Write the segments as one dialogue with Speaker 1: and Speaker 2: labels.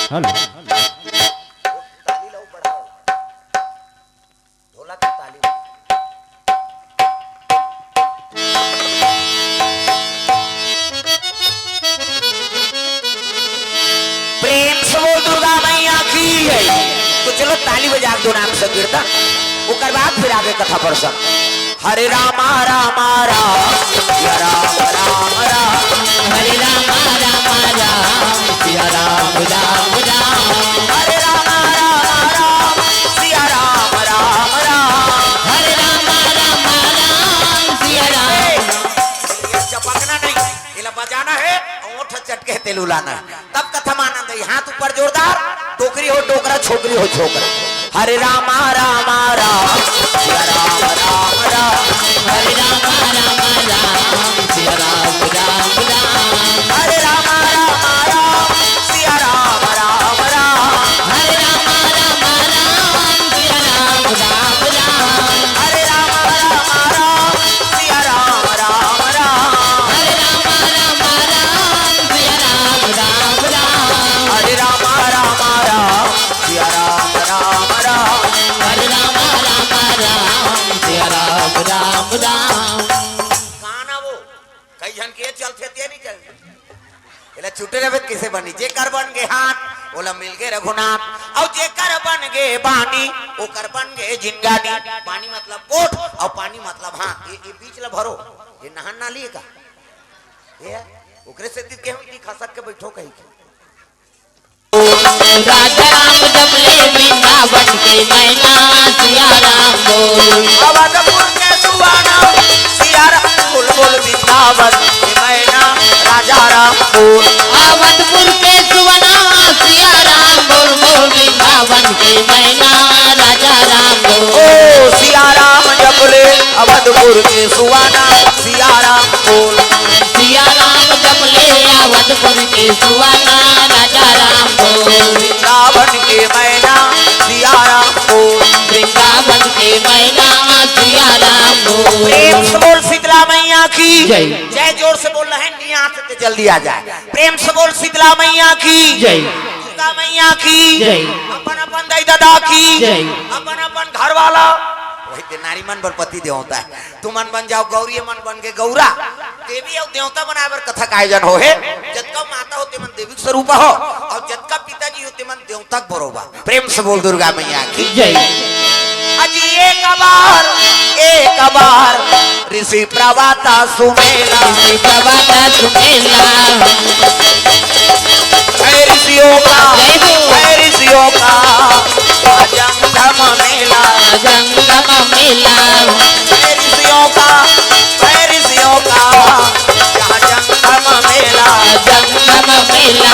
Speaker 1: Hello
Speaker 2: ताली लो बढ़ाओ ढोलक की ताली प्रेम से बोल दुर्गा मैया की है। तो चलो ताली बजा दो नाम से कीर्तन ओकर बाद फिर आगे कथा प्रसंग। हरे रामा रामा राम सिया राम राम राम
Speaker 3: हरे रामा रामा राम सिया राम राम राम
Speaker 2: हरे रामा रामा राम सिया राम राम राम
Speaker 3: हरे रामा रामा राम सिया राम।
Speaker 2: ये चपकना नहीं ये बजाना है ओठ चटके तेलू लाना तब कथा आनंद है। हाथ ऊपर जोरदार टोकरी हो टोकरा छोकरी हो छोकरा। हरे रामा रामा राम सिया राम राम राम
Speaker 3: हरे रामा रामा राम सिया राम राम राम
Speaker 2: हरे रामा रामा राम सिया राम राम राम
Speaker 3: हरे रामा रामा राम सिया राम राम राम
Speaker 2: हरे रामा रामा राम सिया राम राम राम
Speaker 3: हरे रामा रामा राम सिया राम राम राम
Speaker 2: हरे रामा रामा राम सिया राम राम राम
Speaker 3: हरे रामा रामा राम सिया राम राम राम।
Speaker 2: गाना वो कई जन के चलते ते नहीं चल एला छूटे रहे किसे बनी जे कर बन गे हाथ ओला मिल गे रघुनाथ और जे कर बन गे बानी ओ कर बन गे जिंगानी। पानी मतलब कोट और पानी मतलब हां ये बीच ला भरो ये नहान ना लिए का ये ओकरे से के हम दिखा सक के बैठो कहीं
Speaker 3: राजा राम जबले वृंदावन के मैना सिया राम बोल
Speaker 2: अवधपुर के सुवाना सिया राम बोल बोल वृंदावन के मैना राजा राम बोल
Speaker 3: अवधपुर के सुवना सिया राम बोल बोल वृंदावन के मैना राजा राम बोल।
Speaker 2: ओ सिया राम जबले अवधपुर के सुवाना सिया राम बोल
Speaker 3: सिया राम जबले अवधपुर के सुवना राजा राम बोल
Speaker 2: वृंदावन के मैना सिया राम बोल
Speaker 3: वृंदावन के मैना सिया राम बोल।
Speaker 2: प्रेम से बोल शीतला मैया की
Speaker 3: जय।
Speaker 2: जय जोर से बोल रहे हैं यहाँ से जल्दी आ जाए। प्रेम से बोल शीतला मैया की
Speaker 3: जय।
Speaker 2: दुर्गा मैया की
Speaker 3: जय।
Speaker 2: अपन अपन दाई दादा की
Speaker 3: जय।
Speaker 2: अपन अपन घर वाला वही ते नारी मन पर पति देव होता है। तू मन बन जाओ गौरी मन बन के गौरा देवी और देवता बनाए बर कथा का आयोजन हो है। जतका माता होते मन देवी स्वरूप हो और जतका पिताजी होते मन देवता बरोबर। प्रेम से बोल दुर्गा मैया की
Speaker 3: जय।
Speaker 2: अजी एक बार ऋषि प्रवाता सुमेला
Speaker 3: प्रभाता सुमेला
Speaker 2: ऋषियों का
Speaker 3: जय हो।
Speaker 2: ऋषियों का जंगम मेला
Speaker 3: जंगम मेला
Speaker 2: ऋषियों का यहाँ जंगम मेला
Speaker 3: जंगम मेला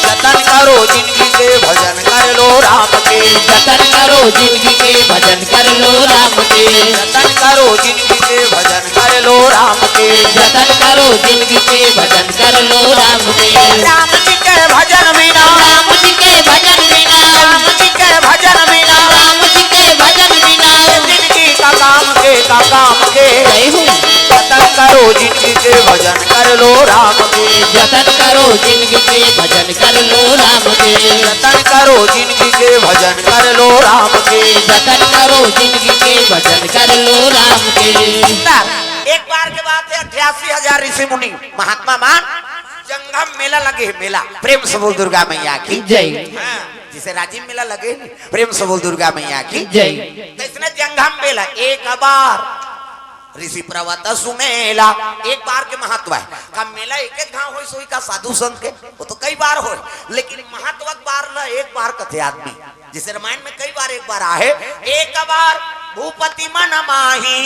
Speaker 2: जतन करो जिंदगी के भजन कर लो राम के
Speaker 3: जतन करो जिंदगी के भजन कर लो राम के
Speaker 2: जतन करो जिंदगी के भजन कर लो राम के
Speaker 3: जतन करो जिंदगी के भजन कर लो राम के
Speaker 2: राम जी के भजन बिना
Speaker 3: राम जी के भजन बिना
Speaker 2: राम जी के भजन बिना
Speaker 3: राम जी के भजन बिना
Speaker 2: जिंदगी का काम के
Speaker 3: जय हो।
Speaker 2: जतन करो जिंदगी के भजन कर लो राम के
Speaker 3: जतन करो जिंदगी के भजन कर लो राम के
Speaker 2: जतन करो जिंदगी के भजन कर लो राम के
Speaker 3: जतन करो जिंदगी के भजन कर लो राम के।
Speaker 2: एक बार के बाद 88,000 ऋषि मुनि महात्मा मान जंगम मेला लगे है मेला। प्रेम से बोल दुर्गा मैया की
Speaker 3: जय।
Speaker 2: हाँ, जिसे राजीव मेला लगे प्रेम से बोल दुर्गा मैया की
Speaker 3: जय।
Speaker 2: तो इसने जंगम मेला एक बार ऋषि प्रवता सुमेला एक बार के महत्व है का मेला एक एक गांव हो सोई का साधु संत के वो तो कई बार हो लेकिन महत्व बार ला एक बार कथे आदमी जिसे रामायण में कई बार एक बार आहे। एक बार भूपति मन माही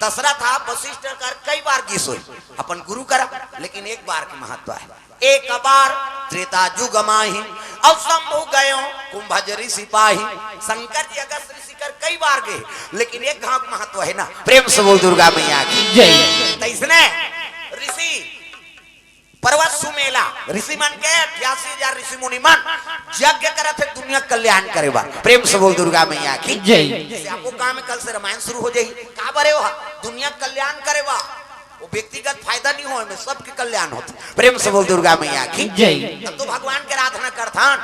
Speaker 2: दशरथ था वशिष्ठ कर कई बार की सोई अपन गुरु करा लेकिन एक बार के महत्व है। एक बार त्रेता जुग माही और शंभु गयो कुंभजरी सिपाही शंकर जी अगस्त ऋषि कर कई बार गए लेकिन एक घाव महत्व है ना। प्रेम से बोल दुर्गा मैया की
Speaker 3: जय।
Speaker 2: तो इसने ऋषि पर्वत सुमेला ऋषि मन के 88,000 ऋषि मुनि मन यज्ञ करे थे दुनिया कल्याण करे बा। प्रेम से बोल दुर्गा मैया की
Speaker 3: जय।
Speaker 2: जैसे आपको गांव में कल से रामायण शुरू हो जाएगी का बरे हो दुनिया कल्याण करे बा वो व्यक्तिगत फायदा नहीं हो में सबके कल्याण होते। प्रेम से बोल दुर्गा मैया की
Speaker 3: जय।
Speaker 2: तब तो भगवान के आराधना करथान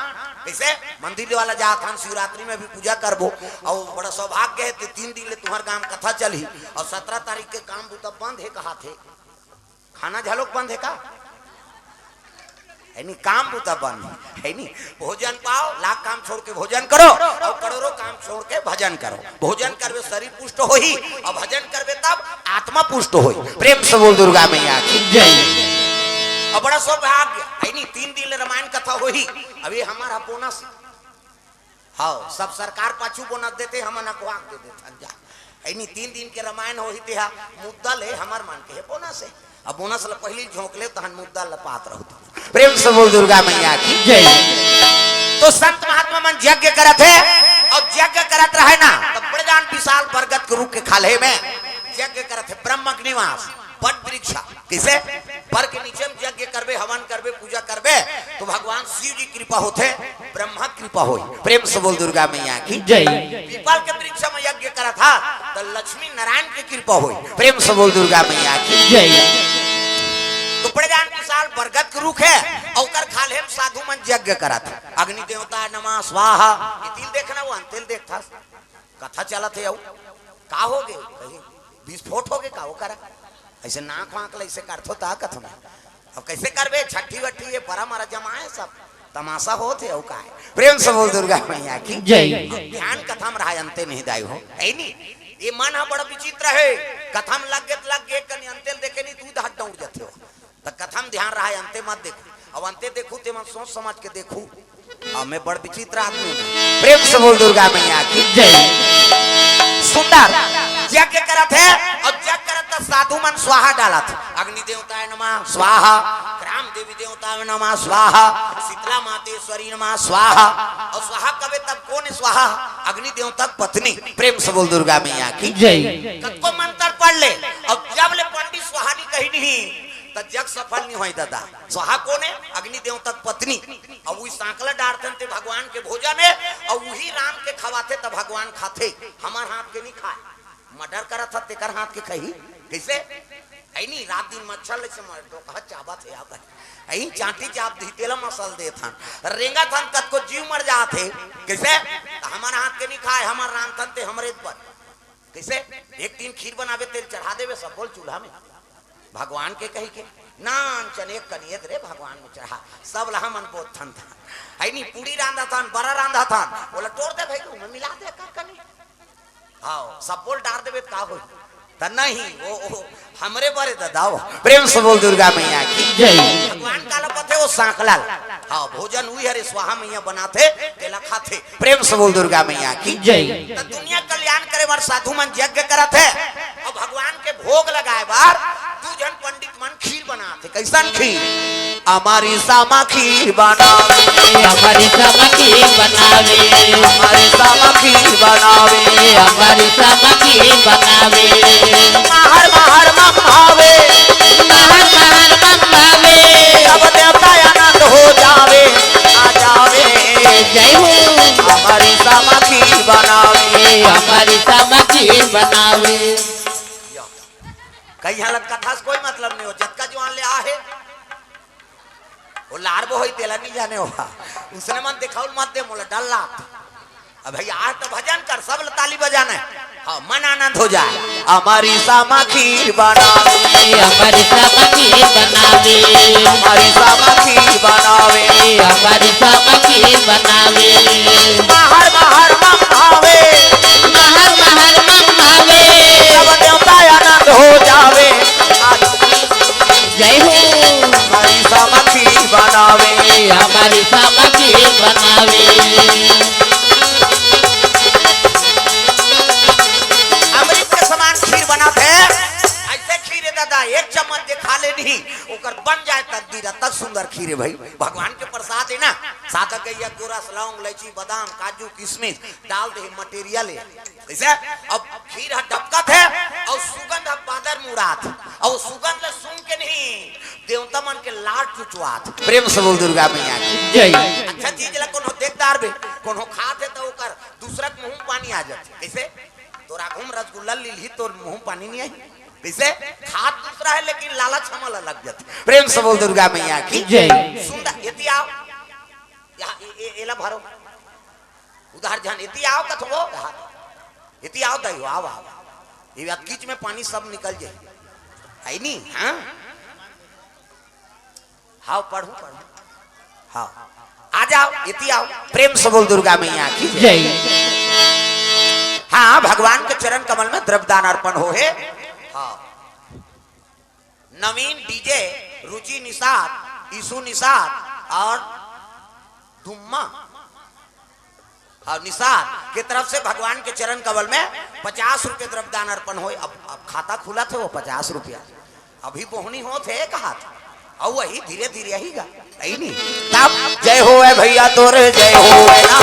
Speaker 2: कैसे मंदिर वाला जाथान शिवरात्रि में भी पूजा करबो और बड़ा सौभाग्य है 3 दिन ले तुम्हार गांव कथा चली और 17 तारीख के काम तो बंद है कहा थे खाना झालोक बंद है का है नहीं काम बुता बंद है नहीं भोजन पाओ लाख काम छोड़ के भोजन करो और करोड़ों काम छोड़ के भजन करो भोजन करवे शरीर पुष्ट हो ही और भजन करवे तब आत्मा पुष्ट हो प्रेम से बोल दुर्गा मैया की
Speaker 3: जय।
Speaker 2: और बड़ा सौभाग्य है नहीं 3 दिन रामायण कथा हो ही अभी हमारा बोनस हाँ सब सरकार पाछू बोनस देते हम नकवाक दे देते है नहीं 3 दिन के रामायण हो ही थे मुद्दा ले हमार मान के बोनस है अब बोनस ल पहली झोंक ले तहन मुद्दा लपात रहो प्रेम से बोल दुर्गा मैया की
Speaker 3: जय।
Speaker 2: तो संत महात्मा मन यज्ञ करत है और यज्ञ करत रहे ना तब बड़जान विशाल बरगद के रूख के खाले में यज्ञ करत है ब्रह्म निवास बट वृक्ष किसे पर के नीचे में यज्ञ करबे हवन करबे पूजा करबे तो भगवान शिव जी कृपा होते ब्रह्मा कृपा होई प्रेम से बोल दुर्गा मैया की
Speaker 3: जय।
Speaker 2: पीपल के वृक्ष में यज्ञ करा था तो लक्ष्मी नारायण की कृपा हुई प्रेम से बोल दुर्गा मैया की
Speaker 3: जय।
Speaker 2: तो बड़जान विशाल बरगद के रूख है और खाले में साधु मन यज्ञ करा था अग्नि देवता नमः स्वाहा ये तिल देखना वो अंतिल देखता कथा चला थे का हो गए विस्फोट हो गए का वो करा ऐसे नाक वाँक ऐसे करथो ताकत में अब कैसे करबे छठी वट्ठी ये बड़ा मारा जमाए सब तमाशा होते हो का प्रेम से बोल दुर्गा मैया की
Speaker 3: जय।
Speaker 2: ध्यान कथा में रहा अंते नहीं दाई हो है नहीं ये मन हा बड़ा विचित्र है कथा में लग गए कनी अंते देखे नहीं दूध हट दौड़ जाते हो तो कथा में ध्यान रहा अंते मत देखो अब अंते देखू ते मन सोच समझ के देखू अब मैं बड़ विचित्र आदमी हूं प्रेम से बोल दुर्गा मैया की
Speaker 3: जय।
Speaker 2: सुंदर यज्ञ करत है और यज्ञ करत साधु मन स्वाहा डालत अग्नि देवताय नमः स्वाहा ग्राम देवी देवताय नमः स्वाहा शीतला मातेश्वरी नमः स्वाहा और स्वाहा कबे तब कौन स्वाहा अग्नि देवता पत्नी प्रेम से बोल दुर्गा मैया की
Speaker 3: जय।
Speaker 2: कतको मंत्र पढ़ ले और जब ले पंडित स्वाहानी कही नहीं तो जग सफल नहीं होई दादा स्वाहा कौन है अग्नि देवता पत्नी और वही सांकला डारतन ते भगवान के भोजन है और वही राम के खवाते तब भगवान खाते हमार हाथ के नहीं खाए मर्डर करा था तेकर हाथ के कही कैसे ऐ नहीं रात दिन मच्छर ले से मर तो कहा चाबा थे आप ऐ चांटी चाप दी तेला मसल दे था रेंगा था तक को जीव मर जाते कैसे हमार हाथ के नहीं खाए हमार राम थन ते हमरे पर कैसे एक दिन खीर बनावे तेल चढ़ा देवे सब बोल चूल्हा में भगवान के कही के नान चने कनियत रे भगवान में चढ़ा सब लहा मन बोध थन था ऐ नहीं पूरी रांधा था बड़ा रांधा था बोला तोड़ दे भाई मैं मिला दे का कनी आओ सब बोल डार देवे का हो त नहीं वो हमरे बारे दादाओ प्रेम से बोल दुर्गा मैया की
Speaker 3: जय।
Speaker 2: भगवान काला पथे वो सांकलाल हां भोजन हुई हरे स्वाहा मैया बनाते तेला खाते प्रेम से बोल दुर्गा मैया की
Speaker 3: जय।
Speaker 2: त दुनिया कल्याण करे बार साधु मन यज्ञ करत है और भगवान के भोग लगाए बार दू जन पंडित मन खीर बनाते कैसन खीर हमारी सामा खीर बनावे
Speaker 3: हमारी सामा खीर बनावे
Speaker 2: हमारी सामा खीर बनावे
Speaker 3: हमारी सामा खीर बनावे
Speaker 2: महर महर ममावे
Speaker 3: महर महर ममावे
Speaker 2: सब देवता आनंद हो जावे आ जावे
Speaker 3: जय हो
Speaker 2: हमारी सामा खीर बनावे
Speaker 3: हमारी सामा खीर बनावे।
Speaker 2: कई हालत कथा से कोई मतलब नहीं हो जत्का जवान ले आहे वो लार बो होई तेला नहीं जाने होगा उसने मन दिखाउल मत दे मोला डल्ला अब भैया आज तो भजन कर सब ताली बजाना है हाँ मन आनंद हो जाए हमारी सामा खीर बनावे
Speaker 3: हमारी सामा खीर बनावे
Speaker 2: हमारी सामा खीर बनावे
Speaker 3: हमारी सामा खीर बनावे
Speaker 2: महर महर ममावे
Speaker 3: महर महर ममावे
Speaker 2: सब देवता आनंद हो जावे
Speaker 3: जय हो
Speaker 2: हमारी सामा खीर बनावे
Speaker 3: हमारी सामा खीर बनावे।
Speaker 2: अमृत के समान खीर बनाते ऐसे खीर है दादा एक चम्मच दे खा ले नहीं ओकर बन जाए तकदीर तक सुंदर खीर है भाई भगवान के प्रसाद है ना सादा गैया गोरा लौंग इलायची बादाम काजू किशमिश डाल दे मटेरियल है ऐसे अब खीर है डबकत है और सुगंध है बादर मुराद और सुगंध सुन के नहीं देवता मन के लाट चुचवात प्रेम से बोल दुर्गा मैया की
Speaker 3: जय।
Speaker 2: अच्छा चीज ला कोनो देखदार बे कोनो खात है तो ओकर दूसरा के मुंह पानी आ जाते कैसे तोरा घूम रसगुल्ला लीली तोर मुंह पानी नहीं आई कैसे खाद दूसरा है लेकिन लालच हमला लग जाती। प्रेम से बोल दुर्गा मैया की
Speaker 3: जय।
Speaker 2: सुंदर इति आओ एला भरो उधार जान इति आओ कथो इति आओ दई आओ आओ ये कीच में पानी सब निकल जाए है नी। हां हां पढ़ो पढ़ो हां आ जाओ इति आओ। प्रेम से बोल दुर्गा मैया की
Speaker 3: जय।
Speaker 2: हाँ भगवान के चरण कमल में द्रव्यदान अर्पण हो है। हाँ नवीन डीजे रुचि निषाद ईशु निषाद और धुम्मा और निषाद के तरफ से भगवान के चरण कमल में 50 रुपए द्रव्यदान अर्पण हो। अब खाता खुला थे वो 50 रुपया अभी बोहनी हो थे कहा था और वही धीरे धीरे ही गा नहीं तब जय हो है भैया तोरे जय हो है ना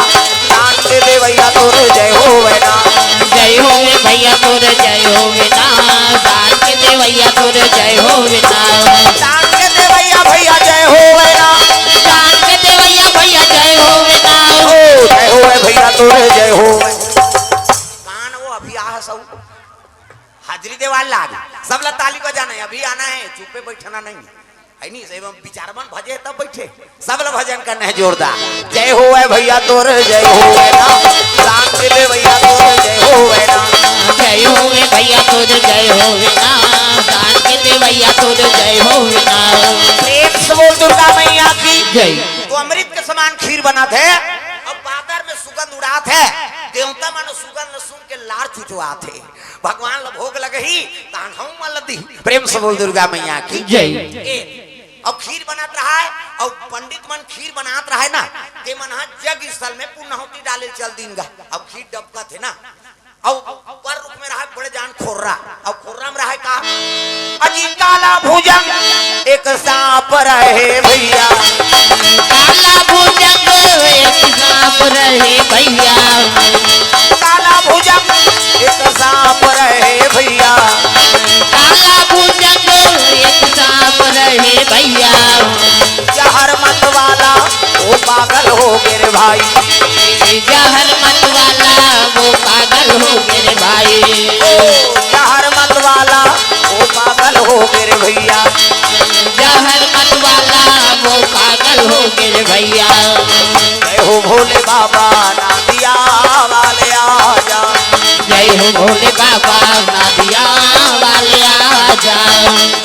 Speaker 2: दान दे दे भैया तोरे जय हो है ना
Speaker 3: जय हो भैया तोरे जय हो ना दान के दे भैया तोरे जय हो ना
Speaker 2: दान के दे भैया भैया जय हो है ना
Speaker 3: दान के दे भैया भैया जय हो ना
Speaker 2: ओ जय हो है भैया तोरे जय हो कान वो अभी आ सब हाजरी देवाल लाग सब ला ताली बजाना है अभी आना है चुप पे बैठना नहीं है नहीं से विचारवन भजे तब बैठे सब ला भजन करना है जोरदार। जय हो है भैया तोरे जय हो है ना दान के दे भैया तोरे जय हो है ना
Speaker 3: जय हो भैया तोरे जय हो ना दान के दे भैया तोरे जय हो ना।
Speaker 2: प्रेम से बोल दुर्गा मैया की
Speaker 3: जय।
Speaker 2: तो अमृत के समान खीर बना थे अब बादर में सुगंध उड़ा थे देवता मानो सुगंध सुन के लार चुचवा थे भगवान ला भोग लगही तान हम मलदी। प्रेम से बोल दुर्गा मैया की
Speaker 3: जय।
Speaker 2: अब खीर बनात रहा है और पंडित मन खीर बनात रहा है ना ते मन जग स्थल में पुण्यहोती डाले चल दिन गा। अब खीर डबका थे ना अब पर रूप में रहा बड़े जान खोर्रा अब खोर्रा में रहा का अजी काला भुजंग एक सांप रहे भैया
Speaker 3: काला भुजंग एक सांप रहे भैया
Speaker 2: काला भुजंग एक सांप रहे भैया
Speaker 3: काला भुजंग एक सांप रहे भैया
Speaker 2: जहर मत वाला वो पागल हो गए भाई
Speaker 3: जहर मत वाला वो पागल हो गए भाई
Speaker 2: जहर मत वाला वो पागल हो गए भैया
Speaker 3: जहर मत वाला वो पागल हो गए भैया।
Speaker 2: जय हो भोले बाबा नादिया वाले आजा
Speaker 3: जय हो भोले बाबा नादिया वाले आजा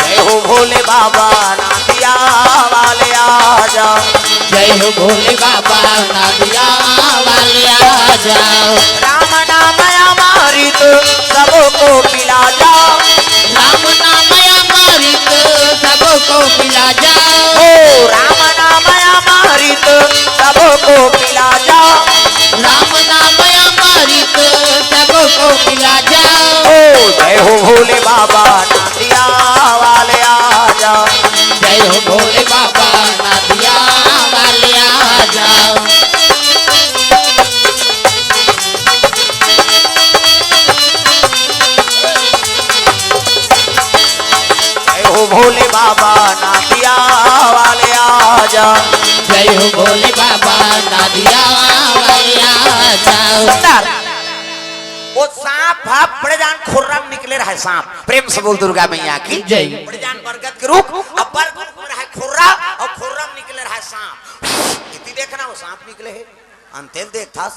Speaker 2: जय हो भोले बाबा नादिया वाले आजा
Speaker 3: जय हो भोले बाबा नादिया वाले आजा।
Speaker 2: राम नाम अमृत सबको पिला जा
Speaker 3: राम नाम अमृत सबको पिला जा
Speaker 2: राम नाम अमृत सबको पिला जा
Speaker 3: राम नाम अमृत सबको पिला जा
Speaker 2: जय हो भोले बाबा नादिया वाले आजा
Speaker 3: जय हो भोले बाबा नादिया वाले आजा।
Speaker 2: जय हो भोले बाबा नादिया वाले आजा
Speaker 3: जय हो भोले बाबा नादिया वाले आजा।
Speaker 2: वो सांप भाप बड़े जान खुर्रम निकले रहा सांप। प्रेम से बोल दुर्गा मैया की
Speaker 3: जय।
Speaker 2: बड़े जान बरगद के रूप अब बरगद में रहा खुर्रा और खुर्रम निकले रहा सांप इतनी देखना वो सांप निकले है अंतेल देख था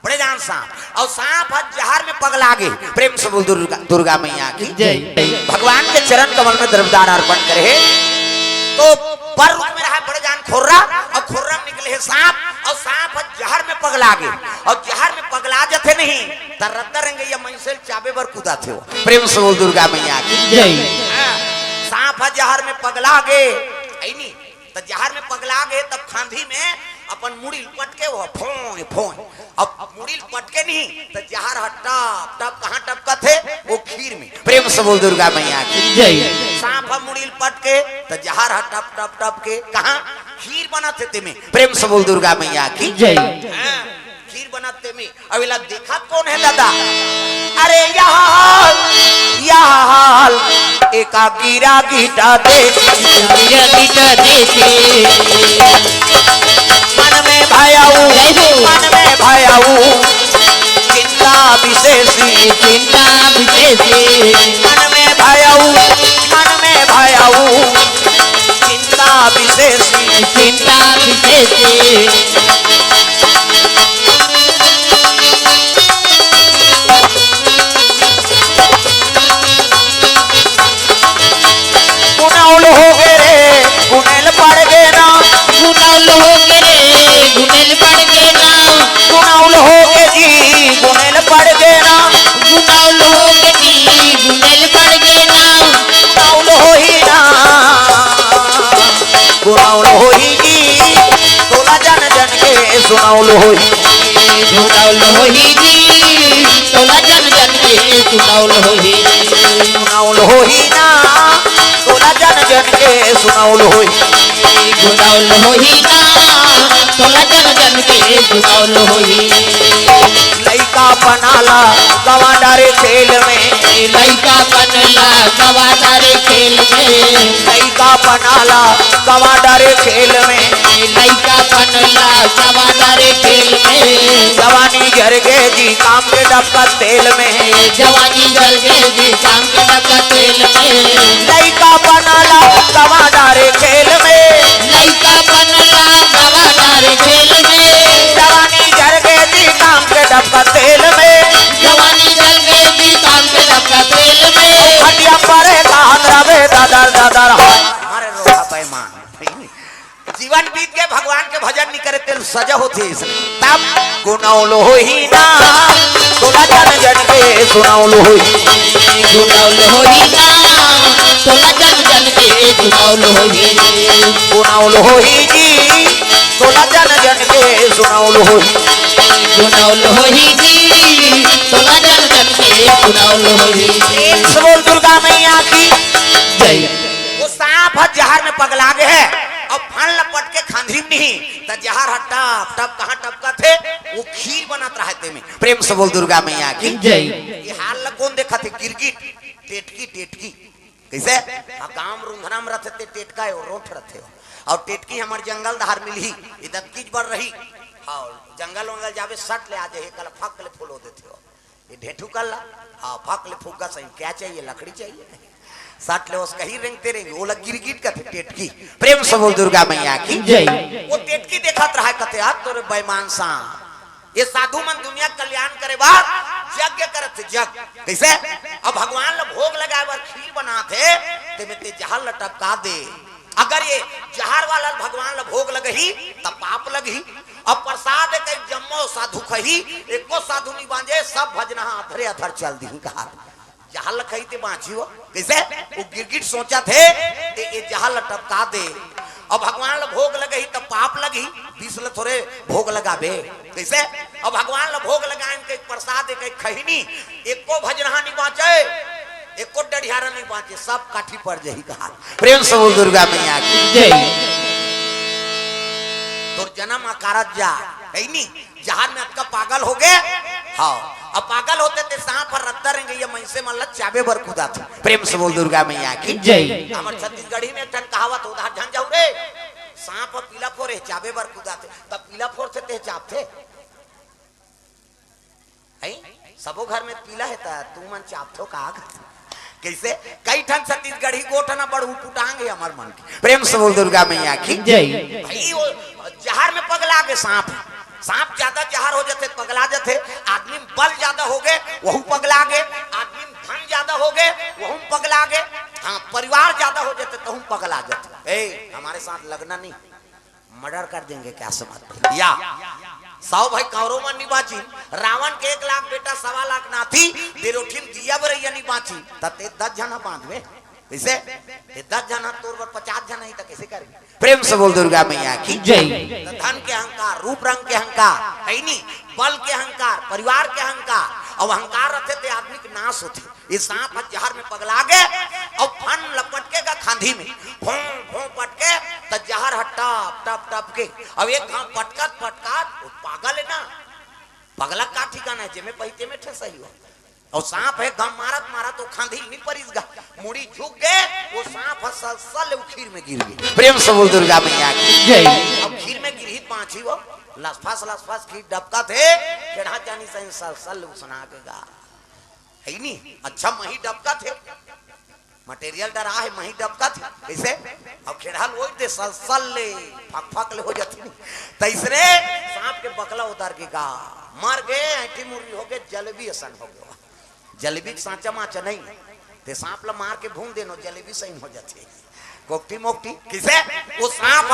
Speaker 2: बड़े जान सांप और सांप जहर में पगला गए। प्रेम से बोल दुर्गा मैया की
Speaker 3: जय।
Speaker 2: भगवान के चरण कमल में द्रव्यदान अर्पण करे तो पर रूप में रहा बड़े जान खुर्रा और खुर्रम निकले है सांप और सांप जहर में पगला गए और जहर में पगला जाते नहीं तरद्दा रहेंगे या मंसेल चाबे बर कूदा थे। प्रेम से बोल दुर्गा मैया की
Speaker 3: जय।
Speaker 2: सांप जहर में पगला गए नहीं तो जहर में पगला गए तब खांधी में अपन मुड़ी पटके वो फोन फोन अब मुड़ी पटके नहीं तो जहर टप टप कहाँ टपका थे वो खीर में। प्रेम से बोल दुर्गा मैया की
Speaker 3: जय।
Speaker 2: सांप मुड़ी पटके तो जहर टप टप टप के कहाँ खीर बनाते थे में। प्रेम से बोल दुर्गा मैया की
Speaker 3: जय।
Speaker 2: खीर बनाते में अब इला देखा कौन है दादा अरे यहाँ हाल एका गिरा गीटा देखी
Speaker 3: गिरा गीटा देखे
Speaker 2: मन में भयाऊ मन में भयाऊ चिंता विशेषी
Speaker 3: चिंता विशेषी
Speaker 2: मन में भयाऊ चिंता विशेषी
Speaker 3: चिंता विशेषी
Speaker 2: गुनौल हो गए रे गुनेल पड़ गए ना
Speaker 3: गुनौल हो गए रे गुनेल पड़ गए ना
Speaker 2: गुनौल हो गए जी गुनेल पड़ गए ना
Speaker 3: गुनौल हो गए जी गुनेल पड़ गए ना
Speaker 2: गुनौल हो ही ना गुनौल हो ही जी तोला जन जन के सुनौल हो ही
Speaker 3: गुनौल हो ही जी तोला जन जन के सुनौल हो ही
Speaker 2: गुनौल हो ही ना तोला जन जन के सुनौल हो ही
Speaker 3: गुनौल हो ही ना तोला जन जन के सुनौल हो ही
Speaker 2: लइका बनाला गवाडारे खेल में
Speaker 3: लइका बनला गवादारे खेल में
Speaker 2: लइका बनाला गवाडारे खेल में
Speaker 3: लइका बनला गवादारे खेल में
Speaker 2: जवानी झरगे जी काम के डबका तेल में
Speaker 3: जवानी जल गए जी काम के डब्बा तेल में
Speaker 2: लइका बनाला गवाडारे खेल में
Speaker 3: लइका बनला गवादारे खेल में
Speaker 2: जवानी झरगे जी काम के डबका तेल में
Speaker 3: जवानी जल गए जी काम के डब्बा तेल में
Speaker 2: हटिया परे कान रवे दादर दादर हमारे रोहा पैमान जीवन बीत के भगवान के भजन नहीं करे तेल सजा होती है इसलिए तब गुनौल हो ही ना तोला जन जन के सुनौल हो ही
Speaker 3: गुनौल हो ही ना तोला जन जन के गुनौल हो ही
Speaker 2: गुनौल हो ही जी तोला जन जन के सुनौल हो ही
Speaker 3: गुनौल हो ही जी तोला जन जन के गुनौल हो ही
Speaker 2: एक से बोल दुर्गा मैया की
Speaker 3: जय
Speaker 2: वो सांप है जहर में पगला गए है और फन लपट के खांधरी में नहीं त जहर हट्टा टप कहां टपका थे वो खीर बनात रहते में प्रेम से बोल दुर्गा मैया की
Speaker 3: जय
Speaker 2: ये हाल ल कौन देखा थे गिरगिट टेटकी कैसे काम रुंधना में रहते थे टेटका और रोठ रहते हो और टेटकी हमार जंगल धार मिली इधर कीज बढ़ रही और जंगल वंगल जावे सट ले आ जाए कल फक ले फूलो देते हो ये ढेठू कर ला हाँ फक ले फूका सही क्या चाहिए लकड़ी चाहिए सट ले उसका ही रेंगते रहेंगे वो लग गिरगिट का थे टेटकी प्रेम से बोल दुर्गा मैया की
Speaker 3: जय
Speaker 2: वो टेटकी देखा रहा कते हाथ तोरे बेईमान सा ये साधु मन दुनिया कल्याण करे बात यज्ञ करत जग कैसे अब भगवान ला भोग लगाए बार खीर बनाते ते में ते जहर लटका दे अगर ये जहर वाला भगवान ला भोग लगही तब पाप लगही अब प्रसाद कई जम्मो साधु खही एको साधु नहीं बांधे सब भजना अधरे अधर चल दी कहा जहल खई ते बांची हो कैसे वो गिरगिट सोचा थे ये जहल टपका दे अब भगवान ला भोग लगही तब पाप लगी बीस ल थोड़े भोग लगाबे कैसे अब भगवान ला भोग लगाए कई प्रसाद कई खहीनी एको भजनहा नहीं बांचे एको डढ़ियारा नहीं बांचे सब काठी पड़ जाही कहा प्रेम से बोल दुर्गा मैया की
Speaker 3: जय
Speaker 2: तोर जन्म आकारत जा है नी जहान में आपका पागल हो गए हाँ अब पागल होते थे सांप पर रद्दा रहेंगे ये मनसे मन लग चाबे बर खुदा थे प्रेम से बोल दुर्गा मैया की
Speaker 3: जय
Speaker 2: हमारे छत्तीसगढ़ी में एक ठन कहावत उधार झन जाऊ रे सांप और पीला फोरे चाबे बर खुदा थे तब पीला फोर थे ते चाप थे सबो घर में पीला है तू मन चाप थो काग कैसे कई ठन छत्तीसगढ़ी गोठना बड़ उपुटांगे हमार मन की प्रेम से बोल दुर्गा मैया की
Speaker 3: जय
Speaker 2: भाई वो जहर में पगला के सांप सांप ज्यादा जहर हो जाते पगला जाते आदमी बल ज्यादा हो गए वहू पगला गए आदमी धन ज्यादा हो गए वहू पगला गए हाँ परिवार ज्यादा हो जाते तो हम पगला जाते हमारे साथ लगना नहीं मर्डर कर देंगे क्या समझ या 100 भाई कौरव मन नहीं बाची रावण के 1 लाख बेटा 1.25 लाख नाथी देरोठिन दिया बरैया नहीं बाची तते 10 जना बांधवे कैसे ये 10 जना तोर पर 50 जना ही तक कैसे करेंगे प्रेम से बोल दुर्गा मैया की
Speaker 3: जय
Speaker 2: धन के अहंकार रूप रंग के अहंकार है नहीं बल के अहंकार परिवार के अहंकार और अहंकार रहते थे आदमी के नाश होते ये सांप जहर में पगला गए और फन लपटकेगा खांधी में भों भों पटके तो जहर हट्टा टप टप के अब एक घाव पटकत पटकत पागल है ना पगला का ठिकाना है जेमे पहिते में ठे सही हो और सांप है गम मारत मारत तो खांधी नहीं परिसगा मुड़ी झुक गए, वो सांप सल खीर में गिर गई। प्रेम से बोल दुर्गा मैया की जय। अब खीर में गिरी पांची वो लसफास खीर डबका थे, केढ़ा जानी सल सुना के गा है नहीं। अच्छा मही डबका थे, मटेरियल डरा है, मही डबका थे कैसे। अब खेड़ा लोई दे सल ले फक ले हो जाती नहीं। तीसरे सांप के बकला उतार के गा मर गए, ऐठी मुर्गी हो गए, जलेबी असन हो गया। जलेबी सांचा माचा नहीं ते सांप ला मार के भून देनो, जलेबी सही हो जाती। कोकटी मोकटी किसे वो सांप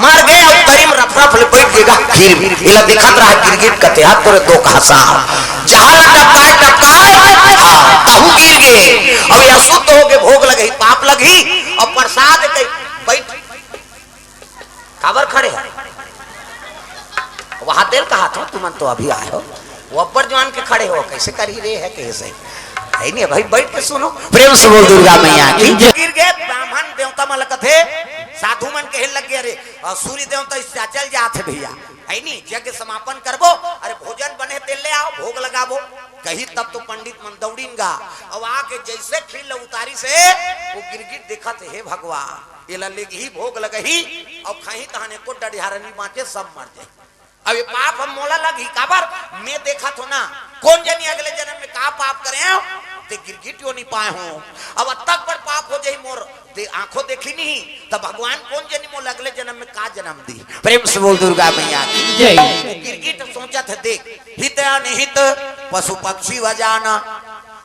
Speaker 2: मर गए और करीम रफरफ ले बैठ गया खीर इला दिखत रहा गिरगिट कते हाथ तोरे दो का सांप जहां टपकाए कहूं गिर गए। अब या शुद्ध हो के भोग लगी, पाप लगी और प्रसाद के बैठ काबर खड़े हैं वहां देर कहा था तुम तो अभी आए हो, वो अब्बर जवान के खड़े हो कैसे करी रे है कैसे है नहीं भाई, बैठ के सुनो। प्रेम से बोल दुर्गा मैया की। गिर गए ब्राह्मण देवता मलक थे, साधु मन के लग गए रे सूर्य देवता इससे चल जाते भैया है नहीं, यज्ञ समापन करबो, अरे भोजन बने तेल ले आओ भोग लगाबो कही। तब तो पंडित मन दौड़ीनगा अब आके जैसे खील उतारी से वो गिरगिट देखा थे, हे भगवान ये लगी भोग लगही अब खाही तहाने को डढ़ियारनी बाँचे सब मर जाए। अब ये पाप हम मोला लगी काबर मैं देखा तो ना कौन जानी अगले जन्म में का पाप करे ते गिरगिट नहीं पाए हो। अब तक पर पाप हो जाए मोर आंखों देखी नहीं तब भगवान कौन जानी मोल अगले जन्म में का जन्म दी। प्रेम से बोल दुर्गा मैया की जय। गिरगिट सोचा था देख हित अनिहित पशु पक्षी वजाना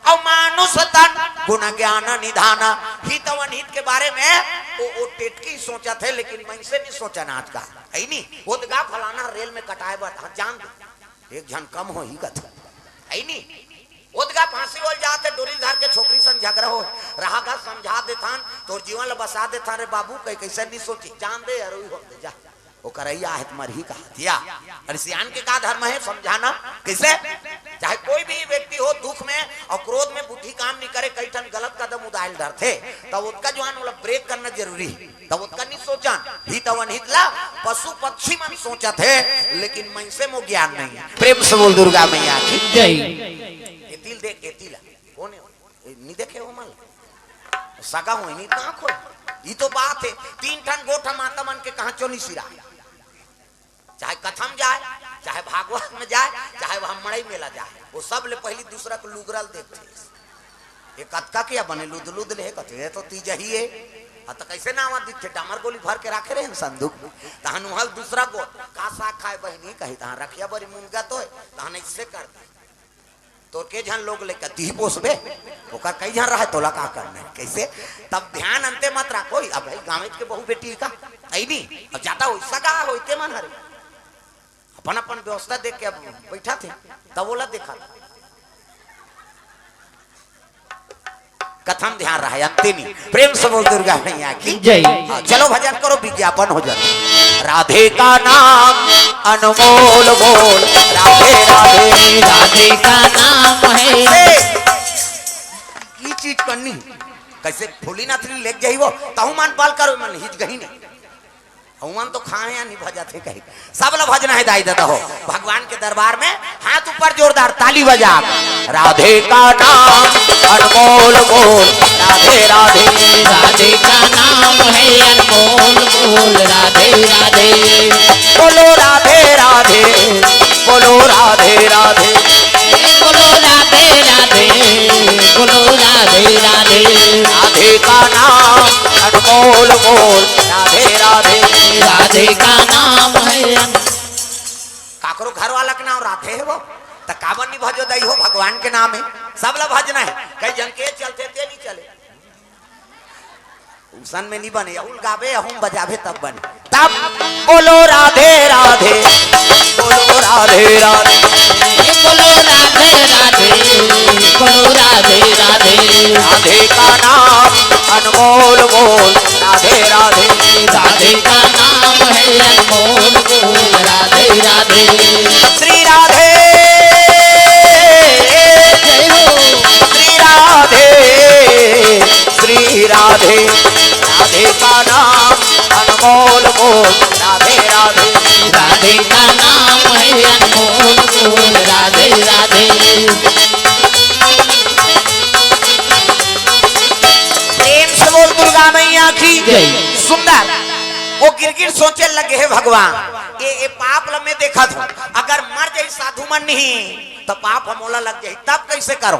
Speaker 2: और मानुष तन गुण ज्ञान निधाना। हित अनिहित के बारे में वो टेटकी सोचा थे, लेकिन मैं से नहीं सोचा ना आज का है नहीं। वो तो गा फलाना रेल में कटाए बात जान एक जन कम हो ही कथा है नहीं। ओदगा फांसी बोल जाते डोरी धार के छोकरी सन झगड़ा हो रहा का समझा देथान तो जीवन बसा देथा रे बाबू कई कैसे नहीं सोची जान दे अरुई हो दे जा वो करैया है तुम्हारी ही कहा दिया। अरे सियान के का धर्म है समझाना कैसे। चाहे कोई भी व्यक्ति हो दुख में और क्रोध में बुद्धि काम नहीं करे, कई ठन गलत कदम उदाइल डर थे तब उसका जो है ब्रेक करना जरूरी, तब उसका नहीं सोचा हित अवनहित ला पशु पक्षी मन सोचा थे, लेकिन मन से वो ज्ञान नहीं है। प्रेम से बोल दुर्गा मैया की जय। तिल देख के तिला कौन नहीं देखे हो मल सगा हो नहीं कहां खो ये तो बात है। तीन ठन गोठा माता मन के कहां चोनी सिरा, चाहे कथम जाए चाहे भागवत में जाए चाहे वहां मड़ई मेला जाए, वो सब ले पहली दूसरा को लुगरल देखते। ये कतका क्या बने लुद लुद ले कथे तो तीज ही है तो कैसे ना आवा दिखे डामर गोली भर के रखे रहे संदूक तहन वहां दूसरा को का साग खाए बहनी कही तहां रखिया बड़ी मुंगा तो तहन इससे कर तो के जन लोग लेकर ती पोसबे ओकर कई जन रहा तोला का करना है कैसे। तब ध्यान अंते मत रखो अब भाई गाँव के बहु बेटी का आई नहीं अब जाता हो सगा होते मन हरे अपन अपन व्यवस्था देख के अब बैठा थे तब बोला देखा कथम ध्यान रहा अंते नहीं। प्रेम से बोल दुर्गा मैया की जय। चलो भजन करो विज्ञापन हो जाए। राधे का नाम अनमोल बोल राधे राधे
Speaker 3: राधे का नाम है।
Speaker 2: ये चीज करनी कैसे फूली नाथनी लेक जाई वो ताहू मान पाल करो मन हिज गही नहीं हनुमान तो खाए या नहीं भजा थे कहीं सब लोग भजना है दाई दादा हो भगवान के दरबार में हाथ ऊपर जोरदार ताली बजा। राधे का नाम अनमोल बोल राधे राधे
Speaker 3: राधे का नाम है अनमोल बोल राधे राधे
Speaker 2: बोलो राधे राधे बोलो राधे राधे
Speaker 3: बोलो राधे राधे बोलो राधे राधे
Speaker 2: राधे का नाम अनमोल बोल राधे राधे
Speaker 3: राधे का नाम है।
Speaker 2: काकरो घर वाला के नाम राधे है वो तो कावन नहीं भजो दई हो भगवान के नाम है सब लोग भजना है। कई जन के चलते ते नहीं चले सन में नहीं बने अहुल गावे अहुम बजावे तब बने तब बोलो राधे राधे बोलो राधे राधे
Speaker 3: बोलो राधे राधे बोलो राधे राधे
Speaker 2: राधे का नाम अनमोल बोल राधे राधे
Speaker 3: राधे का नाम है अनमोल बोल राधे राधे
Speaker 2: श्री राधे
Speaker 3: जय हो
Speaker 2: श्री राधे श्री राधे राधे का नाम अनमोल बोल राधे राधे
Speaker 3: राधे का नाम है अनमोल बोल राधे राधे
Speaker 2: दुर्गा मैया की
Speaker 3: जय।
Speaker 2: सुंदर वो गिरगिट सोचे लगे है भगवान ये पाप लम्बे देखा था अगर मर जाए साधु मन नहीं तो पाप हमोला लग जाए तब कैसे करो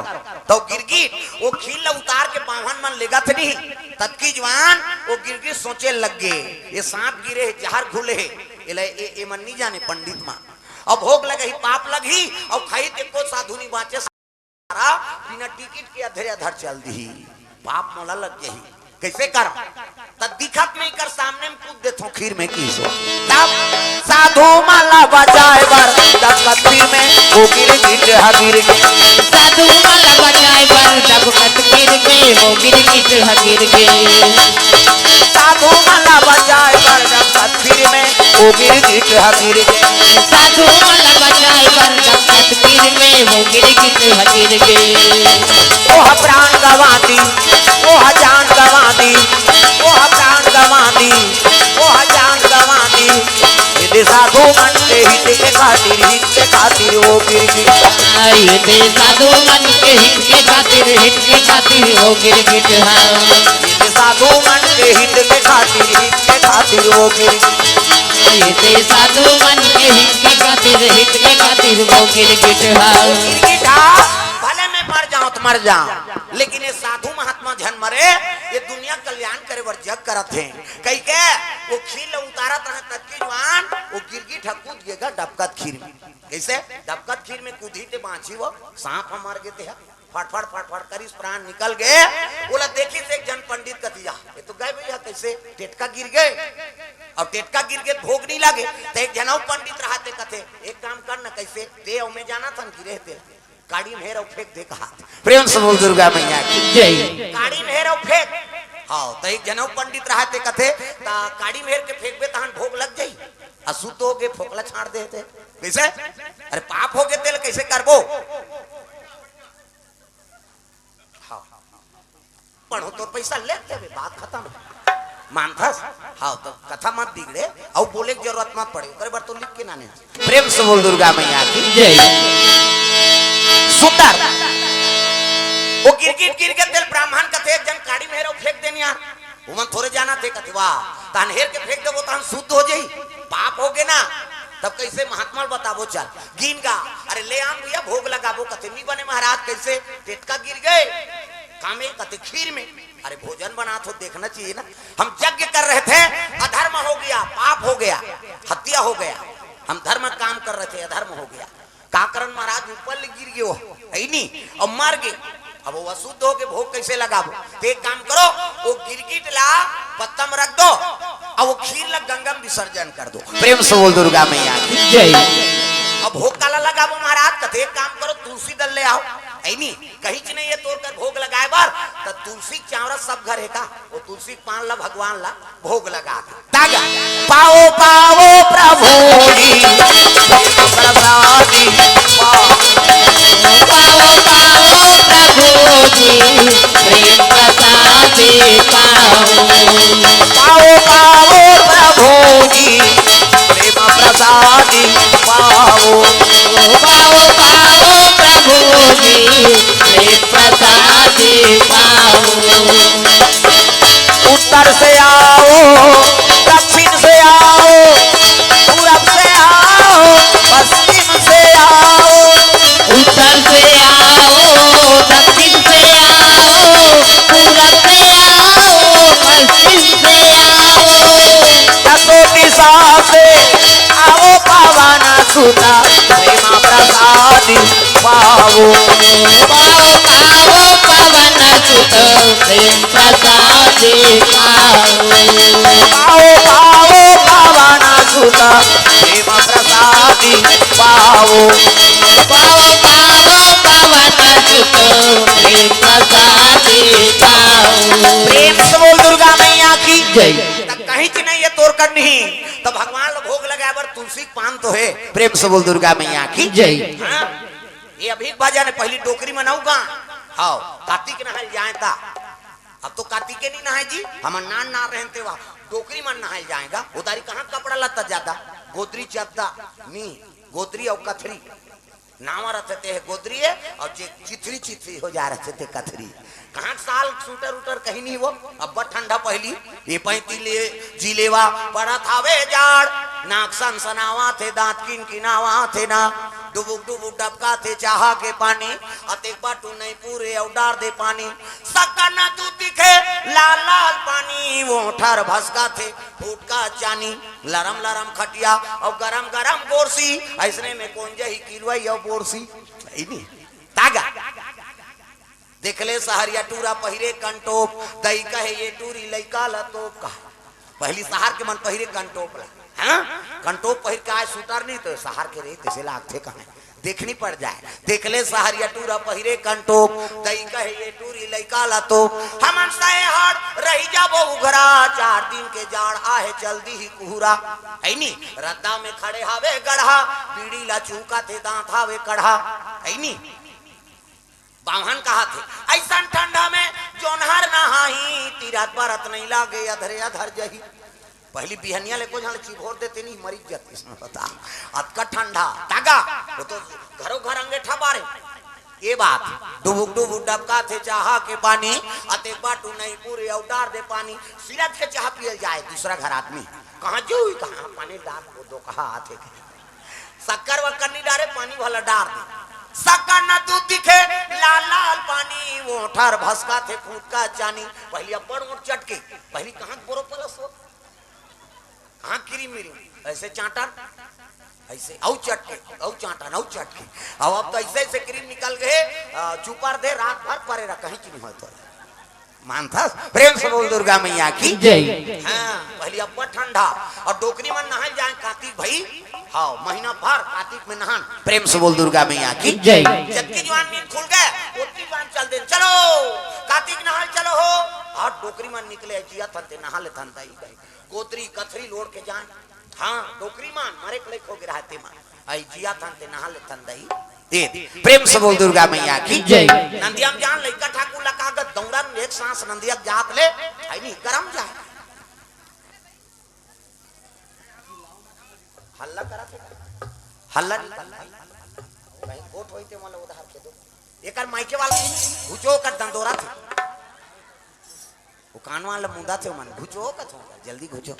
Speaker 2: तो गिरगिट वो खील उतार के बावन मन लेगा थे नहीं तब की जवान वो गिरगिट सोचे लग गए ये सांप गिरे जहर घुले ये मन नहीं जाने पंडित माँ अब भोग लगे ही पाप लगी और खाई देखो साधु नहीं बाँचे सारा बिना टिकट के अधेरे अधर चल दी पाप मोला लग गई कैसे कर तब दिखत नहीं कर सामने में कूद देतो खीर में की सो तब साधु माला बजाए बर तब कत्ती में वो गिरगिट हगिर के
Speaker 3: साधु माला बजाए बर तब कत्तीर में वो गिरगिट हगिर के
Speaker 2: साधु माला बजाए बर तब कत्ती में वो गिरगिट हगिर के
Speaker 3: साधु माला बजाए बर तब कत्तीर में वो गिरगिट हगिर के
Speaker 2: वो प्राण गवाती वो जान गवाती वो प्राण गवाती वो जान गवाती यदि साधु मन के हित के खातिर वो गिरगिट
Speaker 3: ये दे साधु मन के हित के खातिर वो गिरगिट है
Speaker 2: यदि साधु मन के हित के खातिर वो गिरगिट
Speaker 3: ये दे साधु मन के हित के खातिर वो गिरगिट है
Speaker 2: गिरगिट भले मैं मर जाऊं तो मर जाऊं लेकिन ये साधु महात्मा जन मरे ये दुनिया कल्याण करे बर जग करत है कई के वो खील उतारत रहे तब की जवान वो गिरगिट कूद गएगा डबकत खीर में कैसे डबकत खीर में कूदी ते बांची वो सांप मर गए थे फट कर इस प्राण निकल गए बोला देखी से एक जन पंडित कतिया ये तो गए भैया कैसे टेटका गिर गए और टेटका गिर गए भोग नहीं लगे तो एक जनाव पंडित रहते कथे एक काम कर ना कैसे ते में जाना था गिरे थे काड़ी मेहर फेंक दे कहा प्रेम से बोल दुर्गा मैया की
Speaker 3: जय
Speaker 2: काड़ी मेहर फेंक हाँ तो एक जनाव पंडित रहते कथे ता काड़ी मेहर के फेंकबे तहन भोग लग जाई अशुद्ध हो गए फोकला छाड़ देते कैसे अरे पाप हो गए तेल कैसे करबो हाँ पढ़ो तो पैसा लेते बात खत्म मानथस हाँ तो कथा मत बिगड़े और बोले की जरूरत मत पड़े करे बार तो लिख के नाने प्रेम से बोल दुर्गा मैया की
Speaker 3: जय
Speaker 2: सुंदर वो गिरगिट गिर के दिल ब्राह्मण कथे एक जन काड़ी मेहर फेंक देनी यार वो थोड़े जाना थे कथे वाह तहन हेर के फेंक देबो तहन शुद्ध हो जाई पाप हो गए ना तब कैसे महात्मा बताबो चल गिन गा अरे ले आम भैया भोग लगाबो कथे नहीं बने महाराज कैसे टेटका गिर गए कामे कथे खीर में अरे भोजन बना तो देखना चाहिए ना हम यज्ञ कर रहे थे अधर्म हो गया पाप हो गया हत्या हो गया हम धर्म काम कर रहे थे अधर्म हो गया काकरण महाराज ऊपर गिर गए है नहीं और मर गए अब वो अशुद्ध हो गए भोग कैसे लगाबो तो एक काम करो वो गिरगिट ला पत्ता में रख दो और वो खीर लग गंगा में विसर्जन कर दो प्रेम से बोल दुर्गा मैया की
Speaker 3: जय
Speaker 2: अब भोग काला लगाबो महाराज कथे एक काम करो तुलसी दल ले आओ नहीं कहीं च नहीं ये तोड़ कर भोग लगाए बार तो तुलसी चावरा सब घर है का वो तुलसी पान ला भगवान ला भोग लगा तागा पाओ पाओ प्रभु जी प्रसादी
Speaker 3: पाओ पाओ प्रभु जी प्रेम प्रसादी
Speaker 2: पाओ पाओ प्रभु जी प्रेम प्रसादी पाओ
Speaker 3: पाओ पाओ प्रभु जी प्रेम प्रसादी पाओ
Speaker 2: उत्तर से आओ दक्षिण से आओ पूरब से आओ पश्चिम से आओ
Speaker 3: उत्तर से आओ दक्षिण से आओ पूरब से आओ पश्चिम से आओ
Speaker 2: दसों दिशा से आओ पावन सुता प्रेम प्रसादी पाओ
Speaker 3: पाओ पाओ पवन सुत प्रेम प्रसादी
Speaker 2: पाओ पाओ पावन सुता प्रेम प्रसादी पाओ
Speaker 3: पाओ पाओ पवन सुत प्रेम प्रसादी
Speaker 2: प्रेम से बोल दुर्गा मैया की
Speaker 3: जय
Speaker 2: तब कहीं च नहीं ये तोड़ कर नहीं तो भगवान लो भोग लगाए बर तुलसी पान तो है प्रेम से बोल दुर्गा मैया की
Speaker 3: जय
Speaker 2: हाँ? ये अभी बाजा ने पहली टोकरी मनाऊगा हाँ कार्तिक नहाल जाए था अब तो कार्तिक नहीं नहाए जी हम नान ना रहते वहाँ टोकरी मन नहाए जाएगा उधारी कहाँ कपड़ा लता ज्यादा गोदरी चाहता नी गोदरी और कथरी नावा रहते थे गोदरी है और जे चिथरी चिथरी हो जा रहे थे कथरी। कहाँ साल सूटर उटर कहीं नहीं वो अब ठंडा पहली ये 35 जिलेवा पड़ा था वे जाड़ नाक सनसनावा थे दांत किन किनावा थे ना डुबुक डुबुक डबका थे चाहा के पानी अतेक बाटू नहीं पूरे और डार दे पानी सक्का ना तू दिखे लाल लाल पानी वो ठर भसका थे फूट का चानी लरम लरम खटिया और गरम गरम बोरसी ऐसने में कौन जही किलवाई और बोरसी नहीं तागा देखले सहरिया टूरा पहिरे कंटोप दई कहे ये टूरी लइका लतोप का पहली सहार के मन पहिरे कंटोप ला हाँ कंटोप पहिर के आए सूटर नहीं तो सहार के रेत से लागते कहाँ देखनी पड़ जाए देखले सहरिया टूरा पहिरे कंटोप दई कहे ये टूरी लइका लतोप हमन सहे हड़ रही जाबो उघरा 4 दिन के जाड़ आहे जल्दी ही कुहरा है नी रद्दा में खड़े हावे गढ़ा बीड़ी ला चूका थे दांत हावे कढ़ा है नी बाहन कहा थे ऐसा ठंडा में जोनहर नहाही तीरात बरत नहीं लागे अधरे अधर जही पहली बिहनिया ले को जहां चिभोर देते नहीं मरी जाती इसमें बता अतका ठंडा तागा वो तो घरों घर अंगेठा बारे ये बात डुबुक डुबुक डबका थे चाहा के पानी अते बाटू नहीं पूरे और डार दे पानी सिरत के चाह पियल जाए दूसरा घर आदमी कहां जो कहां पानी डार को दो कहा आते शक्कर वक्कर नहीं डारे पानी वाला डार दे सक्का न तू दिखे लाल लाल पानी वो ठर भसका थे फूट का चानी पहली अब्बड़ मोट चटके पहली कहां बोरो पलस हो कहां किरी मिरी ऐसे चाटन ऐसे औ चटके औ चाटन औ चटके अब तो ऐसे ऐसे क्रीम निकल गए चुपर दे रात भर परे रह कहीं की नहीं हो तो मानता प्रेम से बोल दुर्गा मैया की
Speaker 3: जय।
Speaker 2: हाँ पहली अब्बड़ ठंडा और डोकरी में नहाल जाए कार्तिक भाई हाँ महीना भर कार्तिक में नहान प्रेम से बोल दुर्गा मैया की
Speaker 3: जय।
Speaker 2: जबकि जवान नींद खुल गए उतनी बार चल दे चलो कार्तिक नहाल चलो हो और डोकरी में निकले जिया थनते नहा ले थनता ही गए गोत्री कथरी लोड़ के जान हाँ डोकरी मान मरे कले खो गिरा ते मान आई जिया थनते नहा ले थन दे प्रेम से बोल दुर्गा मैया की
Speaker 3: जय।
Speaker 2: नंदिया में जान लइका ठाकुर लगा के दौड़ा एक सांस नंदिया जात ले आई नहीं गरम जाए हल्ला करा थे हल्ला भाई वोट होई थे मला उधार के दो एकर माइके वाला घुचो कर दंदोरा थे वो कान वाला मुंडा थे मन घुचो का थो जल्दी घुचो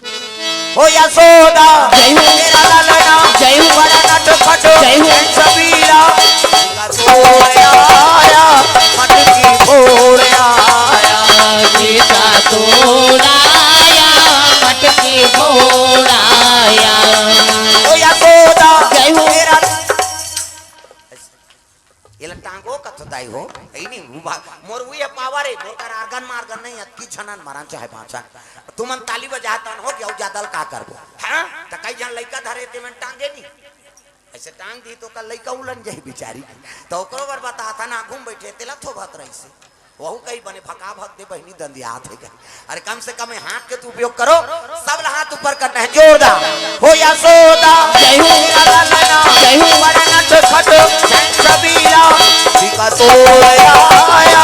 Speaker 2: ओ यशोदा
Speaker 3: जय हो
Speaker 2: तेरा लालना
Speaker 3: जय हो
Speaker 2: बड़ा नट खट
Speaker 3: जय हो
Speaker 2: सबीरा का तो आया मटकी फोड़ आया
Speaker 3: सीता तोड़ाया मटकी फोड़ाया
Speaker 2: ओ यशोदा
Speaker 3: जय हो
Speaker 2: तेरा ये टांगो कथदाई हो ei नहीं मोर हुई है पावर है मोर आर्गन मार्गन नहीं अतकी छनन मारन चाहे पाछा तुमन ताली बजातन हो गया ज्यादा का करबो हां त कई जन लइका धरे ते में टांगे नहीं ऐसे टांग दी तो कल लइका उलन जाई बेचारी तो ओकरो बर बता था ना घूम बैठे तेला थो भत रही से वहु कई बने फका भग दे बहनी दंदिया हाथ है अरे कम से कम हाथ के तू उपयोग करो सब हाथ ऊपर करना है जोरदार हो यशोदा
Speaker 3: जय हो
Speaker 2: तेरा लालना
Speaker 3: जय हो
Speaker 2: बड़ा नट खट सबीरा सीता तोड़ आया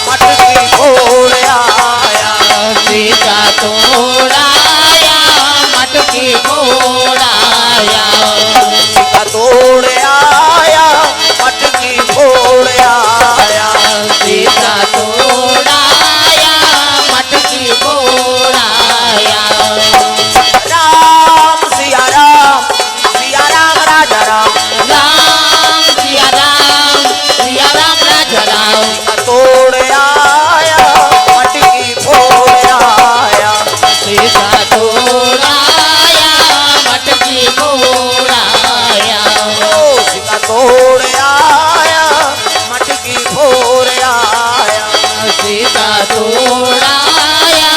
Speaker 2: मटकी फोड़ आया
Speaker 3: सीता तोड़ाया मटकी फोड़ाया
Speaker 2: सीता तोड़ आया मटकी फोड़ आया
Speaker 3: सीता तोड़ाया मटकी फोड़ाया
Speaker 2: राम सिया राम राजा राम
Speaker 3: राम सिया राम राजा राम
Speaker 2: तोड़ आया मटकी फोड़ आया
Speaker 3: सीता तोड़ाया मटकी फोड़ाया
Speaker 2: ओ सीता तोड़ आया मटकी फोड़ आया
Speaker 3: सीता तोड़ाया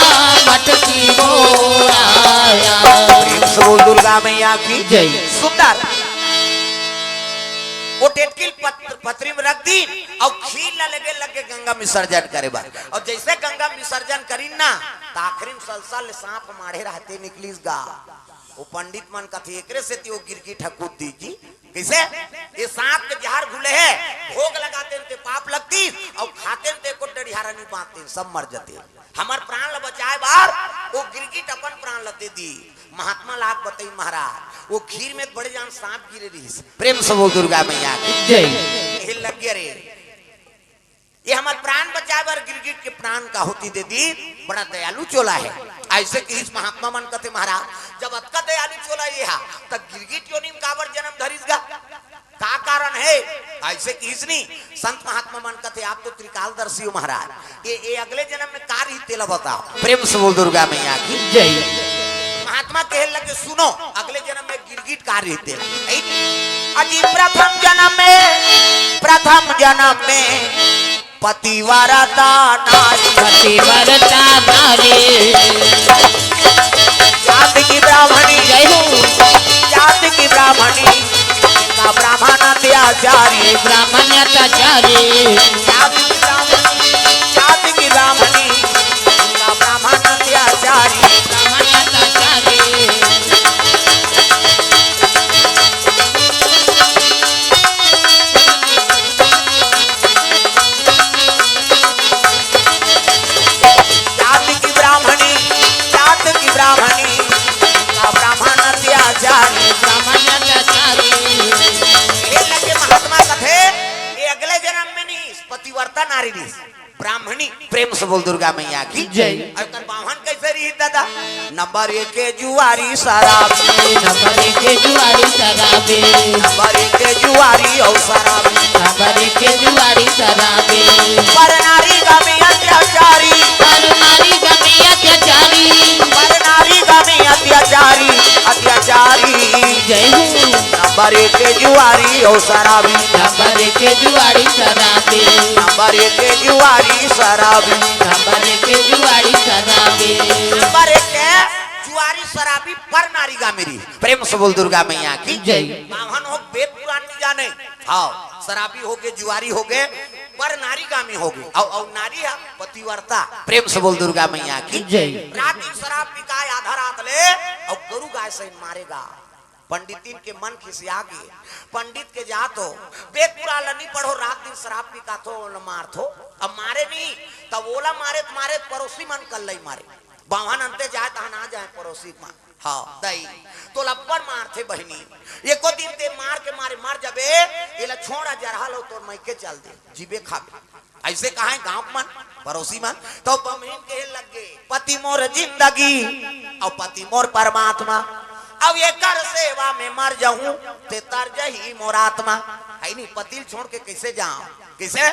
Speaker 3: मटकी फोड़ाया
Speaker 2: प्रेम से बोल दुर्गा मैया की
Speaker 3: जय।
Speaker 2: सुंदर वो टेटकिल पत्री में रख दी और खीर ला लगे गंगा विसर्जन करे बार और जैसे गंगा विसर्जन करी ना आखिरी सलसल सांप मारे रहते निकलीस गा वो पंडित मन कथे एकरे से वो गिरगी ठकुर दीजी कैसे ये सांप के जहर घुले है भोग लगाते ते पाप लगती और खाते ते को डढ़ियारा नहीं बांधते सब मर जाते हमार प्राण ल बचाए बार वो गिरगिट अपन प्राण ल दे दी महात्मा लाग बताई महाराज वो खीर में बड़े जान सांप गिरे रही। प्रेम से बोल दुर्गा मैया की
Speaker 3: जय।
Speaker 2: हिल लग गया रे। ये हमारे प्राण बचाए बर गिरगिट के प्राण का होती दे दी। बड़ा दयालु चोला है। ऐसे कि इस महात्मा मन कथे महाराज जब अतका दयालु चोला ये हा तब गिरगिट योनि में काबर जन्म धरिसगा का कारण है। ऐसे कि इसनी संत महात्मा मन कथे आप तो त्रिकालदर्शी हो महाराज। ये अगले जन्म में कार्य तेला बताओ। प्रेम से बोल दुर्गा मैया की
Speaker 3: जय।
Speaker 2: महात्मा कहे लगे सुनो अगले जन्म में गिरगिट कार्य तेला अजी प्रथम जन्म में पतिव्रता नारी
Speaker 3: पतिव्रता नारी
Speaker 2: जाति की ब्राह्मणी
Speaker 3: जय हो।
Speaker 2: जाति की ब्राह्मणी का ब्राह्मण अत्याचारी
Speaker 3: ब्राह्मण अत्याचारी
Speaker 2: जाति की ब्राह्मणी का ब्राह्मण अत्याचारी
Speaker 3: ब्राह्मण अत्याचारी
Speaker 2: ब्राह्मणी। प्रेम से बोल दुर्गा मैया की
Speaker 3: जय।
Speaker 2: बाहन कैसे रही दादा नंबर 1 के जुआरी शराबी
Speaker 3: नंबर 1 के जुआरी शराबी
Speaker 2: नंबर 1 के जुआरी और शराबी
Speaker 3: नंबर 1 के जुआरी शराबी
Speaker 2: पर नारी गमी अत्याचारी
Speaker 3: पर नारी गमी अत्याचारी
Speaker 2: पर नारी गमी अत्याचारी अत्याचारी
Speaker 3: जय हो।
Speaker 2: नंबर 1 के जुआरी और शराबी
Speaker 3: नंबर 1 के जुआरी शराबी
Speaker 2: नंबर 1 के जुआरी शराबी
Speaker 3: नंबर 1 के जुआरी शराबी
Speaker 2: नंबर 1 के जुआरी शराबी पर नारी गा मेरी। प्रेम से बोल दुर्गा मैया की
Speaker 3: जय।
Speaker 2: बावन हो वेद पुराण नहीं जाने हाँ शराबी हो गए जुआरी हो गए पर नारी गामी हो गए और नारी है पतिव्रता। प्रेम से बोल दुर्गा मैया की
Speaker 3: जय।
Speaker 2: रात दिन शराब पिकाए आधा रात ले और गरु गाय से मारेगा। पंडितिन के मन खिसिया गए पंडित के जात हो वेद पुराण नहीं पढ़ो रात दिन शराब पिका थो मार थो अब मारे नहीं तब ओला मारे मारे पड़ोसी मन कल नहीं मारे बावन अंते जाए तहा ना जाए पड़ोसी मां हाँ दई तो लब्बर मार थे बहनी एको दिन ते मार के मारे मार जबे ये छोड़ा जरहा लो तो मैके चल दे जीबे खाबे ऐसे कहा है गांव मन पड़ोसी मन तो बहन के लग गए पति मोर जिंदगी और पति मोर परमात्मा अब ये कर सेवा में मर जाऊं ते तर जही मोरात्मा है नहीं पतिल छोड़ के कैसे जाऊं कैसे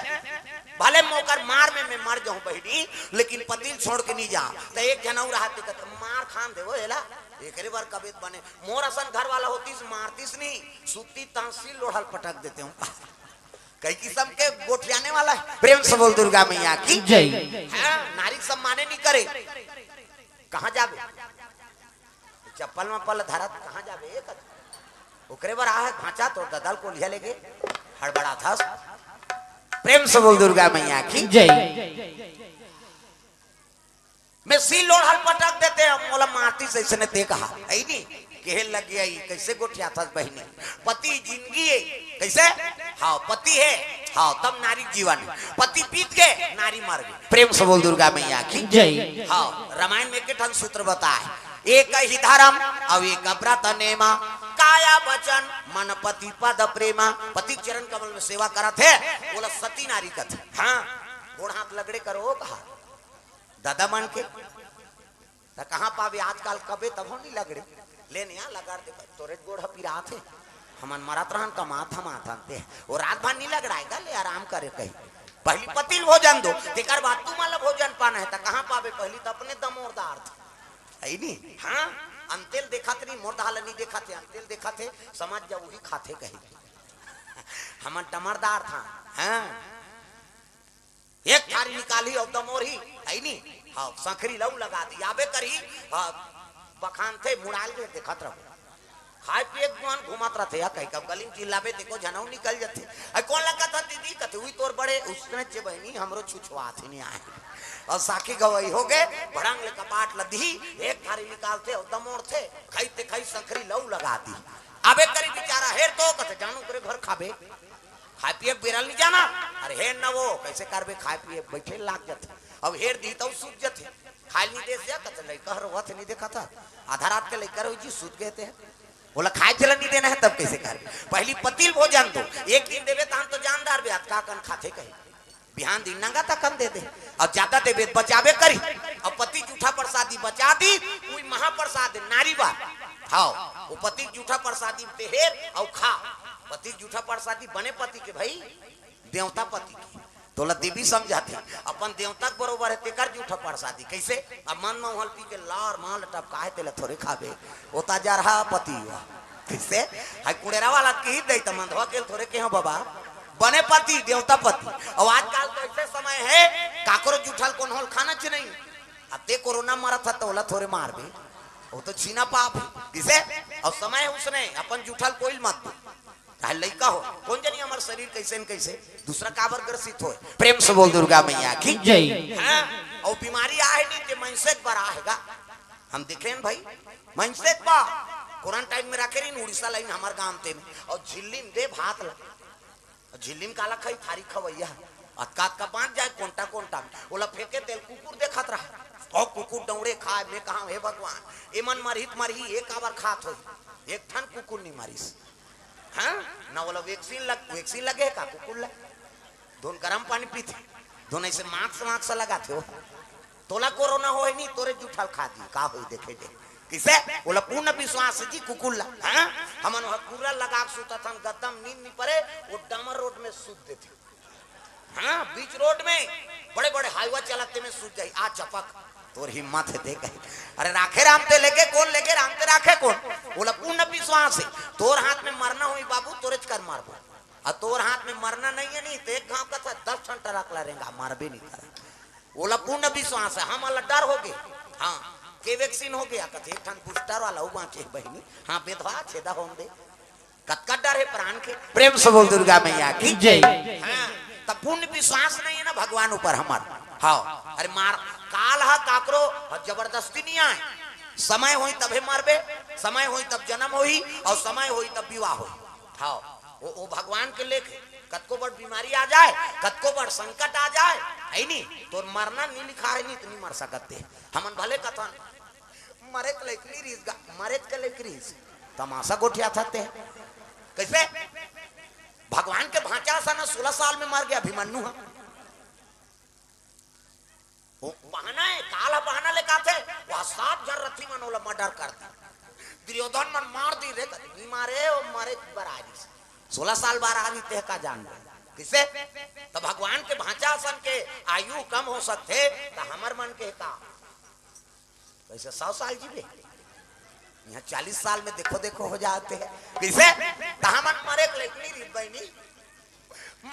Speaker 2: भले मोकर मार में मैं मर जाऊं बहनी लेकिन पतिल छोड़ के नहीं जाऊं तो एक जनाऊ रहा मार खान दे वो हेला एकरे बार कबीत बने मोर असन घर वाला होतीस मारतीस नहीं सुती तहसील लोढ़ल पटक देते हूँ कई किस्म के गोठियाने वाला है। प्रेम से बोल दुर्गा मैया की
Speaker 3: जय।
Speaker 2: नारी सम्माने नहीं करे कहाँ जाबे चप्पल में पल धरत कहाँ जाबे ओकरे बार आ भाचा तो ददल को लिया लेके हड़बड़ा था। प्रेम से बोल दुर्गा मैया की
Speaker 3: जय।
Speaker 2: मैं सील लोढ़ल पटक देते हैं मोला मारती से इसने ते कहा ऐ नहीं केहल लग गया कैसे गोठिया था बहनी पति जिंदगी है कैसे हाँ पति है हाँ तब नारी जीवन पति पीत के नारी मर गई। प्रेम से बोल दुर्गा मैया की
Speaker 3: जय।
Speaker 2: हाँ रामायण में के सूत्र बताए एक ही धर्म और एक व्रत नेमा काया वचन मन पति पद प्रेमा। पति चरण कमल में सेवा करा थे बोला सती नारी कथ हाँ गोड़ हाथ लगड़े करो कहा दादा मन के कहाँ पावे आजकल कबे तब नहीं लगड़े लेने यहाँ लगा दे तोरे गोड़ पिरा थे हमन मरत रहन कमात हम आते वो रात भर नहीं लगड़ाएगा ले आराम करे कहीं पहली पतिल भोजन दो तेकर बाद तू मतलब भोजन पाना है तो कहाँ पावे पहली तो अपने दमोरदार थे नहीं हाँ अंतेल देखा थे नहीं मोरदाल नहीं देखा थे अंतेल देखा थे समझ जा वही खाते कहीं हम टमरदार था हाँ एक थारी निकाली और दमोर ही है नहीं हाँ सखरी लऊ लगा दी आबे करी बखान थे मुड़ाल के देखत रहो खाए पिए दुकान घुमात रहते या कहीं कब गली चिल्लाबे देखो जनऊ निकल जाते अरे कौन लगा था दीदी कहते हुई तोर बड़े उसने जे बहनी हमरो छुछुआत ही नहीं आए और साकी गवाई हो गए भड़ंग ले कपाट लदी एक थारी निकालते और दमोर थे खाईते खाई सखरी लऊ लगा दी आबे करी बेचारा हेर तो कहते जानू करे घर खाबे खाए पिए बेरल नहीं जाना अरे हेर न वो कैसे करबे खाए पिए बैठे लाग जाते अब हेर दी तो सूझ जाते खाई नहीं दे से कहते लइका हर वथ नहीं देखा था आधा रात के लइका रहो जी सूझ गए थे बोला खाए चला नहीं देना है तब कैसे कर पहली पतिल भोजन दो एक दिन देवे तो हम तो जानदार बे का कन खाते कहे बिहान दिन नंगा तक कम दे दे और ज्यादा देवे बचावे करी और पति जूठा प्रसादी बचा दी कोई महाप्रसाद नारी बात खाओ वो पति जूठा प्रसादी तेहेर और खा पति जूठा प्रसादी बने पति के भाई देवता पति की तोला देवी समझाती अपन देवता बरोबर है तेकर जूठा प्रसादी कैसे अब मन में हल पी के लार माल टपकाए तेले थोड़े खाबे ओता जा रहा पति हुआ कैसे हाय कुड़ेरा वाला की दे त मंधवा के थोड़े के हो बाबा बने पति देवता पति और आजकल तो ऐसे समय है काकरो जूठल कौन होल खाना च नहीं अब ते कोरोना मरा था तो ओला थोड़े मार भी वो तो छीना पाप है किसे और समय है उसने अपन जूठल कोई मत दो चाहे लड़का हो कौन जानी हमारे शरीर कैसे न कैसे दूसरा काबर ग्रसित हो प्रेम से बोल दुर्गा मैया की
Speaker 3: जय
Speaker 2: हाँ? और बीमारी आए नहीं कि मनसेत पर आएगा हम देखे न भाई मनसेत पर क्वारंटाइन में रखे रही उड़ीसा लाइन हमारे गांव ते में और झिल्लीम दे भात लगे झिल्लीम काला खाई थारी खवैया अतकात का बांध जाए कोंटा कोंटा बोला फेंके तेल कुकुर देखत रहा और कुकुर दौड़े खाए मैं कहा हे भगवान एमन मरहित मरही एक आवर खात हो एक ठन कुकुर नहीं मारिस हाँ ना बोला वैक्सीन लगे का कुकुर लगे दोन गर्म पानी पीते दोनों ऐसे मास्क लगाते हो तोला कोरोना हो नहीं तोरे जूठल खा दी का हो देखे दे किसे बोला पूर्ण विश्वास जी कुकुर हाँ हमन पूरा लगा सुता था गदम नींद नहीं पड़े वो डामर रोड में सूत देते हाँ बीच रोड में बड़े बड़े हाईवा चलाते में सूत जाए आ चपक तोर हिम्मत है देख अरे राखे रामते लेके कौन लेके रामते राखे कौन बोला पूर्ण विश्वास है तोर हाथ में मरना हुई बाबू तोरे कर मारबो और तोर हाथ में मरना नहीं है नहीं तो एक गांव का था 10 घंटा रख ला रहेगा मार भी नहीं कर बोला पूर्ण विश्वास है हम अल्लाह डर हो गए हाँ के वैक्सीन हो गया कथे एक ठन बूस्टर वाला वो बाँचे बहनी हाँ बेधवा छेदा होम दे कतका डर है प्राण के प्रेम से बोल दुर्गा मैया की
Speaker 3: जय
Speaker 2: हाँ तब पूर्ण विश्वास नहीं है ना भगवान ऊपर हमारा हाँ अरे मार काल हा काकरो जबरदस्ती नहीं आए समय होई तबे मारबे समय होई तब जन्म होई और समय होई तब विवाह होई हाँ वो भगवान के लेखे कतको बड़ बीमारी आ जाए कतको बड़ संकट आ जाए है नहीं तो मरना नहीं लिखा है नहीं तो नहीं मर सकते हमन भले कथन मरे के लेकरी रीस मरे के लेकरी तमाशा गोठिया थाते कैसे भगवान के भांचा सा ना 16 साल में मर गया अभिमन्यु बहाना है काला बहाना लेकर थे वह 7 जन रथी मनोला मर्डर कर दी दुर्योधन मन मार दी रे नहीं मारे वो मारे बरारी 16 साल बार आदि ते का जान किसे तो भगवान के भांचा सन के आयु कम हो सकते तो हमर मन के का वैसे 100 साल जीवे यहाँ 40 साल में देखो हो जाते हैं किसे तो हमन मरे के लेकनी री बहनी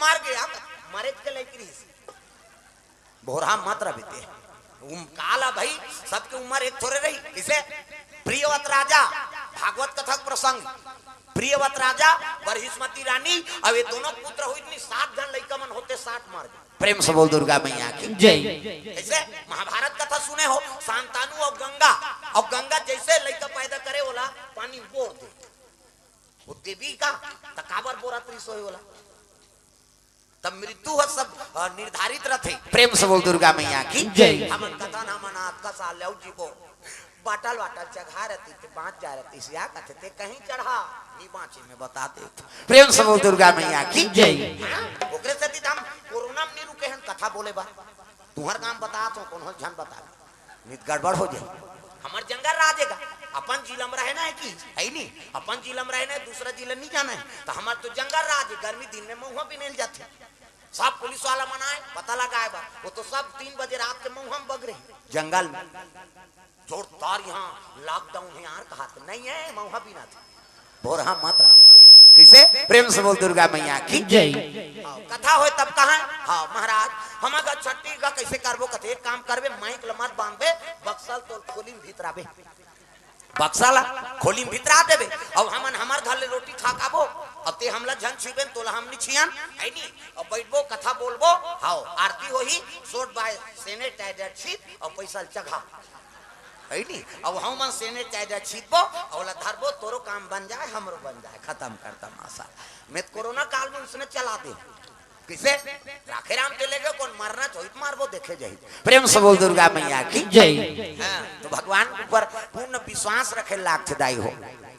Speaker 2: मार गया मरे के लेकनी बोरा मात्रा बीते काला भाई सबके उम्र एक थोड़े रही किसे प्रियवत राजा भागवत कथक प्रसंग प्रियवत राजा बरहिष्मती रानी अब ये दोनों पुत्र हुई नहीं 7 जन लड़का मन होते 60 मार गए प्रेम से बोल दुर्गा मैया की
Speaker 3: जय
Speaker 2: ऐसे महाभारत कथा सुने हो शांतानु और गंगा जैसे लड़का पैदा करे बोला पानी बोर दे वो देवी का तकाबर बोरा त्रिसोई बोला तब मृत्यु है सब निर्धारित रहते प्रेम से बोल दुर्गा मैया की
Speaker 3: जय
Speaker 2: हमन कथा ना मनात का साल लेउ जीवो बाटल चढ़ा रहती थे बाँच जा रहती सिया कहते थे कहीं चढ़ा नहीं बाँचे में बता दे प्रेम से बोल दुर्गा मैया की
Speaker 3: जय
Speaker 2: ओकरे से हम कोरोना में नहीं रुके हैं कथा बोले बा तुहर काम बता तो कौन झन बता नित गड़बड़ हो जाए हमार जंगल राजेगा अपन जिला में रहना है कि है नहीं अपन जिला में रहना है दूसरा जिला नहीं जाना है तो हमार तो जंगल राज गर्मी दिन में मुँह भी नहीं जाते सब पुलिस वाला मनाए पता लगाए बा वो तो सब 3 बजे रात के मुँह हम बग रहे जंगल में जोरदार यहाँ लॉकडाउन है यार कहा तो नहीं है मुँह भी ना थे बोरा मात्रा किसे प्रेम से बोल दुर्गा मैया की
Speaker 3: जय
Speaker 2: कथा हो तब कहा हाँ महाराज हम अगर छठी का कैसे करबो कथे एक काम करबे माइक लमत बांधबे बक्सल तो खोली भीतर आबे बक्साला खोली भीतर आ देबे और हमन हमार घर ले रोटी खा खाबो अब ते हमला झन छिबेन तोला हमनी छियन है नी और बैठबो कथा बोलबो हाओ आरती होही सोट बाय सैनिटाइजर छिप और पैसा चघा है नी अब हम मन सैनिटाइजर छिपबो और धरबो तोरो काम बन जाए हमरो बन जाए खत्म करता मासा मैं कोरोना काल में उसने चला दे किसे राखे राम चले गए कौन मरना चाहिए मारबो देखे जाए प्रेम से बोल दुर्गा मैया की
Speaker 3: जय
Speaker 2: तो भगवान ऊपर पूर्ण विश्वास रखे लाख दाई हो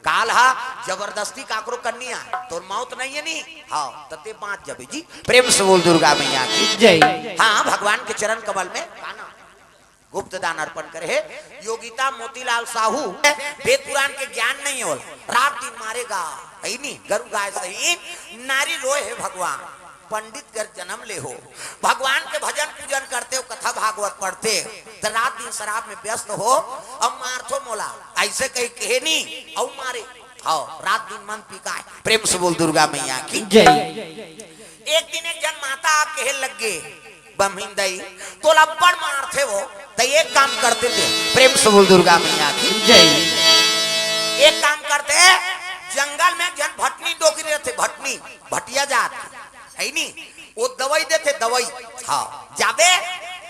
Speaker 2: काल हा जबरदस्ती काकरो करनी है तो मौत नहीं है नी हाँ तते 5 जबे जी प्रेम से बोल दुर्गा मैया की
Speaker 3: जय।
Speaker 2: हाँ भगवान के चरण कमल में काना गुप्त दान अर्पण करे है योगिता मोतीलाल साहू वेद पुराण के ज्ञान नहीं हो रात दिन मारेगा है नी गरु गाय सही नारी रोए है भगवान पंडित कर जन्म ले हो भगवान के भजन पूजन करते हो कथा भागवत पढ़ते तो रात दिन शराब में व्यस्त हो अब मारथो मोला ऐसे कहीं कहे नहीं और मारे हाँ रात दिन मन पिकाए प्रेम से बोल दुर्गा मैया की
Speaker 3: जय।
Speaker 2: एक दिन एक जन माता आप कहे लग गए बमहीन दई तो लपड़ मारते वो तो एक काम करते थे प्रेम से बोल दुर्गा मैया की
Speaker 3: जय।
Speaker 2: एक काम करते जंगल में जन भटनी डोकरी रहते भटनी भटिया जात है नी वो दवाई देते दवाई हाँ जाबे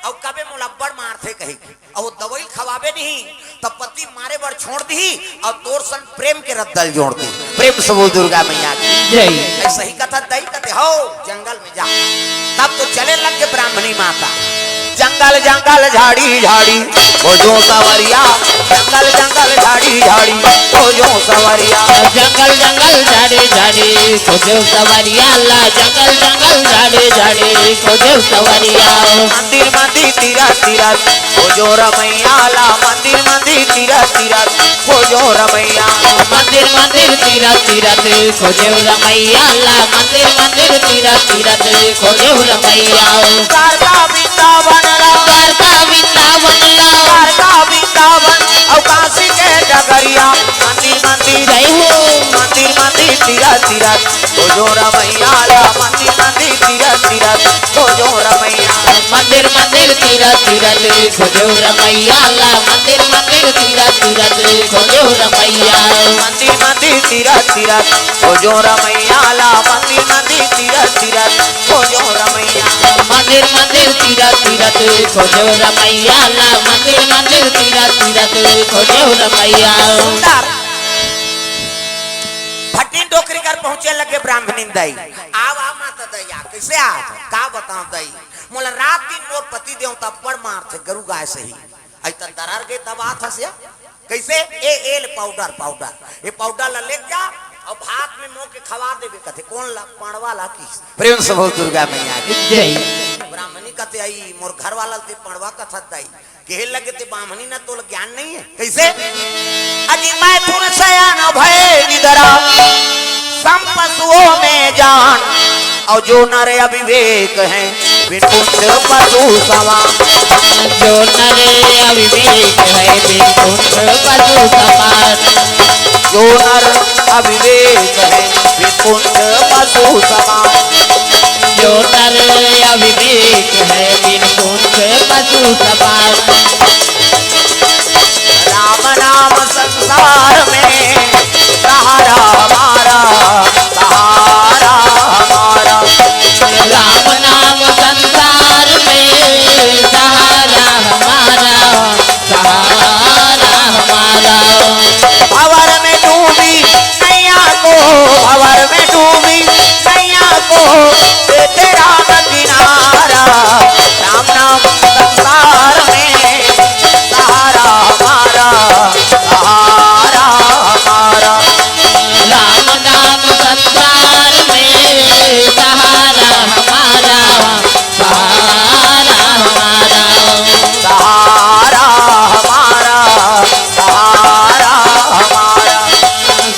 Speaker 2: और कबे मुलब्बड़ मारते कही और वो दवाई खवाबे नहीं तब पति मारे बर छोड़ दी और तोर सन प्रेम के रद्दल जोड़ दी प्रेम से बोल दुर्गा मैया की
Speaker 3: जय।
Speaker 2: ऐसा ही कथा दई कहते हो जंगल में जा तब तो चले लग के ब्राह्मणी माता जंगल जंगल झाड़ी झाड़ी वो जो सवरिया जंगल जंगल झाड़ी झाड़ी वो जो सवरिया
Speaker 3: जंगल जंगल झाड़ी झाड़ी खोजो सवरिया ला जंगल जंगल झाड़ी झाड़ी खोजो सवरिया
Speaker 2: मंदिर मंदिर तीरा तीरा वो जो रमैया ला मंदिर मंदिर तीरा तीरा वो जो रमैया
Speaker 3: मंदिर मंदिर तीरथ तीरथ खोजो रमैया ला मंदिर मंदिर तीरथ तीरथ खोजो रमैया
Speaker 2: कारका वृंदावन ला
Speaker 3: द्वारका वृंदावन ला
Speaker 2: कारका वृंदावन और काशी के डगरिया मंदिर मंदिर
Speaker 3: जय हो
Speaker 2: मंदिर मंदिर तीरा तीरा वो जो रमैया ला मंदिर मंदिर तीरा तीरा वो जो रमैया
Speaker 3: मंदिर मंदिर तीरथ तीरथ खोजो रमैया ला मंदिर मंदिर तीरथ तीरथ खोजो रमैया
Speaker 2: मंदिर मंदिर तीरा तीरा वो जो रमैया ला मंदिर मंदिर तीरा तीरा वो जो रमैया
Speaker 3: मंदिर मंदिर तीरथ तीरथ खोजो रमैया ला मंदिर मंदिर तीरथ तीरथ खोजो रमैया
Speaker 2: सुंदर भटनी डोकरी कर पहुंचे लगे ब्राह्मणी दई आव आ माता दैया कैसे आ का बताऊं दई मोला रात दिन मोर पति देव तब बड़ मार थे गरु गाय सही ऐसा दरार गए तब आ था कैसे ए एल पाउडर पाउडर ये पाउडर ला ले जा और भात में मुंह के खवा देबे कथे कौन ला पणवा ला की प्रेम से बोल दुर्गा मैया की
Speaker 3: जय।
Speaker 2: ब्राह्मणी कहते आई मोर घर वाला ते पणवा कथा दई कहे लगे ते ब्राह्मणी ना तो ज्ञान नहीं है कैसे अजी मैं तुर सयान भय निदरा सम पशुओं में जान और जो नर अविवेक हैं बिनपुंछ पशु समान
Speaker 3: जो नरे अविवेक है बिनपुंछ पशु समान
Speaker 2: जो नर अविवेक है बिनपुंछ पशु समान
Speaker 3: जो नर अविवेक है बिनपुंछ पशु समान
Speaker 2: राम नाम संसार में सहारा हमारा सहारा हमारा
Speaker 3: राम नाम संसार में सहारा हमारा सहारा हमारा
Speaker 2: भंवर में डूबी नैया को भंवर में डूबी नैया को दे तेरा न किनारा राम नाम संसार में सहारा हमारा सहारा हमारा
Speaker 3: राम नाम संसार में सहारा हमारा सहारा हमारा
Speaker 2: सहारा हमारा सहारा हमारा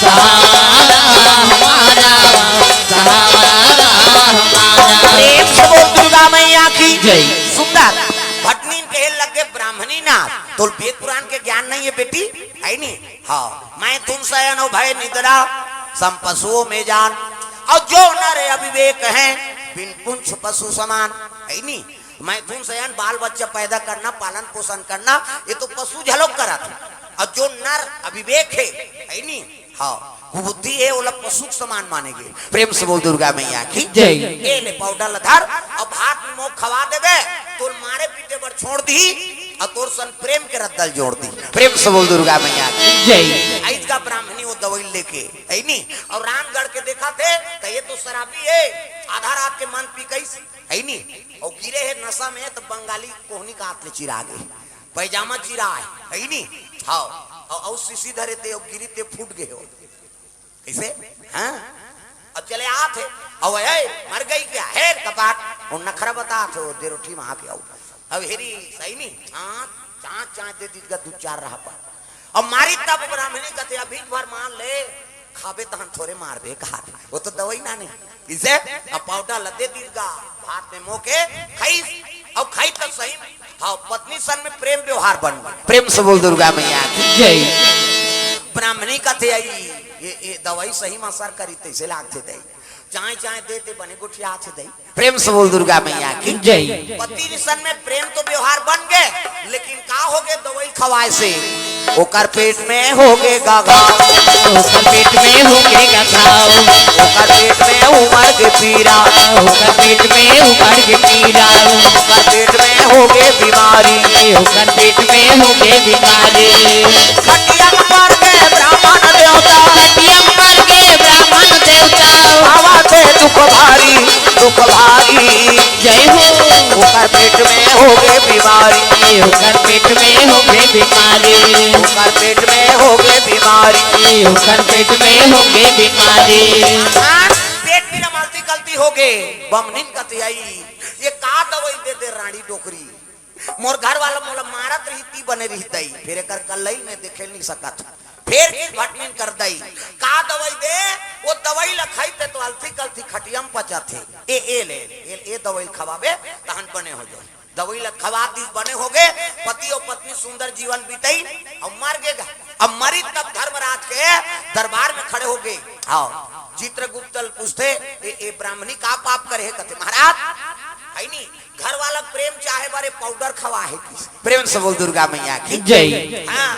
Speaker 3: सहारा हमारा सहारा हमारा
Speaker 2: प्रेम से बोल दुर्गा मैया की
Speaker 3: जय।
Speaker 2: सुंदर भटनी कहे लगे ब्राह्मणी ना तो वेद पुराण के ज्ञान नहीं है बेटी है नहीं हाँ मैं तुम सयन भय निद्रा सम पशुओं में जान और जो नर अविवेक हैं बिन पुंछ पशु समान है नहीं मैं तुम सयन बाल बच्चा पैदा करना पालन पोषण करना ये तो पशु झलोक करा था और जो नर अविवेक है नहीं हाँ बुद्धि है वो लोग पशु समान मानेंगे प्रेम से बोल दुर्गा मैया की
Speaker 3: जय।
Speaker 2: ए ले पाउडर लधार और भात में मुंह खवा देबे तो मारे पीटे पर छोड़ दी और तोर सन प्रेम के रद्दल जोड़ दी प्रेम से बोल दुर्गा मैया की
Speaker 3: जय।
Speaker 2: आज का ब्राह्मणी वो दवाई लेके है नहीं और रामगढ़ के देखा थे तो ये तो शराबी है आधा रात के मन पी गई है नहीं और गिरे है नशा में तो बंगाली कोहनी का हाथ ले चिरा गए पैजामा चिरा है नहीं हाँ और सीसी धरे थे और गिरी ते फूट गए हो कैसे हाँ अब चले आते अब मर गई क्या है कपाट और नखरा बता थे दे रोटी वहां के आओ अब हेरी सही नहीं चाँच दे दी दू चार रहा पर अब मारी तब ब्राह्मणी कहते अभी भर मान ले खाबे तहन थोड़े मार दे खा वो तो दवाई ना नहीं इसे अब पाउडर लदे दीगा भात में मोके खाई अब खाई तो सही हाँ पत्नी सन में प्रेम व्यवहार बन प्रेम से बोल दुर्गा मैया जय ब्राह्मणी कहते आई ये दवाई सही में असर करी तैसे लागते दई चाय चाय देते बने गुठिया से दई प्रेम से बोल दुर्गा मैया की जय पति सन में प्रेम तो व्यवहार बन गए लेकिन का हो गए दवाई खवाए से ओकर पेट में हो गए घाव
Speaker 3: ओकर पेट में हो गए घाव
Speaker 2: ओकर पेट में उमड़ के पीरा
Speaker 3: ओकर पेट में उमड़ के पीरा
Speaker 2: ओकर पेट में हो गए बीमारी
Speaker 3: ओकर पेट में हो गए बीमारी
Speaker 2: खटिया पर के ब्राह्मण देवता
Speaker 3: खटिया पर के ब्राह्मण देवता
Speaker 2: बाबा से दुख भारी
Speaker 3: जय हो
Speaker 2: ओकर पेट में हो गए बीमारी
Speaker 3: ओकर पेट में हो गए बीमारी
Speaker 2: ओकर पेट में हो गए बीमारी
Speaker 3: ओकर पेट में हो गए बीमारी
Speaker 2: पेट में मलती गलती हो गए बमनिन कती आई ये का दवाई दे दे रानी डोकरी मोर घर वाला मोला मारत रही ती बने रही तई फिर कर कलई में देखे नहीं सकत फिर भटनिन कर दई का दवाई दे वो दवाई लखाई पे तो अलती कलती खटियम पचा थे ए दवाई खवाबे तहन बने हो जाए दवाई लखवा दी बने हो गए पति और पत्नी सुंदर जीवन बीतई और मर गएगा अब मरी तब धर्मराज के दरबार में खड़े हो गए आओ चित्रगुप्त पूछते ए ब्राह्मणी का पाप करे कहते महाराज है नहीं घर वाला प्रेम चाहे बारे पाउडर खवा है प्रेम से बोल दुर्गा मैया की जय हाँ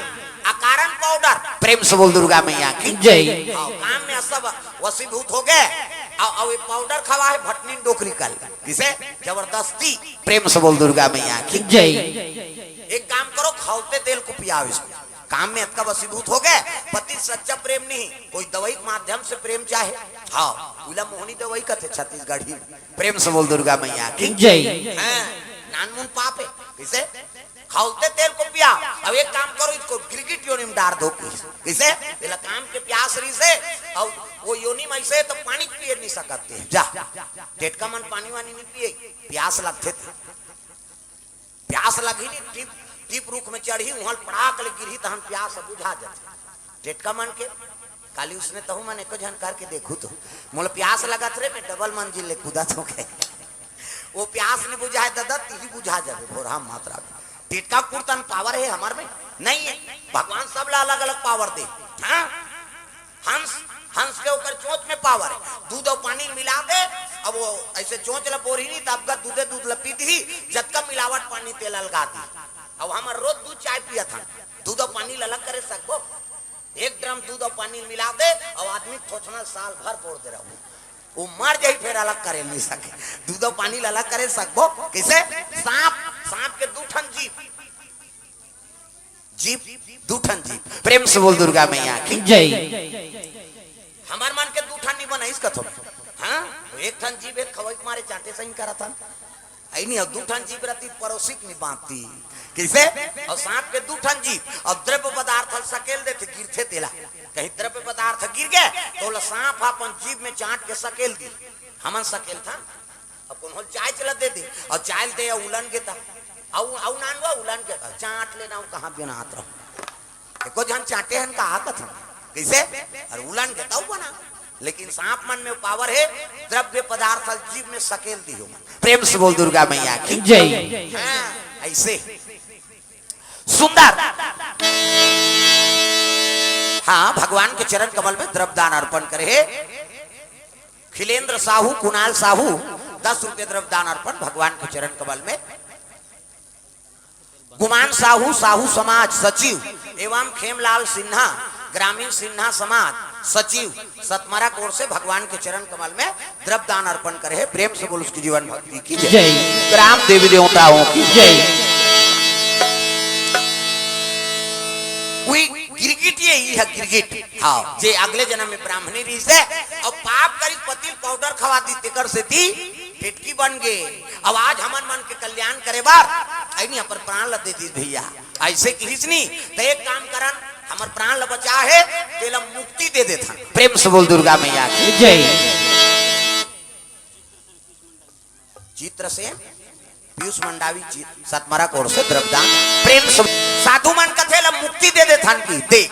Speaker 2: अकारण पाउडर प्रेम से बोल दुर्गा मैया की जय काम में सब वसीभूत हो गए और पाउडर खवा है भटनी डोकरी कल किसे जबरदस्ती प्रेम से बोल दुर्गा मैया की जय एक काम करो खौलते तेल को पियाओ इसको काम में इतना वसीभूत हो गए पति सच्चा प्रेम नहीं कोई दवाई के माध्यम से प्रेम चाहे हाँ उला मोहनी दवाई का थे छत्तीसगढ़ी प्रेम से बोल दुर्गा मैया की जय नानमुन पाप है किसे खौलते तेल को पिया अब एक काम करो इसको गिरगिट योनि में डाल दो किसे काम के प्यास रही से और वो योनि में से तो पानी पिए नहीं सकते जा टेटका मन पानी वानी नहीं पिए प्यास लगते थे प्यास लगी नहीं टीप रुख में चढ़ी वहां पड़ाक ले गिरी तहन प्यास बुझा जाते टेटका मन के काली उसने तहु मन एको झनकार के देखू तो मोल प्यास लगत रे मैं डबल मंजिल ले कूदा तो के वो प्यास ने बुझाए दादा तीही बुझा जाए भोरा मात्रा टेटका कुर्तन पावर है हमारे में नहीं है भगवान सब ला अलग अलग पावर दे हाँ हंस हंस के ऊपर चोंच में पावर है दूध और पानी मिला दे अब वो ऐसे चोंच ला बोरी नहीं तब दूध लपी दी जब का मिलावट पानी तेल लगा दी अब हमारे रोज दूध चाय पिया था दूध और पानी अलग करे सकबो एक ड्रम दूध और पानी मिला दे और आदमी थोचना साल भर बोल दे रहा वो मर जाए फिर अलग करे नहीं सके दूध और पानी अलग करे सकबो कैसे सांप के दूठन जीप दूठन जीप प्रेम से बोल दुर्गा मैया की जय हमार मन के दूठन नहीं बना इसका थोड़ा हाँ एक ठन जीप एक खवाई मारे चाटे सही करा था आई नहीं दूठन जीप रहती पड़ोसी नहीं बांधती कैसे और सांप के दूठन जीप और द्रव्य पदार्थ सकेल देते गिरते तेला कहीं द्रव्य पदार्थ गिर गए तो सांप अपन जीप में चाट के सकेल दी हमन सकेल था अब कौन चाय चला दे दी और चाय दे उलन के था औ नानवा उलन के था चाट लेना कहाँ बिना हाथ रहो को जन चाटे हन कहा था कैसे और उलन के था बना लेकिन सांप मन में पावर है द्रव्य पदार्थ जीव में सकेल दी हो प्रेम से बोल दुर्गा मैया की जय ऐसे सुंदर हाँ भगवान के चरण कमल में द्रव्यदान अर्पण करे खिलेंद्र साहू कुणाल साहू 10 रुपये द्रव्यदान अर्पण भगवान के चरण कमल में गुमान साहू साहू समाज सचिव एवं खेमलाल सिन्हा ग्रामीण सिन्हा समाज सचिव सतमारा कोर से भगवान के चरण कमल में द्रव्यदान अर्पण करे प्रेम से बोल उसकी जीवन भक्ति की जय ग्राम देवी देवताओं की जय गिरगिट यही है गिरगिट हाँ जे अगले जन्म में ब्राह्मणी रही से और पाप करी पति पाउडर खवा दी तेकर से थी टिटकी बन गए अब आज हमन मन के कल्याण करे बार आई नहीं पर प्राण ल दे दी भैया ऐसे किसनी तो एक काम करन हमर प्राण ल बचा है तेला मुक्ति दे देता। प्रेम से बोल दुर्गा मैया की
Speaker 3: जय।
Speaker 2: चित्र से पीयूष मंडावी सतमरा कोर से द्रवदान प्रेम से साधु मन कथे ला मुक्ति दे देथान की दे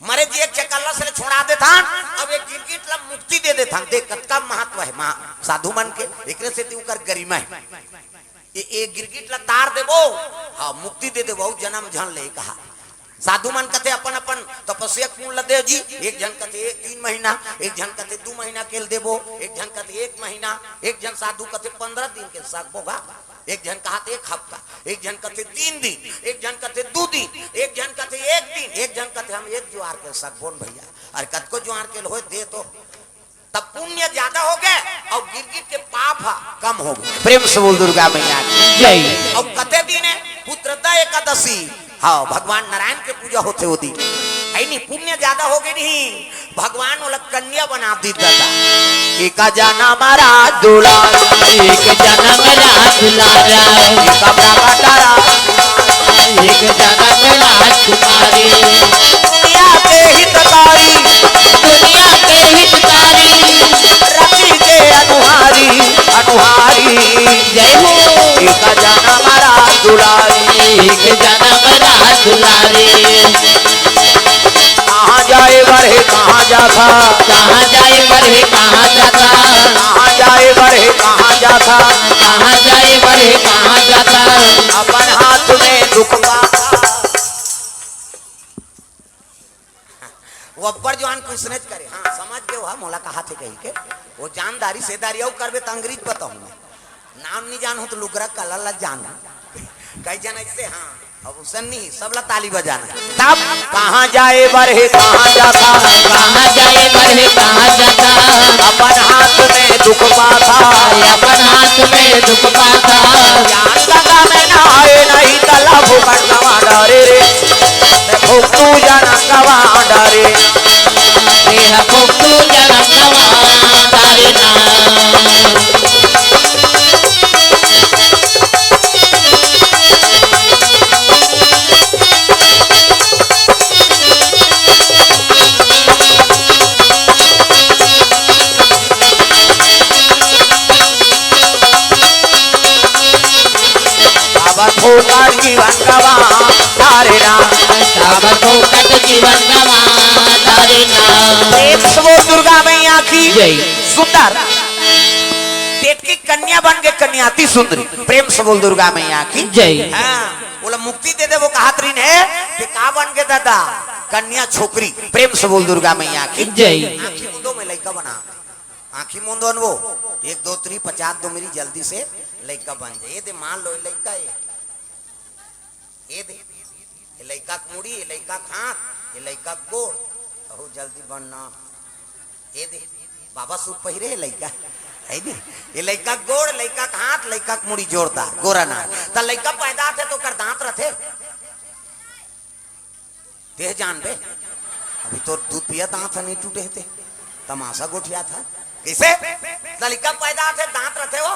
Speaker 2: मरे जी एक चकल्ला से छोड़ा देथान अब एक गिरगिट ला मुक्ति दे देथान दे कतका महत्व है साधु मन के एकरे से ती उकर गरिमा है ये गिरगिट ला तार देबो हां मुक्ति दे देबो जन्म झन ले कहा साधु मन कथे अपन अपन तपस्या पूर्ण ल देव जी एक जन कथे 3 महीना एक जन कथे 2 महीना केल देबो एक जन कथे 1 महीना एक जन साधु कथे 15 दिन के सकबोगा एक जन कहते 1 हफ्ता एक जन कथे 3 दिन एक जन कथे 2 दिन एक जन कथे 1 दिन एक जन कथे हम 1 ज्वार के सकबोन भैया और कतको ज्वार के होए दे तो तब पुण्य ज्यादा हो गए और गिरगिट के पाप कम हो गए। प्रेम से बोल दुर्गा मैया
Speaker 3: जय।
Speaker 2: और कते दिन है पुत्रदा एकादशी हाँ भगवान नारायण के पूजा होते हो दी आई नहीं पुण्य ज्यादा हो गई नहीं भगवान वाला कन्या बना दी दादा एक जाना मारा दुलारा
Speaker 3: एक जन्म राजकुमारा
Speaker 2: एक प्रकटारा
Speaker 3: एक जन्म राजकुमारी
Speaker 2: दुनिया के हितकारी
Speaker 3: दुनिया के हितकारी
Speaker 2: रति के अनुहारी अनुहारी
Speaker 3: जय हो।
Speaker 2: एक जाना मारा दुलारी
Speaker 3: एक जन्म राजकुमारी
Speaker 2: कहाँ जाए बढ़े कहाँ जाता
Speaker 3: कहाँ जाए बढ़े कहाँ जाता
Speaker 2: कहाँ जाए बढ़े कहाँ जाता
Speaker 3: कहाँ जाए बढ़े कहाँ जाता
Speaker 2: अपन हाथ में दुख पाता वो अब्बर जवान कुछ करे हाँ समझ के वह मोला कहा थे कही के वो जानदारी सेदारी और करबे तो अंग्रेज बताऊं मैं नाम नहीं जान हो तो लुगरा कला जान कई जन ऐसे हाँ अब सन्नी सबला ताली बजाना तब कहाँ जाए बढ़े कहाँ जाता
Speaker 3: कहाँ जाए बढ़े कहाँ जाता
Speaker 2: अपन हाथ में दुख पाता
Speaker 3: अपन हाथ में दुख पाता
Speaker 2: ज्ञान लगा में ना आए नहीं तला भूखट गवा डरे रे भूख तू जाना गवा डरे
Speaker 3: देह भूख तू जन्म गवा तारे ना
Speaker 2: भूखट जीवन गवा तारे ना
Speaker 3: सागर भूखट जीवन गवा तारे ना।
Speaker 2: प्रेम से बोल दुर्गा मैया की
Speaker 3: जय।
Speaker 2: सुंदर पेट की कन्या बन के कन्याती सुंदरी प्रेम से बोल दुर्गा मैया की
Speaker 3: जय।
Speaker 2: हाँ बोला मुक्ति दे दे वो कहा तरीन है कि का बन के दादा कन्या छोकरी प्रेम से बोल दुर्गा मैया की
Speaker 3: जय।
Speaker 2: आंखी मुंदो में लड़का बना आंखी मुंदो वो 1 2 3 50 दो मेरी जल्दी से लड़का बन जाए ये दे मान लो लड़का ये दे ये लड़का मुड़ी ये लड़का खांत ये लड़का गोड़ बहुत जल्दी बनना ये दे बाबा सूट पहिरे लड़का है नी ये लड़का गोड़ लड़का हाथ लड़का मुड़ी जोरदार गोरा ना त लड़का पैदा थे तो कर दांत रथे ते जान बे अभी तो दूध पिया दांत नहीं टूटे थे तमाशा गोठिया था कैसे लड़का पैदा थे दांत रथे वो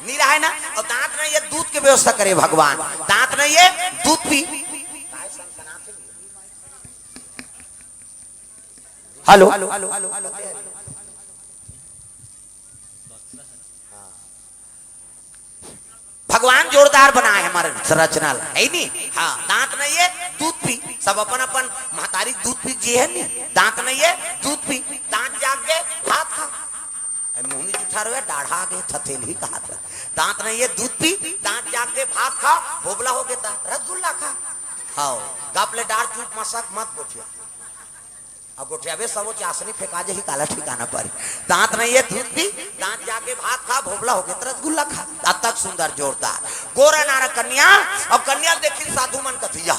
Speaker 2: नहीं रहा है ना और दांत नहीं ये दूध की व्यवस्था करे भगवान दांत नहीं ये दूध पी हेलो भगवान जोरदार बना है हमारे संरचना है नहीं हाँ दांत नहीं है दूध पी सब अपन अपन महतारी दूध पी जी है नहीं दांत नहीं है दूध पी दांत जाग गए हाथ खा मुहनी जुठा रहे डाढ़ा गए थथेली कहा था दांत नहीं है दूध पी दांत जाग गए भात खा भोबला हो गया रसगुल्ला खा हाँ गापले डार चूप मसक मत गोठिया अब गोठिया वे सब चासनी फेंका जे ही काला ठिकाना पर दांत नहीं है दूध पी दांत जाके भात खा भोबला हो गया रसगुल्ला खा अब तक सुंदर जोरदार गोरा नारा कन्या अब कन्या देखी साधु मन कथिया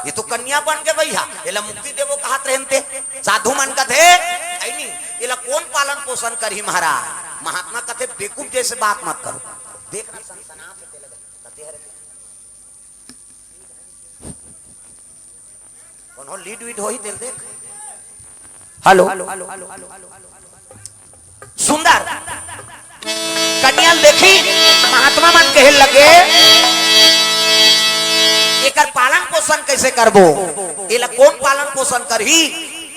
Speaker 2: ये तो कन्या बन के भैया एला मुक्ति देवो कहत रहते साधु मन कथे ऐनी एला कौन पालन पोषण करी महाराज महात्मा कथे बेकूफ जैसे बात मत करो देख कौन लीड वीड हो ही दिल देख हेलो सुंदर कन्या देखी महात्मा मन कहे लगे एकर पालन पोषण कैसे करबो, एला कौन पालन पोषण करही।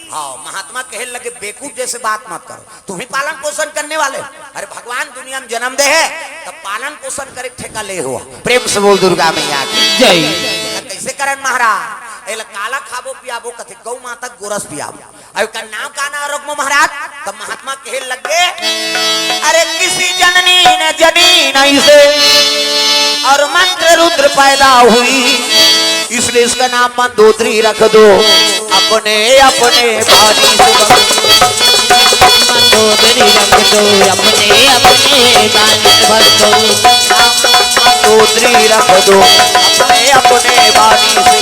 Speaker 2: हाँ, महात्मा कहे लगे बेकूफ जैसे बात मत करो, तुम ही पालन पोषण करने वाले। अरे भगवान दुनिया में जन्म दे है तब पालन पोषण करे ठेका ले हुआ। प्रेम से बोल दुर्गा मैया की
Speaker 3: जय।
Speaker 2: कैसे करन महाराज, एला काला खाबो पियाबो कथे गौ माता गोरस पियाबो। अब का नाम का ना रोक महाराज, तब महात्मा कहे लगे अरे किसी जननी ने जनी नहीं से और मंत्र रुद्र पैदा हुई, इसलिए इसका नाम मंदोदरी रख दो। अपने अपने भारी
Speaker 3: मंदोदरी रख दो, अपने अपने बानी भर दो।
Speaker 2: मंदोदरी रख दो, अपने अपने बानी से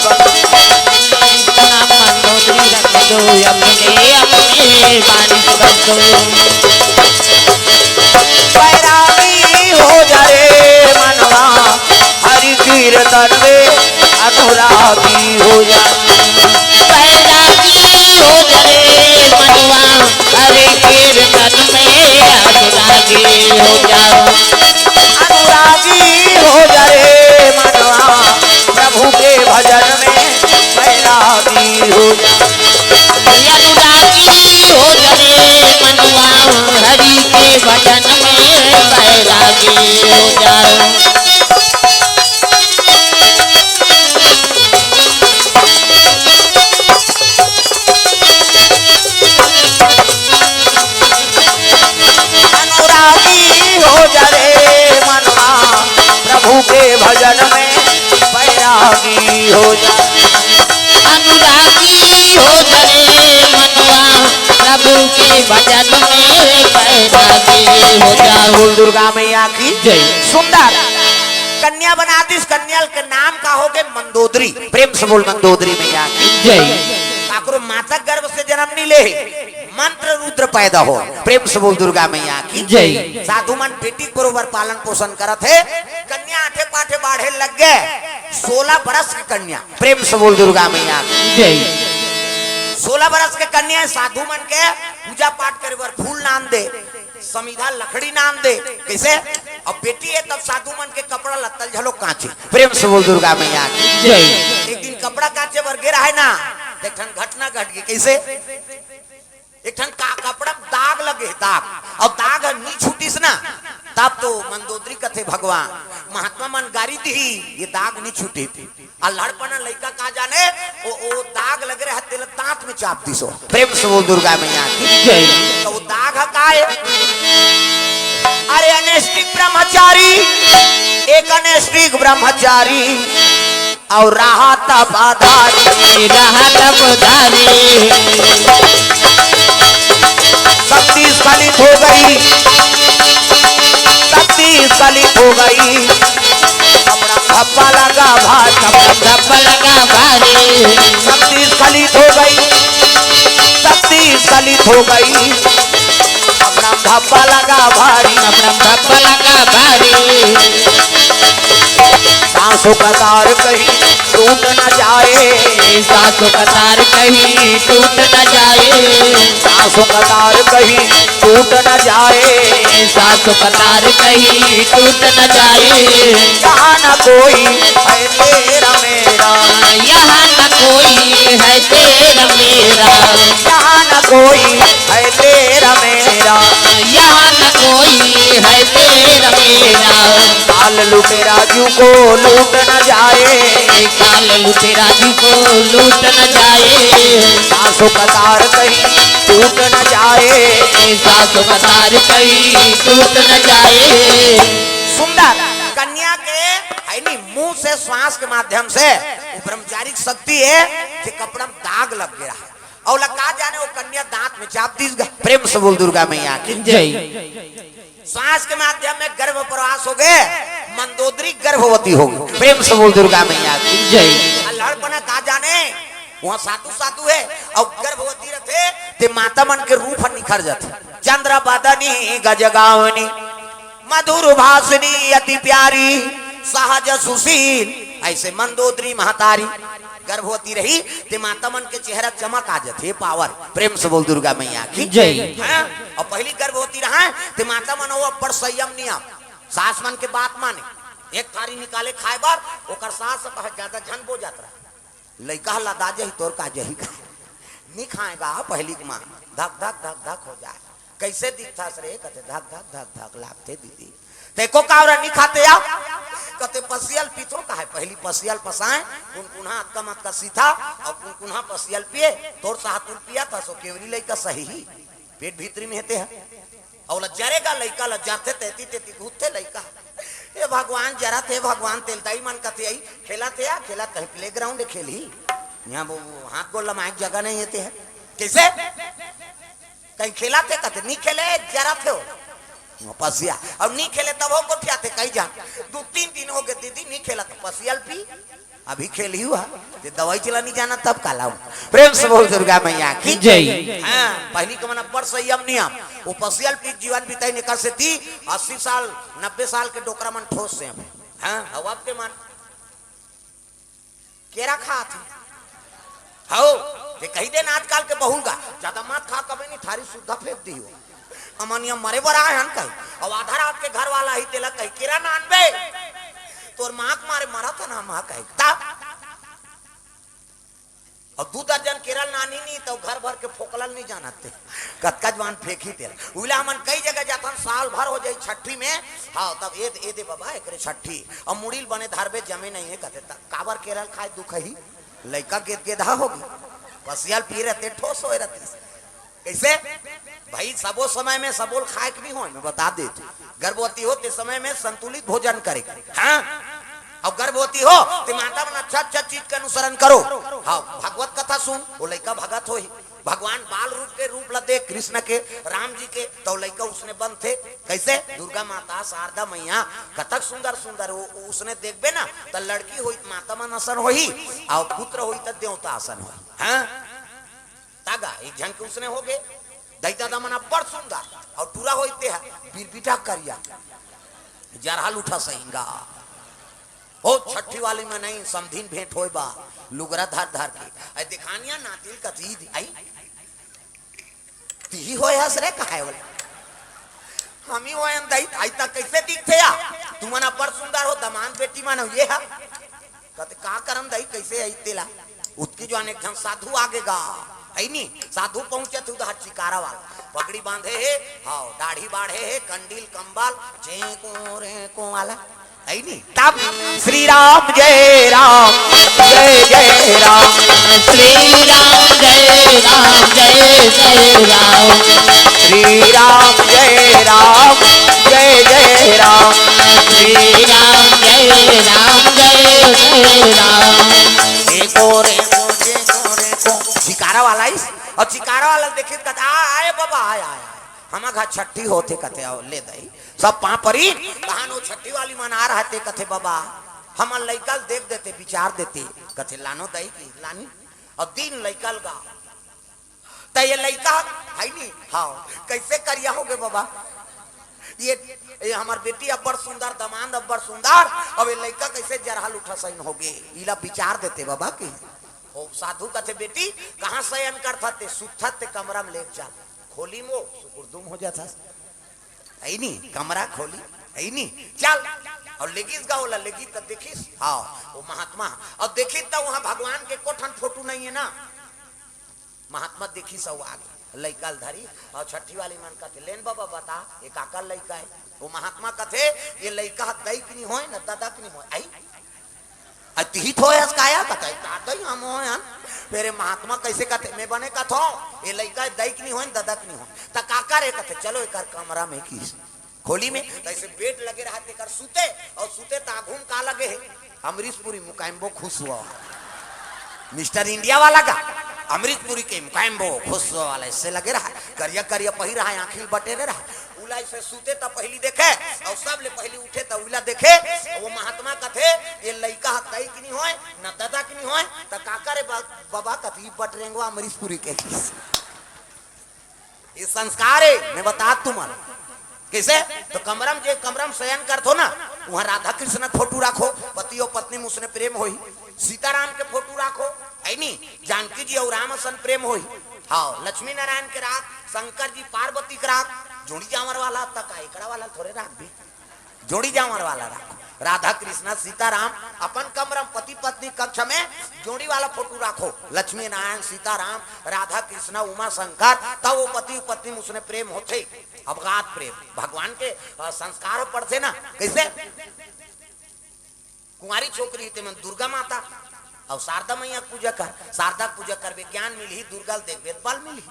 Speaker 3: नाम मंदोदरी रख दो, अपने अपने बानी भर दो।
Speaker 2: बैरागी हो जाए मनवा हरि कीर्तन में अनुरागी हो जाए।
Speaker 3: बैरागी हो जाए मनवा हरि कीर्तन में अनुरागी हो जाओ।
Speaker 2: अनुरागी हो जाए मनवा प्रभु के भजन में बैरागी हो जाए।
Speaker 3: अनुरागी हो जाए मनवा हरि के भजन में बैरागी हो जाओ।
Speaker 2: के भजन में बैरागी हो जाए।
Speaker 3: अनुरागी हो जाए मनवा प्रभु के भजन में बैरागी हो जाओ।
Speaker 2: दुर्गा मैया की
Speaker 3: जय।
Speaker 2: सुंदर कन्या बना दी, कन्या के नाम का हो गए मंदोदरी। प्रेम से बोल मंदोदरी मैया की
Speaker 3: जय।
Speaker 2: ठाकुर माता गर्भ से जन्म नहीं ले, मंत्र रुद्र पैदा हो। प्रेम से बोल दुर्गा मैया की
Speaker 3: जय।
Speaker 2: साधु मन बेटी बरोबर पालन पोषण करत है, कन्या आठे पाठे बाढ़े लग गए 16 बरस की कन्या। प्रेम से बोल दुर्गा मैया की
Speaker 3: जय।
Speaker 2: 16 बरस के कन्या साधु मन के पूजा पाठ करे बर फूल नाम दे, समीधा लकड़ी नाम दे। कैसे अब बेटी है तब साधु मन के कपड़ा लत्तल झलो कांचे। प्रेम से बोल दुर्गा मैया की
Speaker 3: जय।
Speaker 2: एक दिन कपड़ा कांचे बर गिरा है ना, एक घटना घट गई। कैसे एक ठन का कपड़ा दाग लगे, दाग अब दाग नहीं छूटीस ना, तब तो मंदोदरी कथे भगवान महात्मा मन गारी दी ये दाग नहीं छूटी थी। और लड़पना लड़का का जाने वो दाग लगे रहे तेल दांत में चाप दी सो। प्रेम से बोल दुर्गा मैया की
Speaker 3: जय।
Speaker 2: तो वो दाग का है। अरे अनेष्टिक ब्रह्मचारी, एक अनेष्टिक ब्रह्मचारी और राहत पधारी,
Speaker 3: राहत पधारी
Speaker 2: शक्ति स्खलित हो गई, शक्ति स्खलित हो गई। अपना धब्बा लगा भारी,
Speaker 3: अपना धब्बा लगा भारी।
Speaker 2: शक्ति स्खलित हो गई, शक्ति स्खलित हो गई। अपना धब्बा लगा भारी,
Speaker 3: अपना धब्बा लगा भारी।
Speaker 2: सांसों का तार कहीं टूट न जाए,
Speaker 3: सांसों का तार कहीं टूट न जाए।
Speaker 2: सांसों का तार कहीं टूट न जाए,
Speaker 3: सांसों का तार कहीं टूट न जाए।
Speaker 2: यहाँ न कोई है तेरा मेरा,
Speaker 3: यहाँ न कोई है तेरा मेरा।
Speaker 2: यहाँ न कोई है तेरा मेरा,
Speaker 3: यहाँ न कोई है तेरा मेरा।
Speaker 2: काल लुटे राजू को लूट न जाए,
Speaker 3: काल लुटे राजू को लूट न जाए।
Speaker 2: सांसों का तार कहीं टूट न जाए,
Speaker 3: सांसों का तार कहीं टूट न जाए।
Speaker 2: सुंदर कन्या के है नहीं मुंह से श्वास के माध्यम से ब्रह्मचारी शक्ति है कि कपड़ा में दाग लग गया और लगा जाने वो कन्या दांत में चाप दी। प्रेम से बोल दुर्गा मैया की
Speaker 3: जय।
Speaker 2: श्वास के माध्यम में गर्भ प्रवास हो गए, मंदोदरी गर्भवती होगी। प्रेम से बोल दुर्गा मैया की
Speaker 3: जय।
Speaker 2: लड़पना कहा जाने वहाँ साधु साधु है और गर्भवती रहते ते माता मन के रूप निखर जाते। चंद्र बदनी गजगावनी मधुर भाषणी अति प्यारी सहज सुशील, ऐसे मंदोदरी महतारी गर्भवती रही ते माता मन के चेहरा चमक आ जाते पावर। प्रेम से बोल दुर्गा मैया की
Speaker 3: जय।
Speaker 2: और पहली गर्भवती रहा ते माता मन वो बड़ संयम नियम सास मन के बात माने, एक थारी निकाले खाए बार ओकर सास ज्यादा झन बो जाता लड़का लदा जही तोर का जही का नहीं खाएगा पहली की माँ धक धक धक धक हो जाए कैसे दिखता सरे कहते धक धक धक धक लागते दीदी देखो कावरा नहीं खाते आप कहते पसियल पीतो का है पहली पसियल पसाए कुनकुना अतका मत का सीधा और कुनकुना पसियल पिए तोर सातुर पिया था सो केवरी लइका सही ही पेट भीतरी में हेते है और लज्जरेगा लइका लज्जाते तेती तेती घूमते लइका ए भगवान जरा थे भगवान तेलताई मन कहते आई खेला थे या खेला कहीं प्लेग्राउंड खेली यहाँ वो हाथ गोल लमायक जगह नहीं होते है कैसे कहीं खेला थे कहते नहीं खेले जरा थे हो पसिया अब नहीं खेले तब हो गोठिया थे कहीं जा 2-3 दिन हो गए दीदी नहीं खेला तो पसियल पी अभी खेली हुआ ते दवाई चला नहीं जाना तब काला प्रेम से बोल दुर्गा मैया की
Speaker 3: जय।
Speaker 2: हाँ पहली के मना बड़ संयम नियम वो पसियल पी जीवन बिताई निकल से थी 80 साल 90 साल के डोकरा मन ठोस से हाँ अब आपके मन केरा खा थी हो ते कही देना आजकल के बहुल का ज्यादा मत खा कभी नहीं थारी सुद्धा फेंक दी हो अमनिया मरे बरा है हन कही और आधा रात के घर वाला ही तेला कही केरा नान बे तोर माँ मारे मरा था ना माँ कही ता और 2 दर्जन केरल नानी नहीं तो घर भर के फोकलल नहीं जानते कतकजवान फेंकी तेरा उला मन कई जगह जाता साल भर हो जाई छठी में हाँ तब ए दे बाबा एकरे छठी और मुड़ील बने धारबे जमे नहीं है कहते काबर केरल खाए दुख ही लड़का गेदा होगी पसियल पी रहते ठोस हो रहते कैसे भाई सबो समय में सबोल खाए के नहीं हो मैं बता दे गर्भवती होते समय में संतुलित भोजन करे हाँ और गर्भवती हो तो माता मन अच्छा अच्छा चीज का अनुसरण करो हाँ भागवत कथा सुन वो लड़का भगत हो ही भगवान बाल रूप के रूप लदे कृष्ण के राम जी के तो लड़का उसने बंद थे कैसे दुर्गा माता शारदा मैया कथक सुंदर सुंदर उसने देखबे ना तो लड़की हुई माता मन आसन हो ही और पुत्र हुई तो देवता आसन हो हाँ तागा एक झंक उसने हो गए दैता दमना बड़ सुंदर और पूरा होते है बीरबिटा करिया जरहाल उठा सहींगा ओ छठी वाली में नहीं समधीन भेंट होए बा लुगरा धार धार के आई दिखानिया नातिल कथी आई ती होए हस रे काहे वाला हम ही होए दई आई तक कैसे दिखते या तू मना बड़ सुंदर हो दमान बेटी मानो ये है कहते का करम दई कैसे आई तेला उसकी जो अनेक जन साधु आगेगा है नी साधु पहुंचे तू तो चिकारा वाला पगड़ी बांधे है हाँ दाढ़ी बाढ़े है कंडील कंबाल चे को वाला है नी तब श्री राम जय राम जय जय राम
Speaker 3: श्री राम जय राम जय जय राम
Speaker 2: श्री राम जय राम जय जय राम
Speaker 3: श्री राम जय राम जय जय राम
Speaker 2: चिकारा वाला इस और चिकारा वाला देखे कहते आए बाबा आया हमारे घर छठी होते कहते आओ ले दई सब पापरी कहानो छठी वाली मना रहा थे कहते बाबा हम लइकल देख देते विचार देते कहते लानो दई की लानी और दिन लइकल गा तो ये लइका है नी हाँ कैसे करिया होगे बाबा ये हमार बेटी अब्बर सुंदर दमांद अब्बर सुंदर अब ये लइका कैसे जरहाल उठा सही होगे इला विचार देते बाबा की ओ साधु कहते बेटी कहाँ शयन करता थे सुथत ते कमरा में ले जा खोली मो सुकुरदुम हो जाता है नी कमरा खोली है नी चल और लेगिस गाओला लेगी तो देखिस हाँ वो महात्मा और देखी तो वहाँ भगवान के कोठन फोटो नहीं है ना महात्मा देखी सब आगे लइका धरी और छठी वाली मन कहते लेन बाबा बता ये काका लइका है वो महात्मा कहते ये लइका दई की नहीं हो ना दादा की नहीं हो आई अतिहित हो काया कहते दादा ही हम हो यार फिर महात्मा कैसे कहते मैं बने का थो ये लइका दई की नहीं हो दादा की नहीं हो ता काका रे कहते चलो एक कमरा में की खोली में ऐसे बेड लगे रहते कर सूते और सूते ताघूम का लगे है अमरीशपुरी मुकाइम्बो खुश हुआ मिस्टर इंडिया वाला का अमृतपुरी के मुकाइम्बो खुश हुआ वाला इससे लगे रहा करिया करिया पही रहा आंखिल बटेरे रहा उला इसे सूते तब पहली देखे और सब ले पहली उठे तब उला देखे वो महात्मा कथे ये लइका कई की नहीं होए न दादा की नहीं होए त काका रे बाबा कथी बटरेंगो अमरीशपुरी के ये संस्कार है मैं बता तुम्हारा कैसे तो कमरम शयन करथो ना वहाँ राधा कृष्ण फोटो रखो पति और पत्नी में उसने प्रेम होई सीताराम के फोटो रखो है नी जानकी जी और राम सन प्रेम होई हाँ लक्ष्मी नारायण के राग शंकर जी पार्वती के राग जोड़ी जावर वाला तक एकड़ा वाला थोड़े राग भी जोड़ी जावर वाला राखो राधा कृष्णा सीताराम अपन कमरम पति पत्नी कक्ष में जोड़ी वाला फोटो रखो, लक्ष्मी नारायण सीताराम राधा कृष्णा उमा शंकर, तब वो पति पत्नी उसने प्रेम होते, अवगात प्रेम भगवान के संस्कार पढ़ते ना। कैसे कुंवारी छोकरी थे मन दुर्गा माता और शारदा मैया पूजा कर, शारदा पूजा कर ज्ञान मिली, दुर्गा देख वेद बल मिली।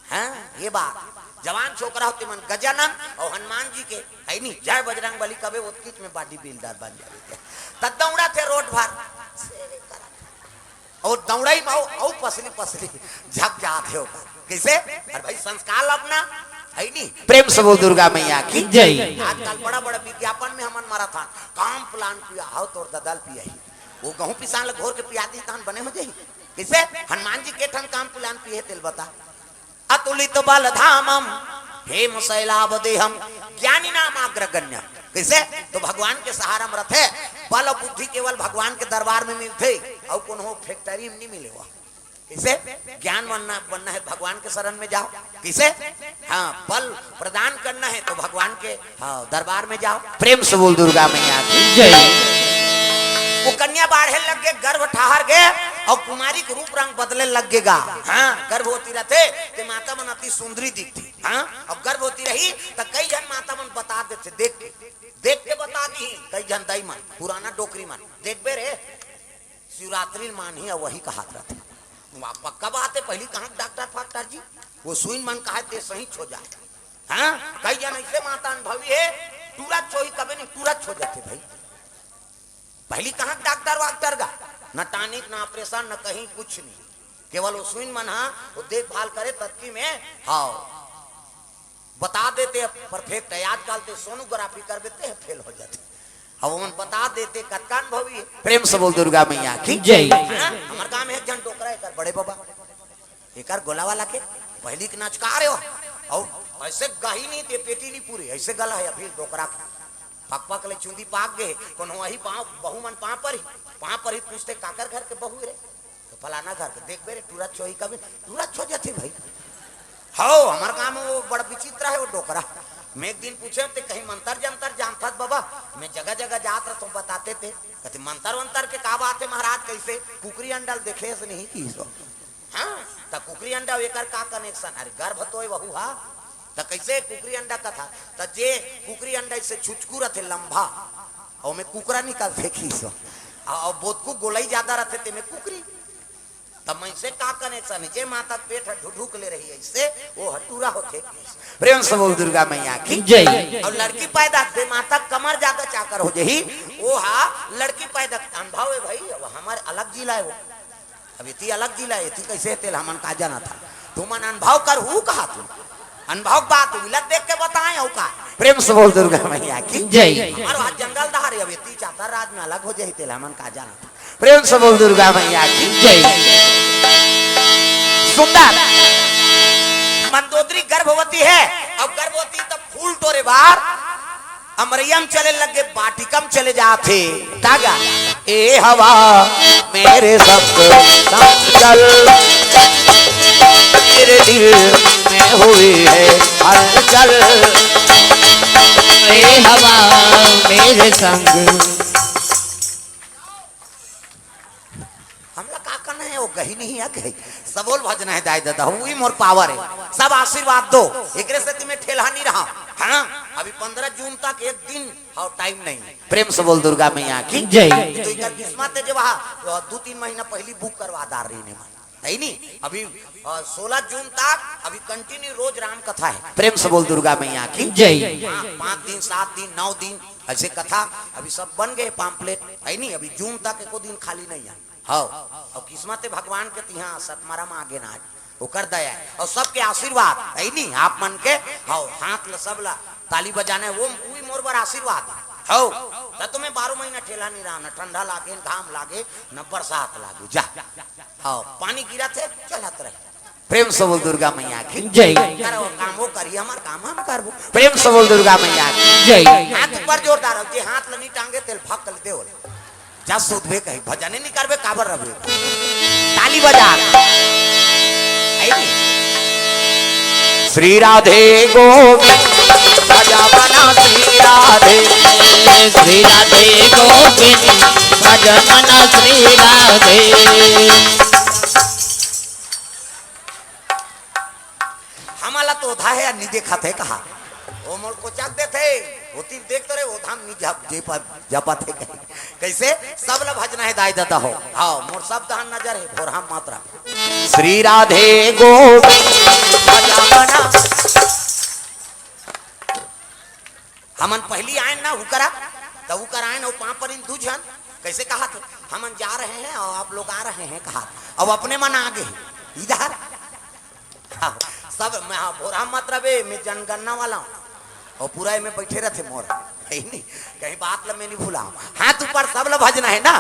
Speaker 2: हाँ ये बात जवान छोकरा होते मन गजानन और हनुमान जी के है नहीं, जय बजरंग बली कबे उत्किच में बॉडी बिल्डर बन जाते तब दौड़ा थे रोड भर और दौड़ाई माओ और पसली पसली झक जाते हो। कैसे अरे भाई संस्कार अपना है नहीं। प्रेम से बोल दुर्गा मैया की जय। आजकल बड़ा बड़ा विज्ञापन में हमन मारा था काम प्लान पिया हो तो ददल पिया वो गहूं पिसान घोर के पियादी तान बने हो जाई। कैसे हनुमान जी के ठन काम प्लान पिए तेल बता अतुलित बल धामम हेम शैलावदेहम ज्ञानी नाम अग्रगण्य। कैसे तो भगवान के सहारा में रथे, बल और बुद्धि केवल भगवान के दरबार में मिलते और कोनो फैक्ट्री में नहीं मिलेगा। कैसे ज्ञान बनना है भगवान के शरण में जाओ। कैसे हाँ बल प्रदान करना है तो भगवान के दरबार में जाओ। प्रेम से बोल दुर्गा मैया की जय। वो कन्या बाढ़े लग गए, गर्भ ठहर गए और कुमारी के रूप रंग बदले लगेगा। हाँ गर्भवती रहते तो माता मन अति सुंदरी दिखती। हाँ अब गर्भवती रही तो कई जन माता मन बता देते, देख के बता दी। कई जन दई मन पुराना डोकरी मन देख बे रे शिवरात्रि मान ही वही कहा रहते। पक्का बात है, पहली कहा डॉक्टर फाक्टर जी वो सुई मन कहा ते सही छो जाए। हाँ कई जन ऐसे माता अनुभवी है टूरा छो ही कभी नहीं टूरा छो जाते भाई। पहली कहा डॉक्टर वाक्टर का न टानिक न ऑपरेशन न कहीं कुछ नहीं, केवल उस मन हाँ वो देखभाल करे तत्की में हाँ बता देते परफेक्ट है। आजकल तो सोनोग्राफी कर देते हैं फेल हो जाते, अब वो बता देते कत्कान भवी। प्रेम से बोल दुर्गा मैया की जय। हमारे गांव में एक जन टोकरा एक बड़े बाबा एक गोला वाला के पहली के नाच का रहे हो और ऐसे गही नहीं थे पेटी नहीं पूरी ऐसे गला है अभी डोकरा पक पक ले चूंदी पाक गए कौन वही पाँव बहू मन पाँव पर ही पूछते काकर घर के बहू रे तो फलाना घर के देख बे रे टूरा छो ही कभी टूरा छो जाते भाई। हो हमारे गाँव में वो बड़ा विचित्र है वो डोकरा। मैं एक दिन पूछे थे कहीं मंतर जंतर जानता बाबा, मैं जगह जगह जात रहा तो बताते थे कहते मंतर वंतर के का बात है महाराज कैसे कुकरी अंडल देखे से नहीं की सो। हाँ तो कुकरी अंडा एक का कनेक्शन अरे गर्भ तो बहू हा तो कैसे कुकरी अंडा का था तो जे कुकरी अंडा से छुचकू रहते लंबा और मैं कुकरा निकाल देखी सो और बोधकू गोलाई ज्यादा रहते थे मैं कुकरी तब मैं से का कनेक्शन है जे माता पेट ढुढुक ले रही है इससे वो हटूरा होते। प्रेम से बोल दुर्गा मैया की जय। और लड़की पैदा दे माता कमर ज्यादा चाकर हो जाही वो हा लड़की पैदा अनुभव है भाई। अब हमारे अलग जिला है वो अब इतनी अलग जिला है इतनी कैसे तेल हमन का जाना था तुम अनुभव कर हूँ कहा तुम अनुभव बात मिलत देख के बताए हो का। प्रेम से बोल दुर्गा मैया की जय। और वहाँ जंगल दहार अब इतनी चातर राज में अलग हो जाए तेल हमन का जाना था। प्रेम से बोल दुर्गा मैया की जय। सुंदर मंदोदरी गर्भवती है अब गर्भवती तब फूल तोरे बार अमरियम चले लगे बाटिकम चले जाते तागा ए हवा मेरे सब संगल मेरे दिल में हुई है हलचल ए हवा मेरे संग। वो गही नहीं है गही सबोल भजन है दाई दादा हुई मोर पावर है सब आशीर्वाद दो एक से तुम्हें ठेला नहीं रहा। हाँ अभी 15 जून तक एक दिन और टाइम नहीं। प्रेम से बोल दुर्गा मैया की जय। तो इधर किस्मत है जो वहाँ 2-3 महीना पहली बुक करवा दार रही ने है नहीं अभी 16 जून तक अभी कंटिन्यू रोज राम कथा है। प्रेम से बोल दुर्गा मैया की जय। 5 दिन 7 दिन 9 दिन ऐसे कथा अभी सब बन गए पाम्पलेट है नहीं अभी जून तक एको दिन खाली नहीं है। हाँ और किस्मत भगवान के यहाँ सतमारा में आगे ना वो कर दया और सबके आशीर्वाद है नहीं आप मन के हाँ हाथ ल सब ला ताली बजाने वो मोर बर आशीर्वाद हो तो तुम्हें 12 महीना ठेला नहीं रहा न ठंडा लागे न घाम लागे न बरसात लागे जा हाँ पानी गिरा थे चलत रहे। प्रेम से बोल दुर्गा मैया की जय। करो काम वो करिए हमार काम हम करबो। प्रेम से बोल दुर्गा मैया की जय। हाथ ऊपर जोरदार हो जे हाथ लनी टांगे तेल फक कर दे जा सुधबे कहीं भजने नहीं करबे काबर रबे ताली बजा श्री राधे गोविंद भजा बना श्री राधे।
Speaker 3: श्री राधे गोविंद भज मन श्री राधे।
Speaker 2: हमारा तो था है नहीं देखा थे कहा वो मोर को चाक दे थे होती देख तो रे वो धाम नहीं जापा थे कैसे सब ला भजना है दाई दादा हो हाँ मोर सब दहन नजर है भोर हम मात्रा श्री राधे गोविंद भजमना। हमन पहली आए ना हुकरा तो हुकर आए ना वो पाँव पर इन दूजन कैसे कहा थे हमन जा रहे हैं और आप लोग आ रहे हैं कहा अब अपने मन आगे इधर हाँ, सब मैं हाँ भोरा मतलब मैं जनगणना वाला हूँ और पूरा में बैठे रहते मोर नहीं कहीं बात ला मैं नहीं भूला हाथ ऊपर सब ला भजना है ना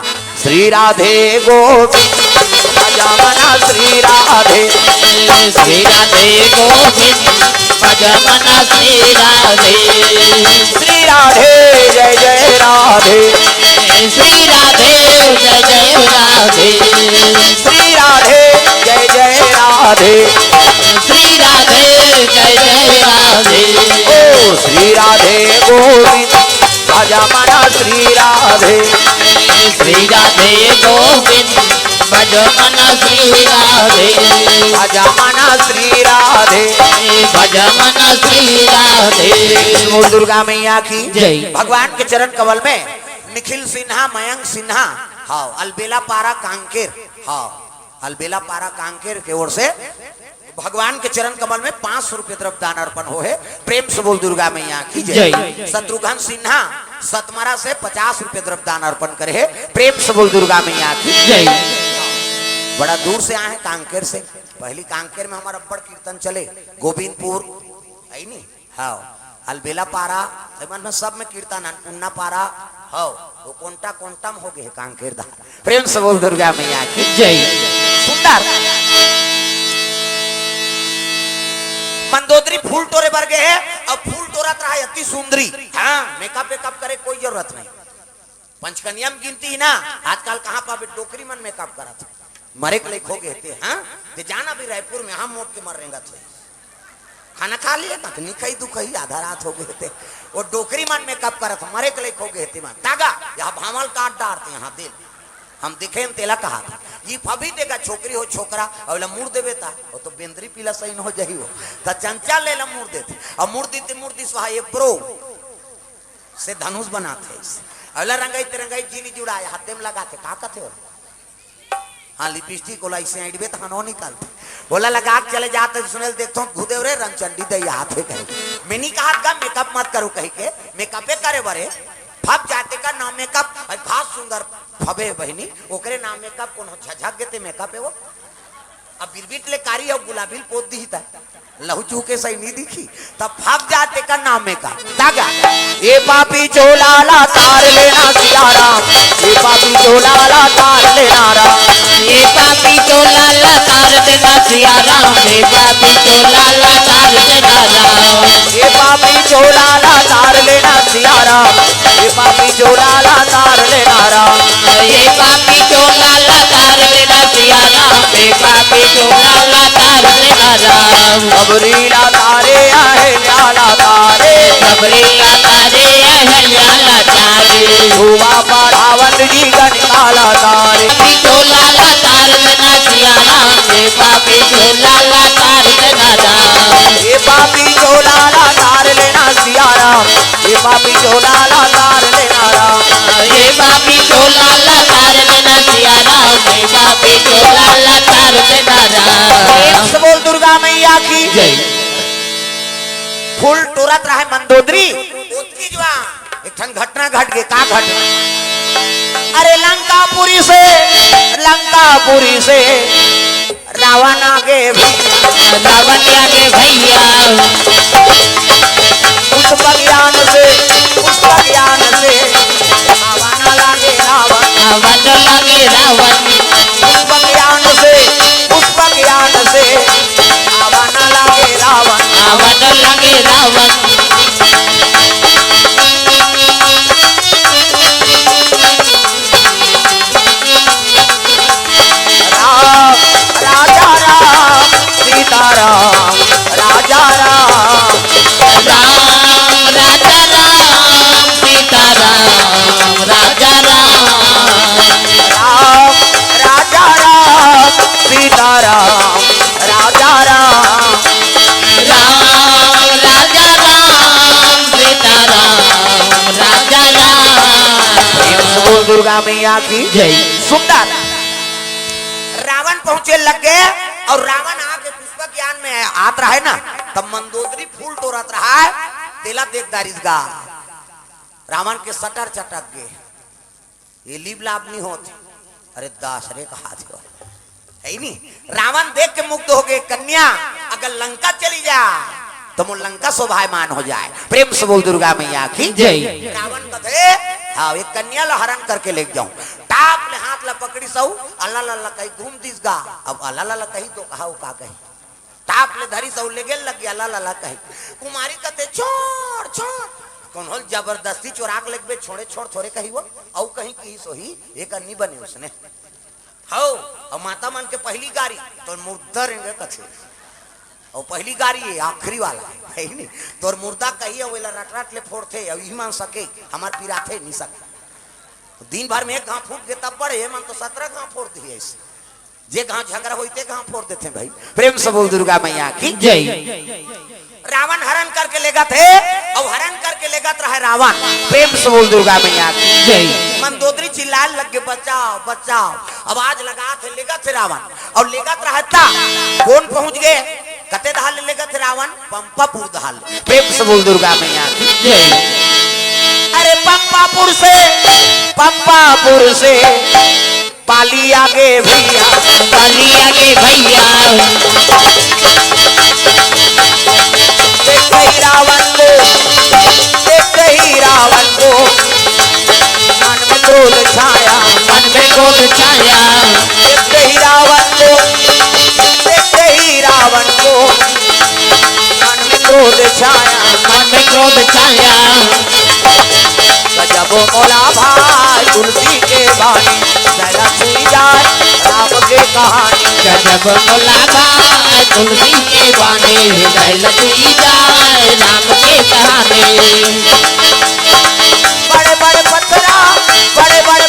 Speaker 2: श्री राधे गोविंद भजमना श्री राधे।
Speaker 3: श्री राधे गोविंद भजमना श्री राधे।
Speaker 2: श्री राधे जय जय राधे।
Speaker 3: श्री राधे जय जय राधे।
Speaker 2: श्री राधे जय जय राधे।
Speaker 3: श्री राधे जय जय राधे।
Speaker 2: ओ श्री राधे गोविंद भजमना श्री राधे।
Speaker 3: श्री राधे गोविंद भजमना श्री राधे।
Speaker 2: भजमना श्री राधे।
Speaker 3: भजमना श्री राधे।
Speaker 2: बोल दुर्गा मैया की
Speaker 3: जय।
Speaker 2: भगवान के चरण कमल में निखिल सिन्हा मयंक सिन्हा हाँ अलबेला पारा कांकेर हाँ अलबेला पारा कांकेर के ओर से भगवान के चरण कमल में 500 रुपये द्रव्य दान अर्पण हो है प्रेम से बोल दुर्गा मैया की जय। शत्रुघ्न सिन्हा सतमरा से 50 रुपये द्रव्य दान अर्पण करे है प्रेम से बोल दुर्गा मैया की जय। बड़ा दूर से आए कांकेर से पहली कांकेर में हमारा अब्बड़ कीर्तन चले गोविंदपुर है नहीं हाँ अलबेला पारा में सब में कीर्तन उन्ना पारा हो वो कोंटा कोंटम हो गए कांकेर दा प्रेम से बोल दुर्गा मैया की जय। सुंदर मंदोदरी फूल तोरे भर गए है अब फूल तोरत रहा है अति सुंदरी हाँ मेकअप वेकअप करे कोई जरूरत नहीं पंचकन्या में गिनती ही ना आजकल कहाँ पर डोकरी मन मेकअप करा था मरे के लिए खो गए थे हाँ ते जाना भी रायपुर में हम मोट के मर रहेगा थे खाना खा लिया ना नहीं खाई तू कही आधा रात हो गए थे वो डोकरी मन मेकअप करा था मरे के लिए खो गए थे मन तागा यहाँ भामल काट डालते यहाँ दिल हम दिखे तेला कहा था ये फभी देगा छोकरी हो छोकरा और मुड़ देवे था वो तो बेंद्री पीला सही न हो जाही हो तो चंचा ले ला मुड़ देते और मूर्ति स्वाहा ये ब्रो से धनुष बनाते अगला रंगाई तिरंगाई जीनी जुड़ाया हाथे में लगा के का कहते हो हाँ लिपस्टिक बोला इसे आइडबे तो हनो निकालते बोला लगा के चले जाते सुनेल देखता हूँ घुदे रे रंगचंडी दे हाथे कहे मैं नहीं कहा का मेकअप मत करो कही के मेकअपे करे बरे फब जाते का नाम मेकअप घास सुंदर फबे बहनी ओकरे नाम मेकअप कौन झझक गेते मेकअप है वो अब बिरबिट ले कारी और गुलाबी पोत दी था लहू चूके सही नहीं दिखी तब फब जाते का नाम मेकअप तागा ये पापी चोलाला तार लेना सियाराम ये पापी चोलाला तार लेना राम
Speaker 3: ये पापी चोलाला तार देना सियाराम। ये पापी चोलाला तार देना राम।
Speaker 2: ये पापी चोलाला तार लेना सियाराम ये पापी चोलाला तार लेना राम।
Speaker 3: ये पापी चोलाला तार देना सियाराम। ये पापी चोलाला तार देना राम।
Speaker 2: सबरीला तारे अहल्याला तारे
Speaker 3: सबरीला तारे अहल्याला तारे।
Speaker 2: धुआ पढ़ावन जी गणकाला तारे
Speaker 3: पापी चोलाला तार देना सियाराम। ये पापी चोलाला तार देना राम।
Speaker 2: ये पापी चोलाला तार लेना सियाराम ये पापी चोलाला तार लेना राम।
Speaker 3: ये पापी चोलाला तार देना सियाराम। ये पापी चोलाला तार देना राम।
Speaker 2: बोल दुर्गा मैया की
Speaker 3: जय।
Speaker 2: फूल तुरत रहे मंदोदरी उसकी जवा एक ठन घटना घट गई का घटना अरे लंकापुरी से रावण आगे
Speaker 3: रावण आगे भैया
Speaker 2: उस बज्ञान से रावण लागे रावण
Speaker 3: रावण लागे रावण।
Speaker 2: उस बज्ञान से रावण लागे रावण
Speaker 3: रावण लागे रावण।
Speaker 2: राजा राम सीताराम राजा राम
Speaker 3: राम राजा राम
Speaker 2: दुर्गा मैया की
Speaker 3: जय।
Speaker 2: सुंदर रावण पहुंचे लग गए और रावण आके पुष्पक यान में आत रहा है ना, तब मंदोदरी फूल तोड़त रहा है, तेला देखदारिस गा रावण के सटर चटक गए, ये लीब लाभ नहीं होते। अरे दास रे कहा है नहीं, रावण देख के मुग्ध हो गए, कन्या अगर लंका चली जा तो वो लंका शोभायमान हो जाए। प्रेम से बोल दुर्गा मैया की
Speaker 3: जय।
Speaker 2: रावण कथे हाँ एक कन्या ला हरण करके ले जाऊं, टाप ले हाथ ला पकड़ी सऊ अल्लाह ला कही घूम दिस गा, अब अल्लाह ला कही तो कहा का कही, टाप ले धरी सऊ ले गेल लग गया अल्लाह ला कही, कुमारी कथे छोड़ छोड़ कौन होल जबरदस्ती चोराक लगबे छोड़े छोड़ थोड़े कही वो औ कहीं की सोही एक अन्नी बने उसने हो और माता मन के पहली गाड़ी तो मुर्दा रेंगे कथे और पहली गाड़ी है आखिरी वाला है नहीं, तोर मुर्दा कही वेला रट रट ले फोड़ते अब ही मान सके हमार पिराथे नहीं सके, दिन भर में एक घाव फूट गए तब बड़े मन तो 17 घाव फोड़ दिए ऐसे, जे घाव झगड़ा होते घाव फोड़ देते भाई। प्रेम से बोल दुर्गा मैया की
Speaker 3: जय।
Speaker 2: रावण हरण करके लेगा थे और हरण करके लेगा रहा रावण। प्रेम से बोल दुर्गा मैया की
Speaker 3: जय।
Speaker 2: मंदोदरी चिल्लाने लग गए बचाओ बचाओ, आवाज लगा थे लेगा थे रावण और लेगा रहा था, कौन पहुंच गए कते दहाल लेगा थे रावण, पंपापुर दहाल। प्रेम से बोल दुर्गा मैया की
Speaker 3: जय।
Speaker 2: अरे पंपापुर से पाली आगे भैया,
Speaker 3: पाली आगे भैया,
Speaker 2: देखते ही रावण को मन में क्रोध छाया,
Speaker 3: मन में क्रोध छाया,
Speaker 2: देखते ही रावण को मन में क्रोध छाया,
Speaker 3: मन में क्रोध छाया।
Speaker 2: गजब मोला भाई तुलसी के बानी, जरा सुनी जाए राम के कहानी,
Speaker 3: गजब मोला भाई तुलसी के बानी, हृदय लगी जाए राम के कहानी।
Speaker 2: बड़े बड़े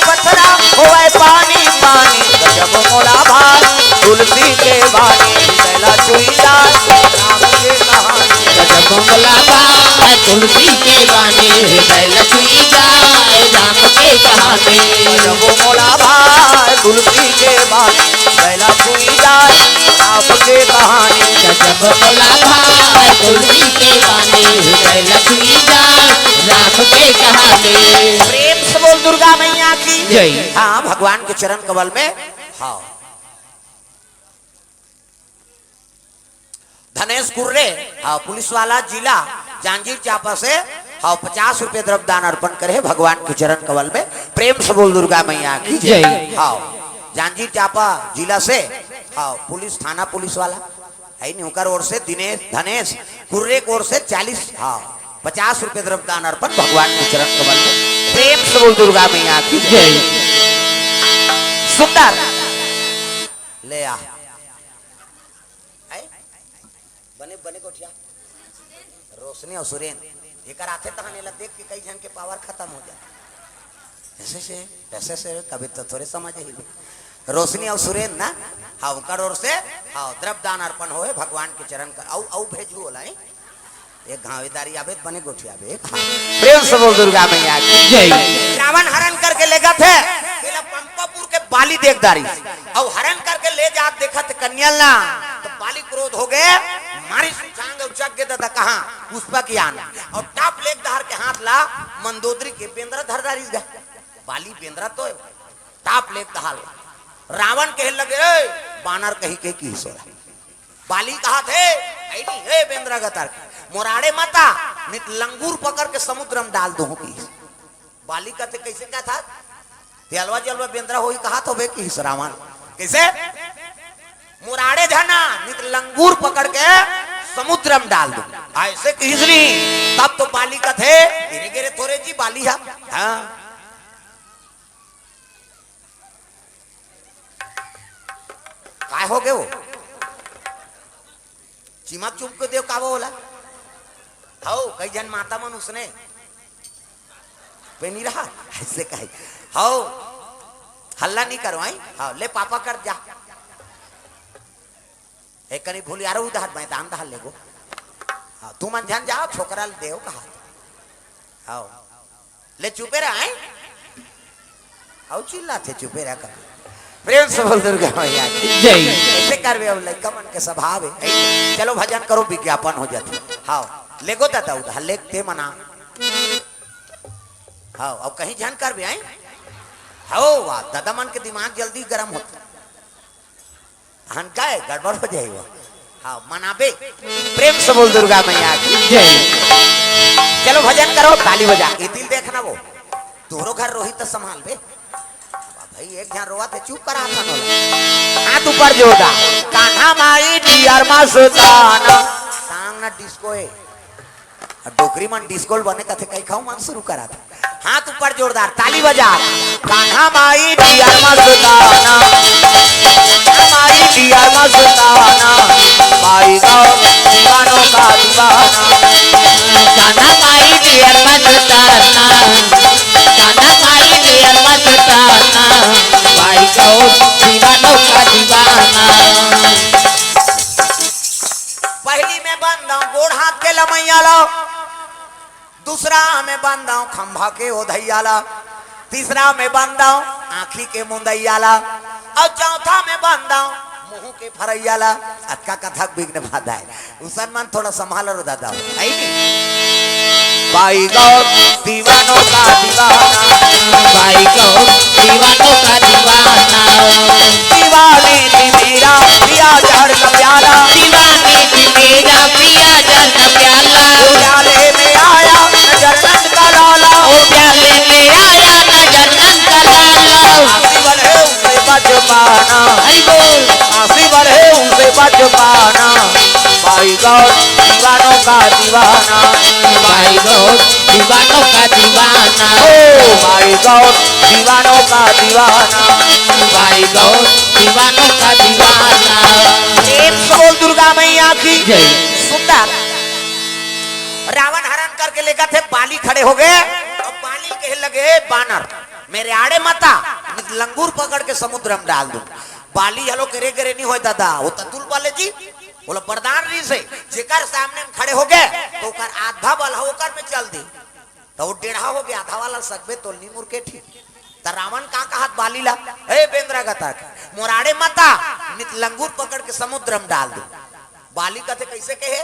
Speaker 2: पत्थरा होए पानी पानी, गजब मोला भाई तुलसी के बानी, हृदय सुनी जाए राम के कहानी,
Speaker 3: गजब मोला भाई तुलसी के बानी, हृदय लगी जाए राम के कहानी।
Speaker 2: गजब मोला भाई तुलसी के बानी, हृदय सुनी जाए राम के कहानी,
Speaker 3: गजब मोला भाई तुलसी के बानी, हृदय लगी जाए राम के कहानी।
Speaker 2: प्रेम से बोल दुर्गा मैया की
Speaker 3: जय।
Speaker 2: हाँ भगवान के चरण कमल में हाँ धनेश कुर्रे हाँ पुलिस वाला जिला जांजगीर चांपा से हाँ 50 रुपए द्रव्य दान अर्पण करे भगवान के चरण कमल में। प्रेम से बोल दुर्गा मैया की
Speaker 3: जय।
Speaker 2: हाँ जांजगीर चांपा जिला से हाँ पुलिस थाना पुलिस वाला है नहीं उनका ओर से दिनेश धनेश कुर्रे की ओर से 50 रुपए द्रव्य दान अर्पण भगवान के चरण कमल में। प्रेम से बोल दुर्गा मैया की
Speaker 3: जय।
Speaker 2: सुंदर ले आ बने बने कोठिया रोशनी और सुरेन एक आते तहने ला देख के कई जन के पावर खत्म हो जाए, ऐसे से कभी तो थोड़े समझ ही रोशनी और सुरेन ना हाँ उनका ओर से हाँ द्रव्य दान अर्पण होए भगवान के चरण का औ भेजू होला एक घावेदारी आवे बने गोठिया आवे। प्रेम से बोल दुर्गा मैया की
Speaker 3: जय।
Speaker 2: रावण हरण करके ले गए थे पंपापुर के बाली देखदारी और हरण करके ले जा देखा थे कन्या ना तो बाली क्रोध हो गए, मारी सुचांग उचक गए दादा कहाँ पुष्पक यान और टाप लेक दहर के हाथ ला मंदोदरी के बेंद्रा धरदारी गए, बाली बेंद्रा तो टाप लेक दहाल रावण कहे लगे बानर कही के की सोरा, बाली कहा थे हे बेंद्रा गतर मोराड़े माता नित लंगूर पकड़ के समुद्र में डाल दो की, बाली कहते कैसे क्या था तेलवा जलवा बेंद्रा हो कहा तो बे की रावण कैसे मुराड़े जाना नित लंगूर पकड़ के समुद्र में डाल दो ऐसे किसनी, तब तो बाली का थे गिरे गिरे थोड़े जी बाली है हाँ काय हो गए वो चिमक चुप को देव काबो बोला हो कई जन माता मन उसने पे नहीं रहा ऐसे कहे हो हल्ला नहीं करवाई हाँ ले पापा कर जा एक करी भूल यार उधर मैदान दहाल ले गो हाँ तू मन ध्यान जाओ छोकरा देव कहा हाँ ले चुपे रहा आओ चिल्ला थे चुपे रह कर प्रेम से बोल दुर्गा मैया की
Speaker 3: जय।
Speaker 2: ऐसे करवे अब लइका मन के स्वभाव है। चलो भजन करो विज्ञापन हो जाते। हाँ लेगो दादा उधर लेते मना। हाँ अब कहीं जान कर भी आए। हाँ वाह दादा मन के दिमाग जल्दी गर्म होता हन का है गड़बड़ हो जाएगा। हाँ मनाबे प्रेम से बोल दुर्गा मैया की
Speaker 3: जय।
Speaker 2: चलो भजन करो ताली बजा ये दिल देखना वो तोरो घर रोहित तो संभाल बे भाई एक ध्यान रोवा थे चुप करा था हाथ ऊपर जोड़ा कान्हा माई डियर मस्ताना सांग ना डिस्को है डोकरी मन डिस्को बने कथे कहीं खाऊं मन शुरू करा था हाथ ऊपर जोरदार ताली बजा कान्हा माई डियर मस्ताना माई डियर मस्ताना माई गाओ दीवानों का दीवाना
Speaker 3: कान्हा माई डियर मस्ताना कान्हा माई डियर मस्ताना भाई गौ दीवानों का दीवाना।
Speaker 2: पहली में बंदा गोड़ हाथ के लमैया लो दूसरा में बंदा खंभा के ओधैया ला तीसरा में बंदा आँखी के मुंदैया ला और चौथा में बंदा मुंह के फरैया ला अक्का कथा बिघ्न बाधा है उसन मन थोड़ा संभाल रो दादा है भाई गौ दीवानों का दीवाना
Speaker 3: भाई गौ दीवानों का दीवाना
Speaker 2: दीवानी थी मेरा पिया जहर का प्याला
Speaker 3: दीवानी थी मेरा पिया जल का प्याला
Speaker 2: प्याले में आया नजर नंद का लाला
Speaker 3: ओ प्याले में आया नजर नंद का लाला
Speaker 2: आसी बढ़े उनसे बच पाना
Speaker 3: हरि बोल
Speaker 2: आसी बढ़े उनसे बच पाना भाई गौ दीवानों का दीवाना
Speaker 3: भाई गौ दीवानों का दीवाना
Speaker 2: ओ भाई गौ दीवानों का दीवाना
Speaker 3: भाई गौ दीवानों का दीवाना।
Speaker 2: एक बोल दुर्गा मैया की
Speaker 3: जय।
Speaker 2: सुंदर रावण हरण करके लेकर थे बाली खड़े हो गए और बाली कहे लगे बानर मेरे आड़े मता लंगूर पकड़ के समुद्र में डाल दूं बाली हलो करे करे नहीं हो दादा वो ततुल वाले जी बोला वरदान री से जेकर सामने में खड़े हो गए तो कर आधा बल होकर में चल दी तो वो टेढ़ा हो गया आधा वाला सकबे तो नी मुर्के ठीक त रावण का हाथ बाली ला ए बेंद्रा गता मोराड़े मता नित लंगूर पकड़ के समुद्र में डाल दो बाली कहते कैसे कहे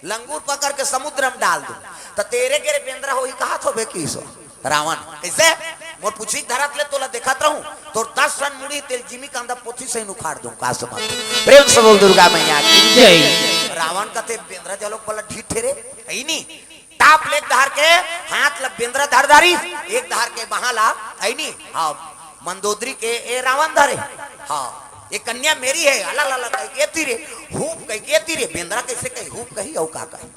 Speaker 2: लंगूर पकड़ के समुद्र में डाल दो तो तेरे के बेंद्रा हो ही कहा थो बेकी सो रावण कैसे मोर पूछी धरत ले तोला देखत रहूं तो 10 रन मुड़ी तेल जिमी कांदा पोथी से उखाड़ दूं का समझ प्रेम से बोल दुर्गा मैया की
Speaker 3: जय।
Speaker 2: रावण कहते बेंद्रा जलोक पला ढीठ ठेरे कहीं नहीं टाप लेक धार के हाथ लग बेंद्रा धारदारी एक धार के बहाला आई नहीं हाँ मंदोदरी के ए रावण धरे हाँ ये कन्या मेरी है अला ला कह के तीरे हुप कह के तीरे बेंद्रा कैसे कही हुप कही औ का कही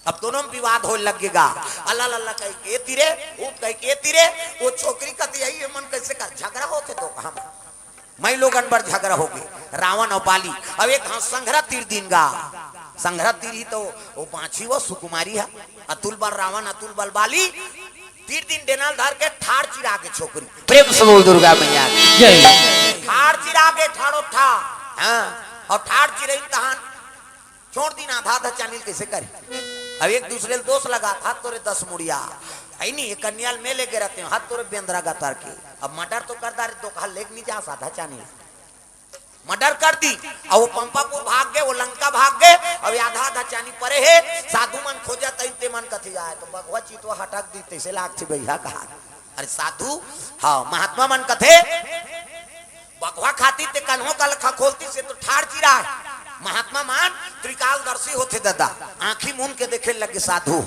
Speaker 2: अब दोनों में विवाद हो लगेगा अल्लाह अल्लाह कह के तीरे हुप कह के तीरे वो छोकरी का यही मन कैसे कर झगड़ा होते तो हम मैं लोग अनबर झगड़ा हो गए रावण और बाली अब एक हाँ संघरा तीर दिन गा संघरा तीर ही तो वो पांची वो सुकुमारी है अतुल बल रावण अतुल बल बाली तीर दिन डेनाल धार के ठाड़ चिरा के छोकरी प्रेम से बोल दुर्गा मैया
Speaker 3: जय।
Speaker 2: ठाड़ चिरा के ठाड़ो ठा हाँ और ठाड़ चिरे कहान छोड़ दी ना आधा चानील कैसे करे अब एक दूसरे दोस्त लगा हाथ तोरे 10 मुड़िया आई नहीं कन्याल में लेके रहते हैं हाथ तोरे बेंद्रा गतार के अब मर्डर तो करता रहे दो लेक नहीं जा साधा चानील मर्डर कर दी और वो पंपापुर भाग गए वो लंका भाग गए अब आधा आधा चानी परे है साधु मन खोजा तैते मन कथी आए तो भगवा चितवा हटक दी तैसे लाग थी भैया कहा अरे साधु हाँ महात्मा मन कथे भगवा खाती ते कन्हो का लखा खोलती से तो ठाड़ चिरा महात्मा मान त्रिकालदर्शी होते दादा आंखी मूंद के देखे लगे साधु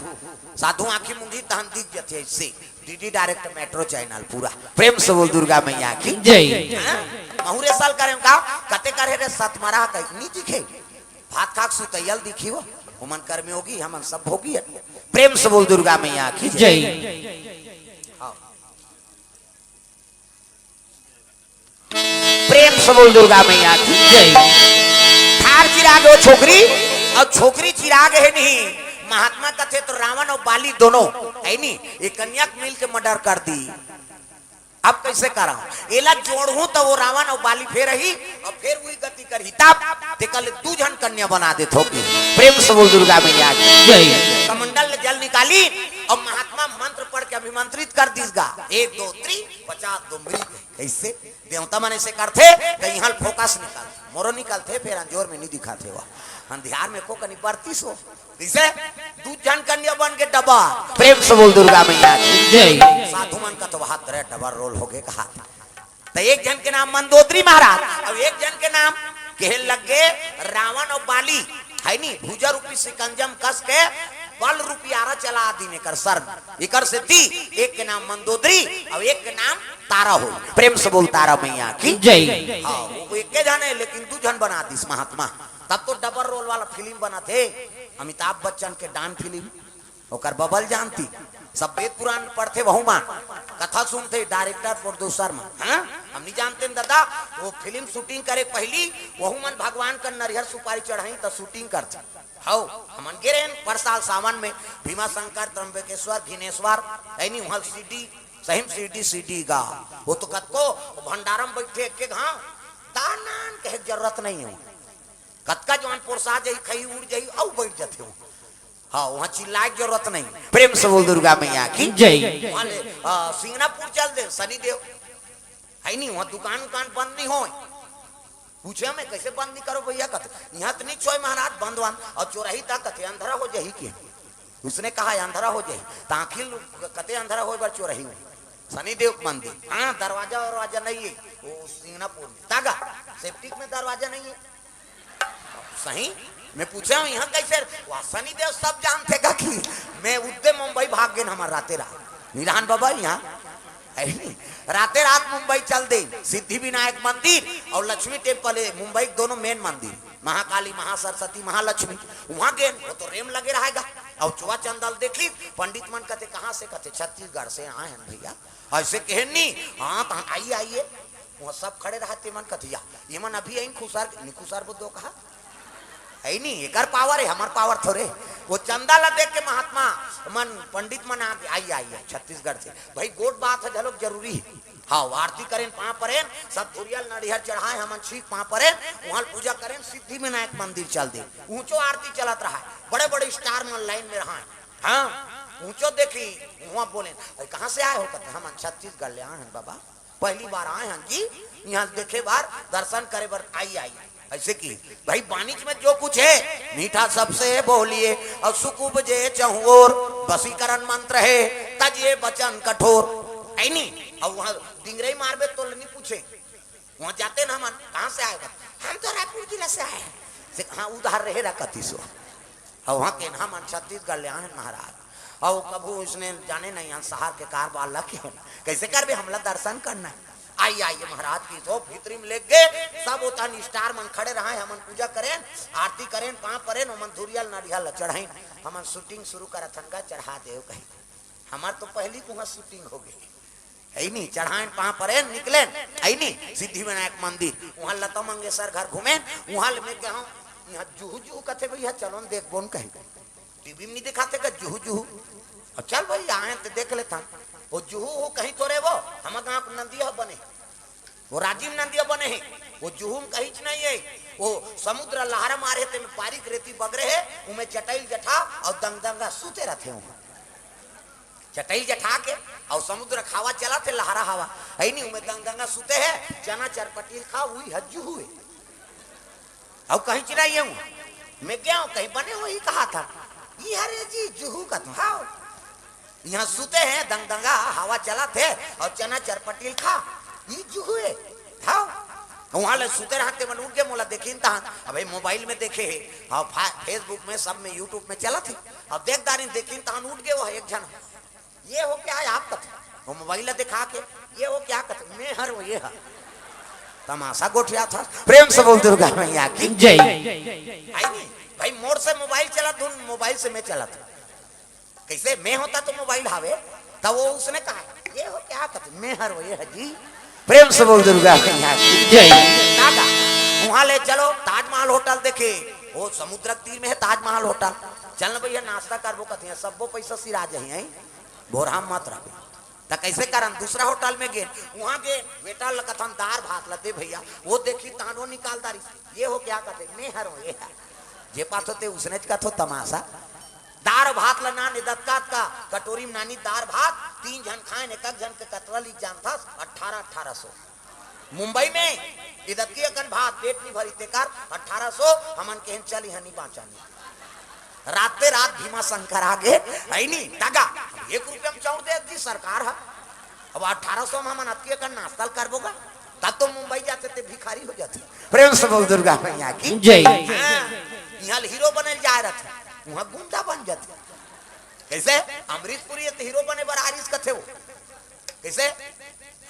Speaker 2: साधु आंखी मूंदी तहन दिख जाते ऐसे डीडी डायरेक्ट मेट्रो चैनल पूरा प्रेम से बोल दुर्गा मैया की
Speaker 3: जय।
Speaker 2: महुरे साल करे का कते करे रे सतमरा कहीं नहीं दिखे भात खाक सुतैयल दिखी वो मन कर्मी होगी हम सब होगी प्रेम से बोल दुर्गा मैया की
Speaker 3: जय।
Speaker 2: प्रेम से बोल दुर्गा मैया की
Speaker 3: जय।
Speaker 2: ठार चिराग वो छोकरी और छोकरी चिराग है नहीं महात्मा कथे तो रावण और बाली दोनों है नहीं ये कन्या मिल के मर्डर कर दी अब कैसे करा एला जोड़ू तो वो रावण और बाली फेर रही और फिर वही गति करी तब ते कल 2 जन कन्या बना दे थोकी प्रेम से बोल दुर्गा मैया की
Speaker 3: जय।
Speaker 2: कमंडल ने जल निकाली और महात्मा मंत्र पढ़ के अभिमंत्रित कर दीसगा 1 2 3 50 दुमरी कैसे देवता मन ऐसे करते कहीं हल फोकस निकाल मोरो निकालते फिर अंजोर में नहीं दिखाते हुआ अंधियार में को कनी बरतीस हो कैसे दूध जन कन्या बन के डब्बा प्रेम से बोल दुर्गा मैया
Speaker 3: जय
Speaker 2: साधु मन का तो हाथ धरे डबल रोल हो गए कहा तो एक जन के नाम मंदोदरी महाराज और एक जन के नाम कहे लग गए रावण और बाली है नी भुजा रूपी सिकंजम कस के बल रूपी आरा चला दी कर सर इकर से दी एक के नाम मंदोदरी और एक के नाम तारा हो प्रेम से बोल तारा मैया की
Speaker 3: जय
Speaker 2: हाँ वो एक के जाने लेकिन तू जन बना दिस महात्मा तब तो डबल रोल वाला फिल्म बना थे अमिताभ बच्चन के डांस फिल्म ओकर बबल जानती सब वेद पुराण पढ़ते वहु मान कथा सुनते डायरेक्टर प्रोड्यूसर में हाँ हम नहीं जानते दादा वो फिल्म शूटिंग करे पहली वहु मन भगवान का नरिहर सुपारी चढ़ाई तो शूटिंग करते हाउ हमन गिरे पर साल सावन में भीमा शंकर त्र्यंबकेश्वर घिनेश्वर ऐनी वहां सीडी गा वो तो कतको भंडारम बैठे के घाव दानान कहे जरूरत नहीं है कतका जवान पोरसा जाई खई उड़ जाई औ बैठ जाते हो हाँ वहाँ चिल्लाए की जरूरत नहीं प्रेम से बोल दुर्गा मैया की
Speaker 3: जय
Speaker 2: सिंगनापुर चल दे सनी देव है नहीं वहाँ दुकान बंद नहीं हो पूछे मैं कैसे बंद नहीं करो भैया कथे यहाँ तो नहीं छोय महाराज बंद वन और चोराही तक कथे अंधेरा हो जाही के उसने कहा अंधेरा हो जाही ताखिल कते अंधेरा हो बार चोराही में सनी देव मंदिर हाँ दरवाजा नहीं है वो सिंगनापुर में तागा सेप्टिक में दरवाजा नहीं है सही मैं पूछा हूँ यहाँ कैसे सनी देव सब जानते का कि मैं उद्दे मुंबई भाग गए हमारे राते रात निरान बाबा यहाँ राते रात मुंबई चल दे सिद्धि विनायक मंदिर और लक्ष्मी टेम्पल है मुंबई दोनों मेन मंदिर महाकाली महासरस्वती महालक्ष्मी वहां गए वो तो रेम लगे रहेगा और चुआ चंदल देख ली पंडित मन कहते कहाँ से कहते छत्तीसगढ़ से आए हैं भैया ऐसे कहे नहीं हाँ तो आइए आइए वहाँ सब खड़े रहते मन कहते ये मन अभी आई खुशार बुद्धो कहा है नहीं एक पावर है हमार पावर थोड़े वो चंदा ला देख के महात्मा मन पंडित मन आइए छत्तीसगढ़ से भाई गोट बात है झलोक जरूरी है हाँ आरती करें पा परेन सब धुरियल नड़िहर चढ़ाए हमन सीख पा परेन वहां पूजा करें सिद्धि विनायक मंदिर चल दे ऊंचो आरती चलत रहा बड़े बड़े स्टार मन लाइन में रहा हाँ ऊंचो देखी वहां बोले कहाँ से आए हो कहते हम छत्तीसगढ़ ले आए हैं बाबा पहली बार आए हैं जी यहाँ देखे बार दर्शन करे बार आइए ऐसे की भाई वाणिज में जो कुछ है मीठा सबसे बोलिए और सुकुब जे चहुओर वसीकरण मंत्र है तजे बचन कठोर है नहीं और वहाँ डिंगरे मारबे तो नहीं पूछे वहाँ जाते ना मन कहाँ से आएगा हम तो रायपुर जिला से आए से हाँ उधार रहे रखती सो और वहाँ के ना मन छत्तीसगढ़ ले आए महाराज और कभू उसने जाने नहीं यहाँ शहर के कार वाला कैसे कर हमला दर्शन करना है आइए महाराज की तो भीतरी में ले गए सब होता स्टार मन खड़े रहे हमन पूजा करें आरती करें पा परें मन धुरियल नारियल चढ़ाई हमन शूटिंग शुरू करा थनका चढ़ा दे कहीं हमार तो पहली वहां शूटिंग हो गई है नहीं चढ़ाए पा परें निकले है नहीं सिद्धि विनायक मंदिर वहां लता मंगेशकर घर घूमे वहां में क्या यहाँ जुहू कहते भैया चलो देख बोन कहीं टीवी में नहीं दिखाते का जुहू चल भाई आए तो देख लेता वो जुहू हो कहीं तो रे वो हम गाँव नंदिया बने वो राजीव नंदिया बने हैं वो जुहू में कहीं नहीं है वो समुद्र लहरा मारे थे बारीक रेती बगरे है उनमें चटैल जठा और दंगदंगा सूते रहते हैं चटैल जठा के और समुद्र खावा चला थे लहरा हवा है नहीं उनमें दंगदंगा सूते है चना चरपटील खा हुई हज्जू हुए और कहीं चिराइए मैं क्या हूँ कहीं बने हुए ही कहा था ये हरे जी जुहू का तो हाँ यहाँ सूते हैं दंगदंगा हवा चला थे और चना चरपटील खा ये जुहू है हाँ वहां ले सूते रहते मन उठ के मोला देखीन ता अबे मोबाइल में देखे है और फेसबुक में सब में यूट्यूब में चला थी अब देखदारी देखीन ता उठ गए वो एक जन ये हो क्या है आप कथे वो मोबाइल दिखा के ये हो क्या कथे मैं हर वो ये है तमाशा गोठिया था प्रेम से बोल दुर्गा मैया की
Speaker 3: जय
Speaker 2: भाई मोड़ से मोबाइल चला धुन मोबाइल से मैं चला था कैसे मैं होता तो मोबाइल हावे तब वो उसने कहा ये हो क्या कहते मैं हर वो ये है जी प्रेम से बोल दुर्गा मैया की
Speaker 3: जय
Speaker 2: दादा वहां ले चलो ताजमहल होटल देखे वो समुद्र तीर में है ताजमहल होटल चलना भैया नाश्ता करबो कहते हैं सबो पैसा सिरा जाए भोराम मत रहे तो कैसे करन दूसरा होटल में गए वहां गए बेटा कथन दार भात लते भैया वो देखी तानो निकालदारी ये हो क्या कहते मैं हर वो ये है जे पास होते उसने का तो तमाशा दार भात ला नान दत्कात का कटोरी में नानी दार भात 3 जन खाए एक जन के कतरा ली जान था 1800 मुंबई में इधर की अकन भात पेट नहीं भरी तेकार 1800 हमन के चली हनी बाचानी राते रात भीमा शंकर आगे है नहीं दगा 1 रुपया में चाउर दे दी सरकार है अब 1800 में हमन अतिय अकन नाश्ता करबोगा तब तो मुंबई जाते थे भिखारी हो जाते। प्रेम से बोल दुर्गा मैया की
Speaker 3: जय।
Speaker 2: यहाँ हीरो बने जा रहे थे वहां गुंडा बन जाते कैसे अमरीश पुरी हीरो बने बरारिश का थे वो कैसे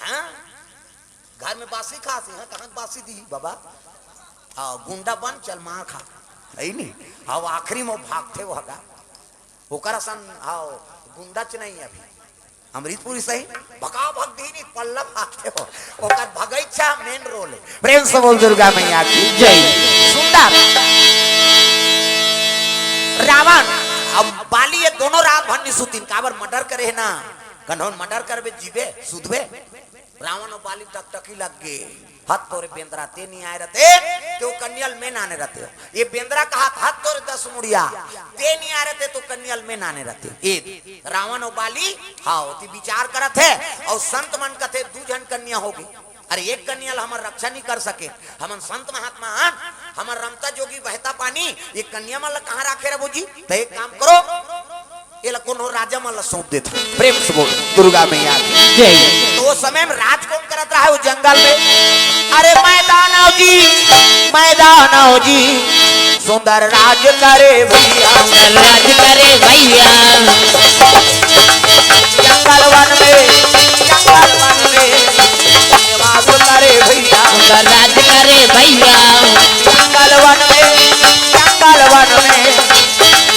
Speaker 2: हाँ घर में बासी खा हाँ कहाँ बासी दी बाबा हाँ गुंडा बन चल मार खा है नहीं हाँ आखिरी में भागते वो हगा ओकर सन हाँ गुंडा च नहीं अभी अमृतपुरी सही भगा भग दी नहीं पल्ला भागते हो ओकर भगैचा मेन रोल है। प्रेम से बोल दुर्गा मैया की
Speaker 3: जय।
Speaker 2: सुंदर रावण अब बाली ये दोनों रात भन्नी सुतीन काबर मर्डर करे ना कन्हौन मर्डर करबे जीवे सुधबे रावण और बाली टकटकी लग गए हाथ तोरे बेंद्रा ते नहीं आए रहते तो कन्यल में नाने रहते ये बेंद्रा का हाथ तोरे 10 मुड़िया ते नहीं आ रहते तो कन्यल में नाने रहते ये रावण और बाली हाँ ती विचार करत है और संत मन कथे 2 जन कन्या होगी अरे एक कन्या हमार रक्षा नहीं कर सके हमन संत महात्मा हमार रमता जोगी बहता पानी ये कन्या मन कहाँ रखे रहो जी तो एक काम करो ये कोनो राजा मन सौंप देता। प्रेम से बोल दुर्गा मैया
Speaker 3: जय।
Speaker 2: तो वो समय में राज कौन करत रहा है वो जंगल में अरे मैदानव जी सुंदर राज करे भैया
Speaker 3: राज करे भैया
Speaker 2: जंगल वन में निवास करे भैया
Speaker 3: राज करे भैया
Speaker 2: जंगल वन में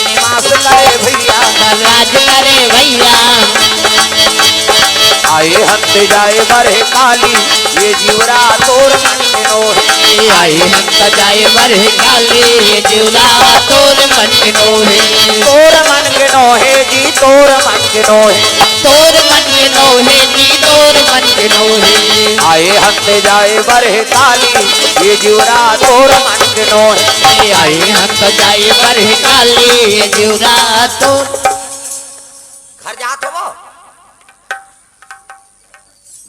Speaker 2: निवास करे भैया
Speaker 3: राज करे भैया
Speaker 2: आए हंते जाए बरहे काली ये जीवरा तोर मन के नोहे
Speaker 3: आए हंत जाए बरहे काली ये जीवरा तोर मन के नोहे
Speaker 2: तोर मन के नोहे जी तोर मन के नोहे
Speaker 3: तोर मन के नोहे जी तोर मन के नोहे
Speaker 2: आए हंते जाए बरहे काली ये जीवरा तोर मन के नोहे
Speaker 3: आए हंत जाए बरहे काली ये जीवरा तोर
Speaker 2: घर जात हो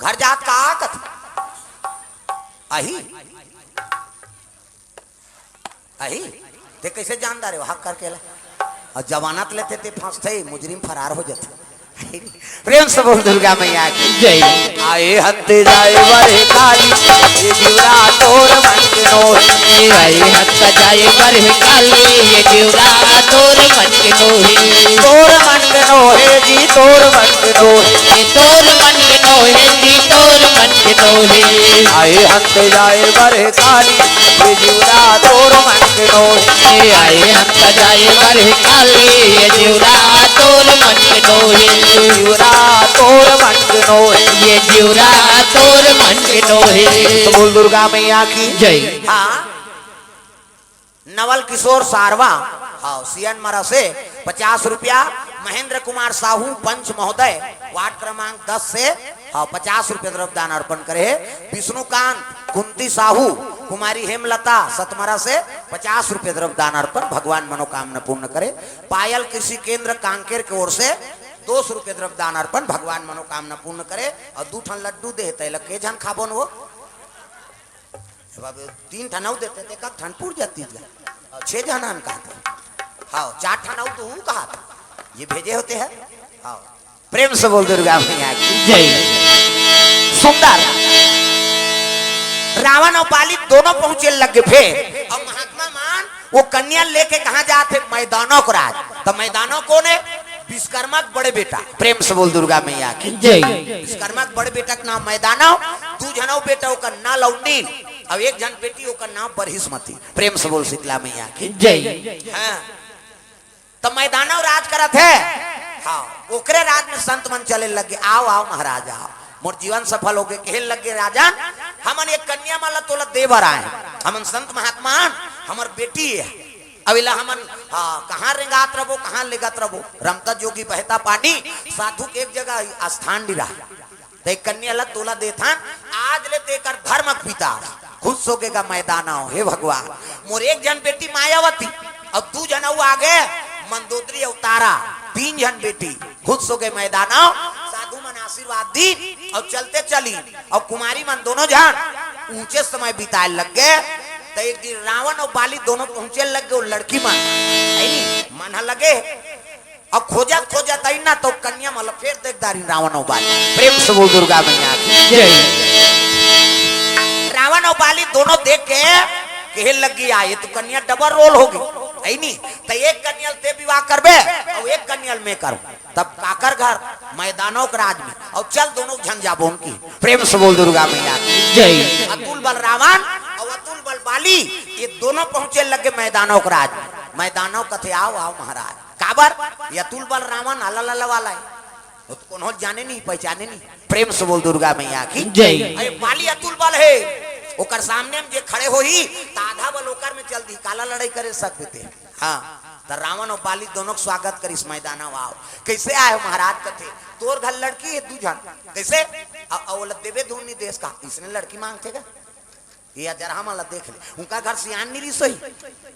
Speaker 2: घर जात का आकत आही ते कैसे जानदार है हक करके ला और जमानत लेते थे फंसते मुजरिम फरार हो जाते। प्रेम से बोल दुर्गा मैया की
Speaker 3: जय।
Speaker 2: आए हंते जाए बरहे काली ये जीवरा तोर मन के नोहे
Speaker 3: आए हंत जाए बरहे काली ये जीवरा तोर मन के नोहे
Speaker 2: तोर मन के नोहे जी तोर मन के नोहे
Speaker 3: तोर मन के नोहे जी तोर मन के नोहे
Speaker 2: आए हंते जाए बरहे काली ये जीवरा तोर मन के नोहे
Speaker 3: आए हंत जाए बरहे काली ये जीवरा तोर मन के नोहे
Speaker 2: जीवरा तोर मन के नोहे
Speaker 3: ये जीवरा तोर मन के नोहे।
Speaker 2: तो बोल दुर्गा मैया की
Speaker 3: जय।
Speaker 2: हाँ नवल किशोर सारवा हाँ सियन मरा से 50 रुपया महेंद्र कुमार साहू पंच महोदय वार्ड क्रमांक 10 से 50 रुपया द्रव्यदान अर्पण करे। विष्णुकांत कुंती साहू कुमारी हेमलता सतमरा से 50 रुपया द्रव्यदान अर्पण भगवान मनोकामना पूर्ण करे। पायल कृषि केंद्र कांकेर की ओर से 200 रुपये द्रव्यदान अर्पण भगवान मनोकामना पूर्ण करे। और 2 ठन लड्डू देते के जन खाबोन वो 3 ठनऊ देते थे का ठनपुर जाती 6 जनन का हाँ 4 ठनऊ तो हूँ कहा था ये भेजे होते हैं। हाँ प्रेम से बोल दुर्गा मैया की
Speaker 3: जय।
Speaker 2: सुंदर रावण और बाली दोनों पहुंचे लगे फिर और महात्मा मान वो कन्या लेके कहा जाते मैदानों को राज तो मैदानों को ने विश्वकर्मा बड़े बेटा। प्रेम से बोल दुर्गा मैया की
Speaker 3: जय।
Speaker 2: विश्वकर्मा बड़े बेटा का नाम मैदानव 2 जनों बेटा का ना लौंडील अब 1 जन बेटी का नाम बरहिस्मती। प्रेम से बोल शीतला मैया की
Speaker 3: जय।
Speaker 2: हाँ तो मैदानव राज करत है हाँ ओकरे राज में संत मन चले लगे आओ आओ महाराज आओ मोर जीवन सफल हो गए कहने लगे राजन हमन एक कन्या माला तोला देवर आए हमन संत महात्मा हमर बेटी है अविला हमन कहाँ रेंगात रहो कहाँ लेगत रहो रमता जोगी बहता पानी साधु के एक जगह स्थान डी रहा तो एक कन्या ला तोला देथान आज ले तेकर धर्मक पिता खुश होगेगा मैदाना हे भगवान मोर 1 जन बेटी मायावती अब 2 जनऊ आगे मंदोदरी उतारा 3 जन बेटी खुद सो गए मैदान साधु मन आशीर्वाद दी और चलते चली और कुमारी मन दोनों जन ऊंचे समय बिताए लग गए। तो एक दिन रावण और बाली दोनों पहुंचे लग गए लड़की मन लगे और खोजा खोजा तई ना तो कन्या मतलब फिर देखदारी रावण और बाली। प्रेम से बोल दुर्गा मैया की। रावण और बाली दोनों देख के कहे लग गया ये तो कन्या डबल रोल होगी है नहीं तो एक कन्या ते विवाह करबे और एक कन्या में करूं तब काकर घर मैदानों के राज में और चल दोनों झंझाबो उनकी। प्रेम से बोल दुर्गा मैया की जय। अतुल बल रावण और अतुल बल बाली ये दोनों पहुंचे लगे मैदानों के राज में। मैदानों कथे आओ आओ महाराज काबर ये अतुल बल रावण अल्लाह वाला है कौन जाने नहीं पहचाने नहीं। प्रेम से बोल दुर्गा मैया की जय। अरे बाली अतुल बल है ओकर सामने में जे खड़े होई त आधा बल ओकर में चल दी काला लड़ाई करे सकते थे। हाँ तो रावण और बाली दोनों का स्वागत करिस मैदान आओ कैसे आए हो महाराज कथे तोर घर लड़की है 2 जन कैसे औलत देवे धोनी देश का इसने लड़की मांगते का ये जरा माला देख ले उनका घर सियान नीरी सोई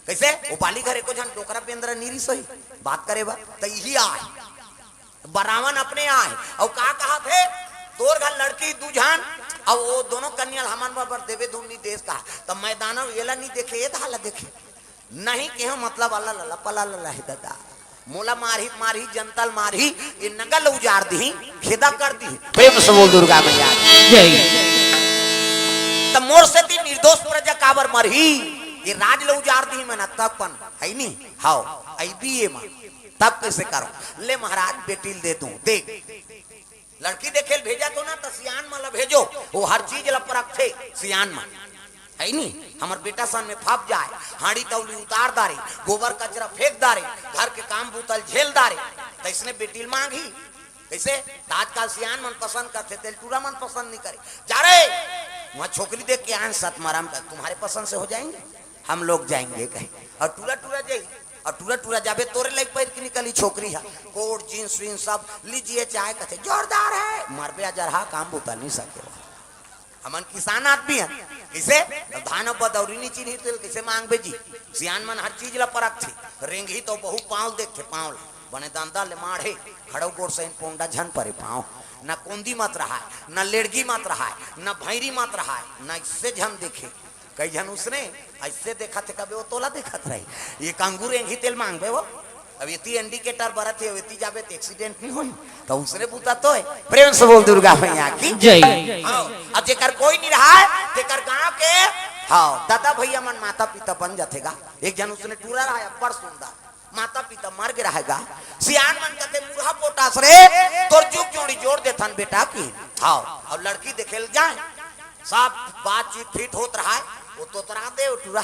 Speaker 2: कैसे वो बाली घर एको जन टोकरा पे अंदर नीरी सोई बात करे बा तो यही आए बरावन अपने आए और का कहा थे तोर घर लड़की 2 जन और वो दोनों कन्या हमन बाबर देवे धोनी देश का तब मैदान येला नहीं देखे ये धाला देखे नहीं के मतलब अल्लाह लल्ला पला लल्ला है दादा मोला मारही मारही जनतल मारही ये नगल उजाड़ दी खेदा कर दी। प्रेम से बोल दुर्गा मैया जय। तब मोर से दी निर्दोष प्रजा काबर मरही ये राज ले उजाड़ दी मैंने तबपन है नहीं हाओ आई भी ये मां तब कैसे करो ले महाराज बेटी दे दूं देख लड़की देखे भेजा तो ना तो सियान माला भेजो वो हर चीज लपरख थे सियान में है नहीं हमार बेटा सन में फप जाए हाड़ी तौली उतार दारे गोबर कचरा फेंक दारे घर के काम बूतल झेल दारे तो इसने बेटी मांगी कैसे आजकल सियान मन पसंद करते तेल टूरा मन पसंद नहीं करे जा रहे वहाँ छोकरी देख के आन सत मरम तुम्हारे पसंद से हो जाएंगे हम लोग जाएंगे कहीं और टूरा टूरा जाए और टूरा टूरा जाबे तोरे लग पैर की निकली छोकरी है कोट जींस वींस सब लीजिए चाहे कथे जोरदार है मरबे जरहा काम बूता नहीं सके हमन किसान आदमी है किसे धान बदौरी नहीं चिन्ही तेल किसे मांग बेजी सियान मन हर चीज ला परख थी रेंगी तो बहु पाँव देखे पाँव बने दंदा ले माढ़े खड़ो गोर से पोंडा झन परे पाँव न कोंदी मत रहा है न लेड़गी मत रहा है न भैरी मत रहा है न इससे झन देखे कई जन उसने ऐसे देखा थे कभी वो तोला देखत रही ये कंगूर एंगी तेल मांगबे वो अब इतनी इंडिकेटर बरत है इतनी जाबे तो एक्सीडेंट नहीं होई तो उसने पूछा तो है। प्रेम से बोल दुर्गा मैया की जय। अब जेकर कोई नहीं रहा है जेकर गांव के हाँ दादा भैया मन माता पिता बन जातेगा एक जन उसने टूरा रहा है पर सुंदर माता पिता मर गए रहेगा सियान मन कहते मुरहा पोटास रे तोर जुग जोड़ी जोड़ देथन बेटा की हाँ और लड़की देखे जाए सब बातचीत फिट होत रहा है वो तोतरा दे टूरा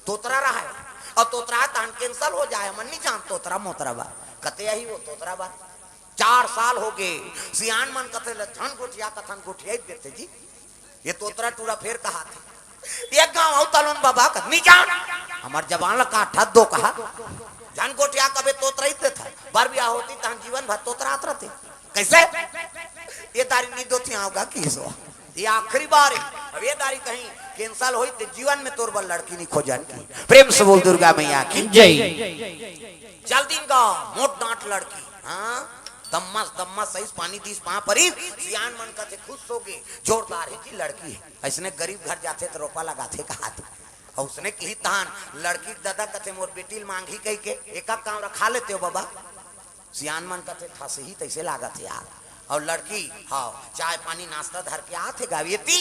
Speaker 2: तोतरा रहा है और तोतरा तान कैंसल हो जाए मन नहीं जान तोतरा मोतरा बा कते ही वो तोतरा बा 4 साल हो गए सियान मन कते धन गोठिया कथन गोठिया देते जी ये तोतरा टूरा फिर कहा थे एक गांव आओ तलन बाबा नहीं जान हमार जवान ला काठा दो कहा धन गोठिया कबे तोतरा ही था बार ब्याह होती तहन जीवन भर तोतरा आत रहते कैसे ये तारी नी दो थी आओगा किसो ये आखिरी बार अब ये दारी कहीं कैंसल हुई तो जीवन में तोर बल लड़की नहीं खोजन की। प्रेम से बोल दुर्गा मैया की जय। चल दिन का मोट डांट लड़की हाँ दम्मा सही पानी दीस पा परी सियान मन का थे खुश हो गए जोरदार है की लड़की है ऐसने गरीब घर जाते तो रोपा लगाते का हाथ और उसने कही तान लड़की दादा कथे मोर बेटी मांगी कही के एक काम रखा लेते हो बाबा सियान मन का थे था ही तैसे लागा थे यार और लड़की हाँ चाय पानी नाश्ता धर के आते गावियती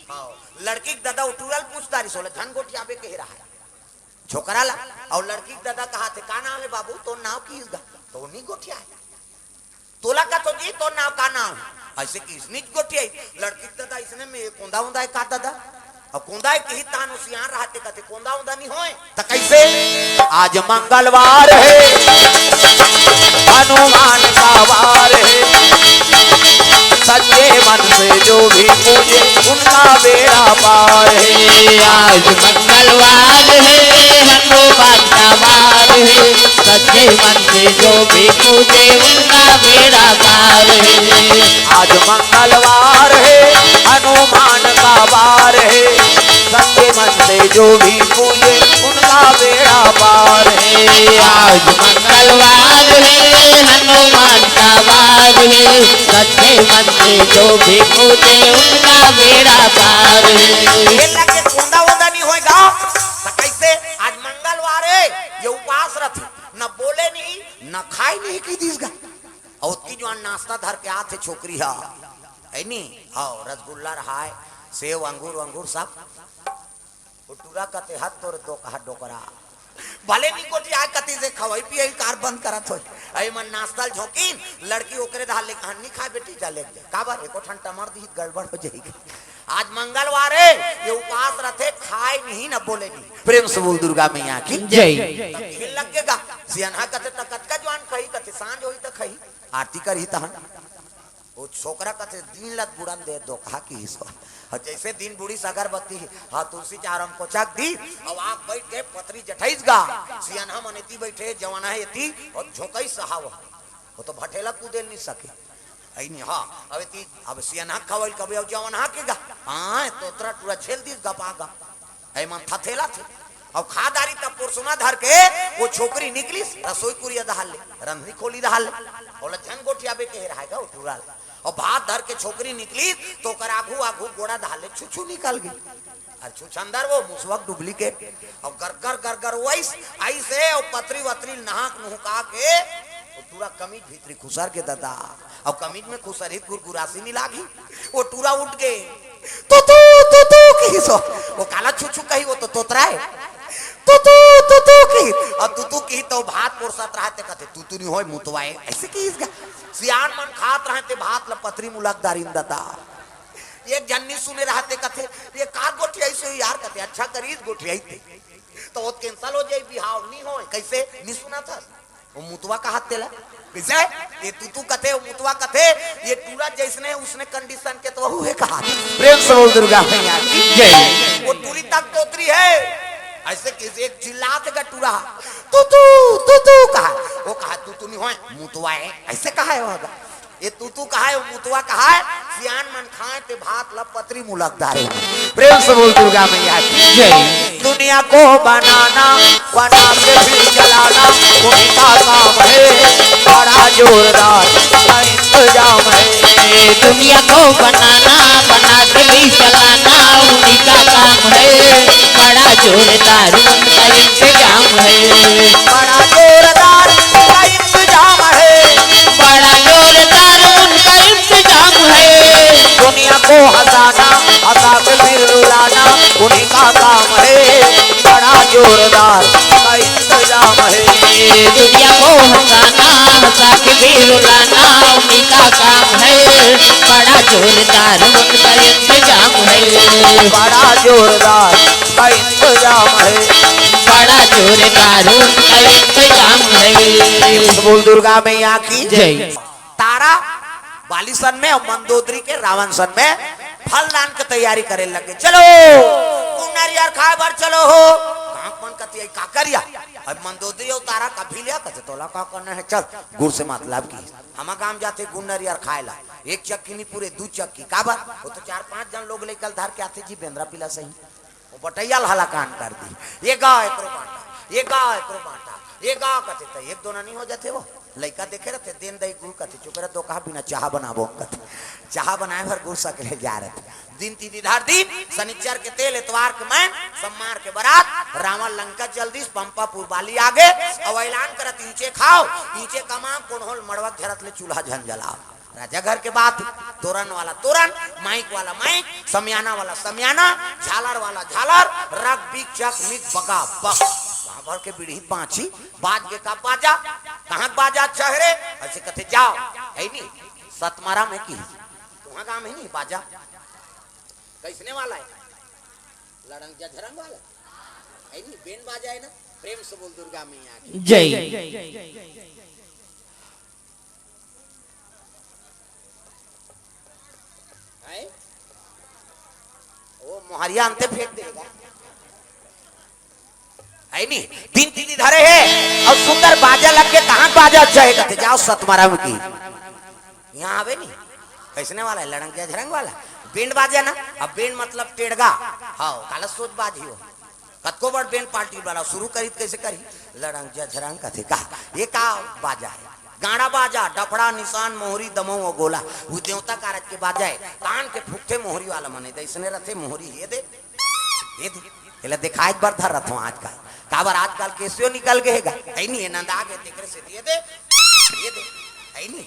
Speaker 2: हाँ लड़की दादा उठूरल पूछता रही सोले धन गोटिया बे कह रहा है छोकरा ला और लड़की दादा कहा थे का नाम है बाबू तो नाव की तो नहीं गोटिया है तोला का तो जी तो नाव का नाम ऐसे की इसने गोटिया लड़की दादा इसने में कोंदा उंदा है का दादा और कोंदा की तान उस यहाँ रहते कहते कोंदा उंदा नहीं होए तो कैसे आज मंगलवार है हनुमान का वार है सच्चे मन से जो भी पूजे उनका बेड़ा पार है।
Speaker 3: आज मंगलवार है हनुमान का वार है सच्चे मन से जो भी पूजे उनका बेड़ा पार है।
Speaker 2: आज मंगलवार है हनुमान का वार है सच्चे मन से जो भी पूजे उनका बेड़ा पार है।
Speaker 3: आज मंगलवार तलवार है हनुमान सवार है सच्चे मन से जो भी पूजे उनका बेड़ा पार है।
Speaker 2: ये लगे कुंडा वंदा नहीं होएगा तो कैसे आज मंगलवार है ये उपवास रथ न बोले नहीं न खाए नहीं की दीसगा और की जो नाश्ता धर के आते छोकरी हा है नी हाँ रसगुल्ला रहा है सेव अंगूर अंगूर सब टूरा कते हाथ तोड़ दो कहा डोकरा भले नी कोटी आए कति से खवाई पिए कार बंद करत होय आई मन नाश्ता झोकीन लड़की ओकरे धाले कहानी खाए बेटी चले का बार एको ठन टमर दी गड़बड़ हो जाएगी। आज मंगलवार है ये उपवास रथे खाए नहीं न बोले नहीं प्रेम से बोल दुर्गा मैया की
Speaker 3: जय।
Speaker 2: लगेगा सियाना कते तकत का जवान कही कते सांझ होई त कही आरती करही तहन वो छोकरा कते दिन लत बुड़न दे दो कहा की हिस्सा और जैसे दिन बुढ़ी अगरबत्ती हाँ तुलसी चारम को चक दी अब आप बैठ के पतरी जठाईस गा सियाना मनेती बैठे जवाना है यती और झोकई सहाव वो तो भटेला कूदे नहीं सके आई नहीं हाँ अब ती अब सियाना खवल कबे और जवाना के गा हाँ तो तोरा टूरा छेल दी गपागा आई मन थथेला थे और खादारी तब पुरसुना धर के वो छोकरी निकली रसोई कुरिया दहाल ले रंधनी खोली दहाल बोला झन गोठिया बे के रहेगा वो टूरा और भात धर के छोकरी निकली तो कर आगू आगू गोड़ा धाले छुछू निकल गई और छुछंदर वो मुसवक डुप्लीकेट और गरगर गरगर वैस ऐसे और पतरी वतरी नहाक नुहका के वो टूरा कमीज भीतरी खुसर के दादा और कमीज में खुसरित गुरगुरासी नहीं लागी वो टूरा उठ के तो की सो वो काला छुछू कही वो तो तोतरा है तू की और तू की तो भात पोरसत रहते कहते तू नहीं होय मुतवाए ऐसे की इसका सियान मन खात रहते भात लपतरी मुलकदारी दता एक जन्नी सुने रहते कहते ये का गोठी ऐसे यार कहते अच्छा करीज गोठी आई थे तो वो कैंसिल हो जाए बिहाव नहीं होय कैसे नहीं सुना था वो मुतवा का हाथ तेला कैसे ये तू कहते वो मुतवा कहते ये टूरा जैसने उसने कंडीशन के तो है कहा प्रेम से बोल दुर्गा मैया की जय। वो टूरी तक तोतरी है ऐसे किसी एक चिल्लाते का टूरा तू कहा वो कहा तू नहीं होए मुतवा है ऐसे कहा है होगा ये तू कहा है मुतवा कहा है सियान मन खाए ते भात लपतरी मुलकदार प्रेम से बोल दुर्गा मैया की जय। दुनिया को बनाना बना के भी चलाना उनका काम है बड़ा जोरदार इंतजाम है।
Speaker 3: दुनिया को बनाना बना के भी चलाना उन्हीं का काम है बड़ा जोरदार उनका इंतजाम है
Speaker 2: बड़ा जोरदार उनका इंतजाम है
Speaker 3: बड़ा जोरदार उनका इंतजाम है।
Speaker 2: दुनिया को हंसाना हंसा के फिर रुलाना उन्हीं का काम है बड़ा जोरदार उनका इंतजाम है।
Speaker 3: दुनिया को हंसाना हंसा के भी रुलाना उन्हीं का काम है बड़ा जोरदार उनका इंतजाम है
Speaker 2: बड़ा जोरदार का इंतजाम है
Speaker 3: बड़ा जोरदार उनका इंतजाम है।
Speaker 2: बोल दुर्गा मैया की
Speaker 3: जय।
Speaker 2: तारा बालिसन में और मंदोदरी के रावण सन में फल दान की तैयारी करे लगे चलो कुनारियार खाए बार चलो हो कहां कती का करिया अब मंदोदरी और तारा का भी लिया कहते तोला का करना है चल गुड़ से मतलब की हम काम जाते गुनारियार खाए ला एक चक्की नहीं पूरे दो चक्की का बार वो तो 4-5 जन लोग लेकर धार के आते जी बेंद्रा पिला सही वो बटैया हला कान कर दी ये गाय करो बांटा ये गाय करो बांटा ये गाँव कहते थे एक दोना नहीं हो जाते वो लड़का देखे रहते दिन दही गुड़ कहते चुके दो कहा बिना चाह बनाबो कहते चाह बनाए भर गुड़ सकले जा रहे थे दिन तीधार दिन शनिचर के तेल इतवार के मैं सम्मार के बारात रावण लंका जल्दी पंपापुर बाली आगे और ऐलान करत नीचे खाओ नीचे कमाओ कोनहोल मड़वक झरत ले चूल्हा झन जलाओ राजा घर के बात तोरन वाला तोरन माइक वाला माइक समियाना वाला समियाना झालर वाला झालर रग बिक चक मिक बगा बक भर के बीड़ी पांची बाज के का बाजा कहाँ बाजा चेहरे ऐसे कहते जाओ है नहीं सतमारा में की तुम्हारा काम है नहीं बाजा कैसने वाला है लड़ंग झरंग वाला है नहीं बेन बाजा है ना प्रेम से बोल दुर्गा मैया की
Speaker 3: जय।
Speaker 2: वो मोहरिया अंते फेंक देगा है नहीं तीन तीन धरे है और सुंदर बाजा लग के कहाँ बाजा अच्छा है कहते जाओ सतमारा में की यहाँ आवे नहीं कैसने वाला है लड़ंग झरंग वाला बेंड बाजा ना अब बेंड मतलब टेड़गा हाँ काला सोच बाजी हो कतको बड़ बेन पार्टी वाला शुरू करी कैसे करी लड़ंग झरंग कथे का ये का बाजा है गाड़ा बाजा डफड़ा निशान मोहरी दमो और गोला वो देवता कारज के बाजा है कान के फुकते मोहरी वाला मने इसने रथे मोहरी ये दे ये दिखाए बर धर रथ आजकल काबर आजकल कैसे निकल गएगा है नहीं नंदा के तेकरे से ये दे है नहीं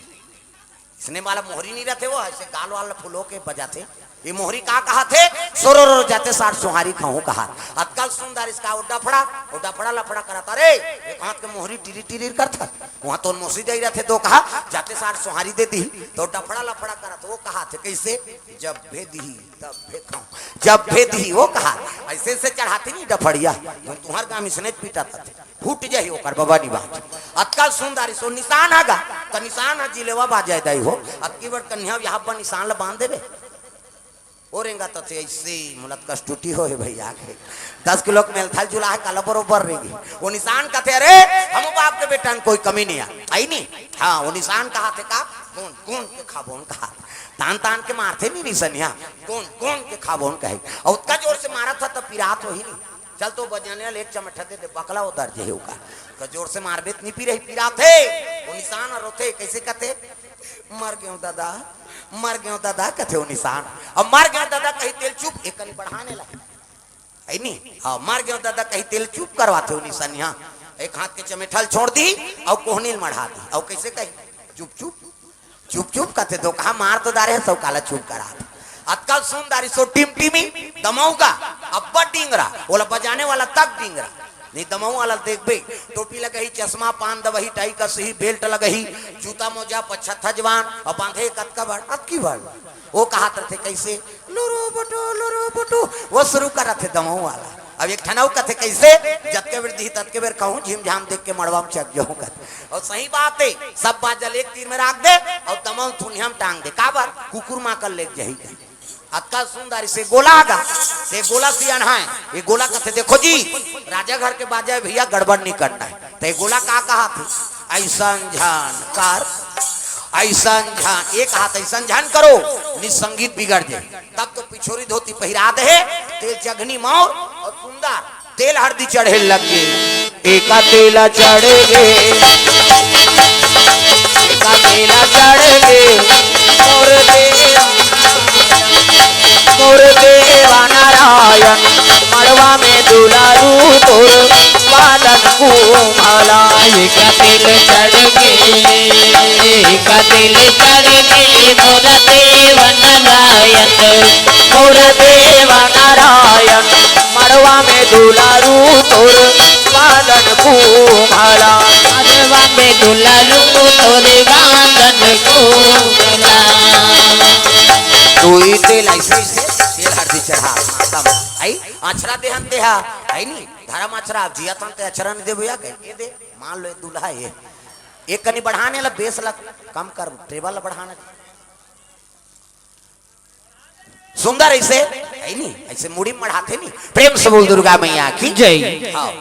Speaker 2: इसने वाला मोहरी नहीं रहते वो ऐसे गाल वाला फूलों के बजाते ये मोहरी का कहा थे सोरो रो जाते साठ सुहारी खाऊं कहा अतकल सुंदर इसका वो डफड़ा लफड़ा कराता रे एक हाथ के मोहरी टिरी टिरी करता वहां तो मोसी दे रहते दो कहा जाते साठ सुहारी दे दी तो डफड़ा लफड़ा करता वो कहा थे कैसे जब भे दी तब भे खाऊं जब भे दी वो कहा ऐसे से चढ़ाती नहीं डफड़िया तुम्हार गांव इसने पीटा था फूट जाही ओकर बाबा नी बात अतकल सुंदर सो निशान आगा तो निशान जिलेवा बाजाय दई हो अतकी बड़ कन्या यहाँ पर निशान ला बांध देवे ओरेंगा तो ऐसे मुलत कस टूटी हो भैया के 10 किलो मेल थल जुला है कल बरोबर रहेगी वो निशान कहते अरे हम बाप के बेटा कोई कमी नहीं आई नहीं हाँ वो निशान कहा थे का कौन कौन के खाबोन कहा तान तान के मारते नहीं निशानिया कौन कौन के खाबोन कहे और उसका जोर से मारा था तो पिरात हो ही नहीं चल तो बजाने वाले एक चमटा दे बकला उतर जे होगा तो जोर से मारबे नहीं पी रही पिरात है वो निशान और रोते कैसे कहते मर गयो दादा कथे वो निशान अब मर गयो दादा कहीं तेल चुप एक कनी बढ़ाने लगे है नहीं हाँ मर गयो दादा कहीं तेल चुप करवाते हो निशान यहाँ एक हाथ के चमेठल छोड़ दी और कोहनील मढ़ा दी और कैसे कही चुप चुप चुप चुप कहते तो कहा मार तो दारे है सब काला चुप करा अतकल सुंदरी सो टिम टिमी दमाऊगा अब्बा डिंगरा बोला बजाने वाला तक डिंगरा नहीं दमाऊ वाला देख बे टोपी लगही चश्मा पान दवही टाई का सही बेल्ट लगही जूता मोजा पछत्था जवान और बांधे कतका बड़ अतकी बड़ वो कहा थे कैसे लोरो बटो वो शुरू करा थे दमाऊ वाला अब एक ठनाऊ कथे कैसे जतके बेर दी ततके बेर कहूं झिम झाम देख के मड़वा में चक जाऊं कर और सही बात है सब बात जल एक तीर में राख दे और दमाऊ थुनिया में टांग दे काबर कुकुर मां कर ले जही अतका सुंदर से गोला आगा से गोला सियान है ये गोला कहते देखो जी राजा घर के बाजा भैया गड़बड़ नहीं करना है तो ये गोला का कहा थे ऐसा झान कार ऐसा झान एक हाथ ऐसा झान करो निसंगीत बिगड़ जाए तब तो पिछोरी धोती पहिरा दे तेल जगनी मोर और सुंदर तेल हल्दी चढ़े लगे एका तेला चढ़े गे एका तेला चढ़े गे और देवा नारायण मड़वा में दुलारू तोर वादन को माला
Speaker 3: का दिल चढ़ के का दिल चढ़ के मोर देव नारायण
Speaker 2: मड़वा में दुलारू तोर वादन को माला
Speaker 3: मड़वा में दुलारू तोर वादन को माला
Speaker 2: तू तेल ऐसे तेल हल्दी चढ़ा माता आई अछरा देहन देहा आई नहीं धर्म अछरा जिया तंते अछरा नहीं दे भैया के दे मान लो दूल्हा ये एक कनी बढ़ाने ला बेस ला कम कर टेबल ला बढ़ाना सुंदर ऐसे है नहीं ऐसे मुड़ी मढ़ाते नहीं प्रेम से बोल दुर्गा मैया की जय हाँ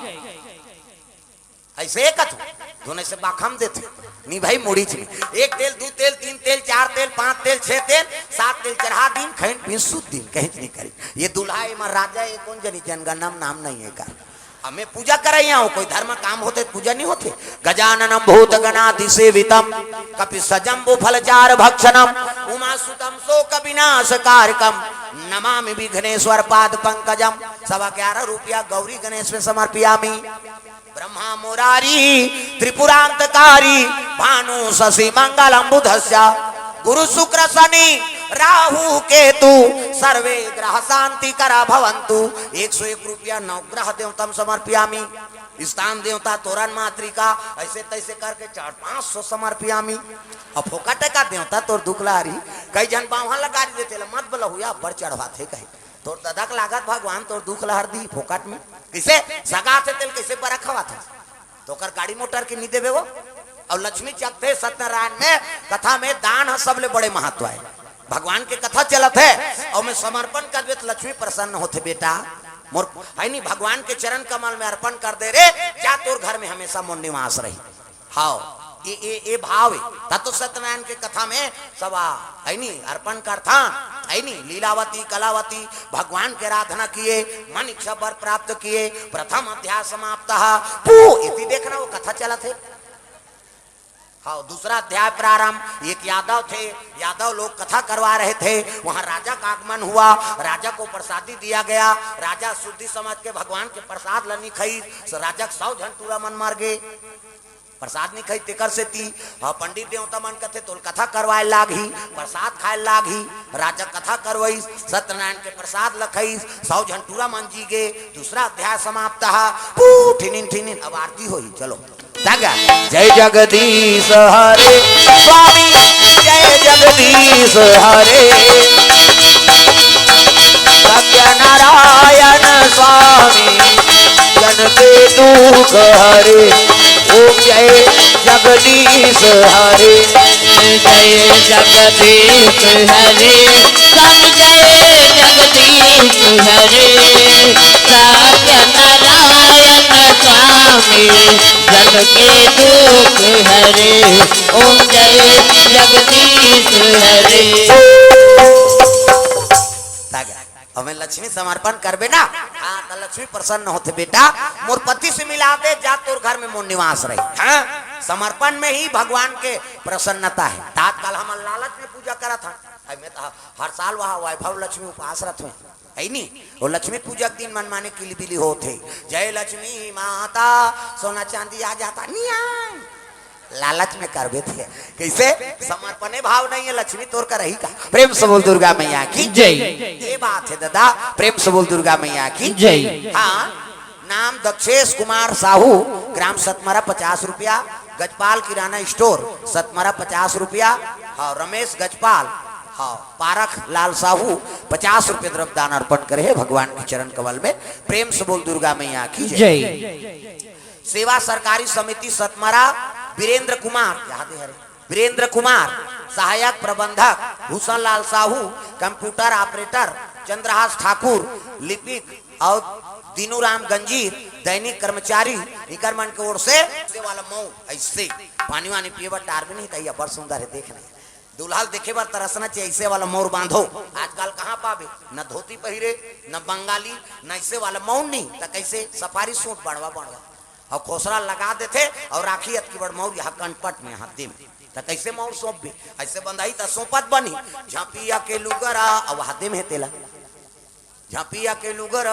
Speaker 2: ऐसे एक दोनों से बाखम देते नहीं भाई मुड़ी थी एक तेल दो तेल तीन तेल चार तेल पांच तेल छह तेल सात तेल चढ़ा दिन खैन पीन सुध दिन कहीं नहीं करी ये दूल्हा है राजा ये कौन जनी जनगणना नाम नहीं है का हमें पूजा कर हूँ कोई धर्म काम होते पूजा नहीं होते गजाननम भूत गणाधि सेवितम कपि सजम्बु फलचार भक्षणम उमा सुतम शोक विनाश कारकम नमामि विघ्नेश्वर पाद पंकजम 11.25 रुपया गौरी गणेश में समर्पयामि ब्रह्मा मुरारी त्रिपुरांतकारी भानु शशि मंगलम बुधस्य गुरु शुक्र शनि राहु केतु सर्वे ग्रह शांति करा भवंतु 101 रुपया नवग्रह देवतम समर्पयामि स्थान देवता तोरण मातृका ऐसे तैसे करके 400-500 समर्पयामि अब फोकट का देवता तोर दुखलारी कई जन बावहां लगा देते मत बोला हुआ बर चढ़वा थे कहीं तोर दादा के लागत भगवान तोर दुख लहर दी फोकट में किसे सगा थे तेल कैसे बरखवा था तो कर गाड़ी मोटर के नहीं देवे वो और लक्ष्मी चकते सत्यनारायण में कथा में दान सबले बड़े महत्व है भगवान के कथा चलत है और मैं समर्पण कर तो लक्ष्मी प्रसन्न होते बेटा मोर है नहीं भगवान के चरण कमल में अर्पण कर दे रे क्या तोर घर में हमेशा मोर निवास रही हाँ ये भाव है। तत्व सत्यनारायण के कथा में सब है नी अर्पण करता है नी लीलावती कलावती भगवान के आराधना किए, मन इच्छा वर प्राप्त किए, प्रथम अध्याय समाप्त इति देखना वो कथा चला थे। हाँ, दूसरा अध्याय प्रारंभ। एक यादव थे, यादव लोग कथा करवा रहे थे, वहां राजा का आगमन हुआ, राजा को प्रसादी दिया गया, राजा शुद्धि समझ के भगवान के प्रसाद लनी खाई, राजा 100 झंटूरा मन मार गए, प्रसाद नहीं खाई तेकर से ती। हाँ, पंडित देवता मन कथे तो कथा करवाए लागी, प्रसाद खाए लागी, राजा कथा करवाई, सत्यनारायण के प्रसाद लखई, 100 झंटूरा मन जी गे। दूसरा अध्याय समाप्त। ठिनिन अब आरती होई, चलो जय जगदीश हरे स्वामी, जय जगदीश हरे सत्यनारायण स्वामी, जन के दुख हरे। ओम जय जगदीश हरे,
Speaker 3: जय जगदीश हरे स्वामी, जय जगदीश हरे सत्यनारायण स्वामी, जन के दुख हरे। ओम जय जगदीश हरे।
Speaker 2: हमें लक्ष्मी समर्पण करबे ना, हाँ तो लक्ष्मी प्रसन्न होते बेटा। मोर पति से मिला दे जा, तोर घर में मोर निवास रही। हाँ, समर्पण में ही भगवान के प्रसन्नता है। तात्काल हम लालच में पूजा करा था, मैं तो हर साल वहाँ वैभव लक्ष्मी उपास रथ हूँ है नी। वो लक्ष्मी पूजा दिन मन माने किली बिली होते, जय लक्ष्मी माता, सोना चांदी आ जाता निया, लालच में करबे थे। कैसे समर्पणे भाव नहीं है, लक्ष्मी तोर का रही का। प्रेम से बोल दुर्गा मैया की
Speaker 3: जय।
Speaker 2: ये बात है दादा, प्रेम से बोल दुर्गा मैया की
Speaker 3: जय।
Speaker 2: हाँ, नाम दक्षेश कुमार साहू, ग्राम सतमरा 50 रुपया, गजपाल किराना स्टोर सतमरा 50 रुपया। हाँ, रमेश गजपाल, हाँ पारख लाल साहू 50 रुपये द्रव्य दान अर्पण करे भगवान के चरण कमल में। प्रेम से बोल दुर्गा मैया की
Speaker 3: जय।
Speaker 2: सेवा सरकारी समिति सतमरा वीरेंद्र कुमार, याद है वीरेंद्र कुमार सहायक प्रबंधक, भूषण लाल साहू कंप्यूटर ऑपरेटर, चंद्रहास ठाकुर लिपिक और दीनूराम गंजीर दैनिक कर्मचारी। इकर मन के ओर से वाला मऊ ऐसे पानी वानी पिए बर टार भी नहीं तैया, बड़ सुंदर है देखने, दुल्हा देखे बार तरसना चाहिए। ऐसे वाला मोर बांधो, आजकल कहाँ पावे, न धोती पहिरे न बंगाली न ऐसे वाला मौन नहीं तो कैसे सफारी सूट बड़वा बड़वा और खोसरा लगा देते और राखी अतकी बड़ मौर यहाँ कंटपट में हाथी में तो कैसे मौर सौंप भी ऐसे बंधाई तो सोपत बनी। झांपिया के लुगरा और हाथे में तेला, झांपिया के लुगर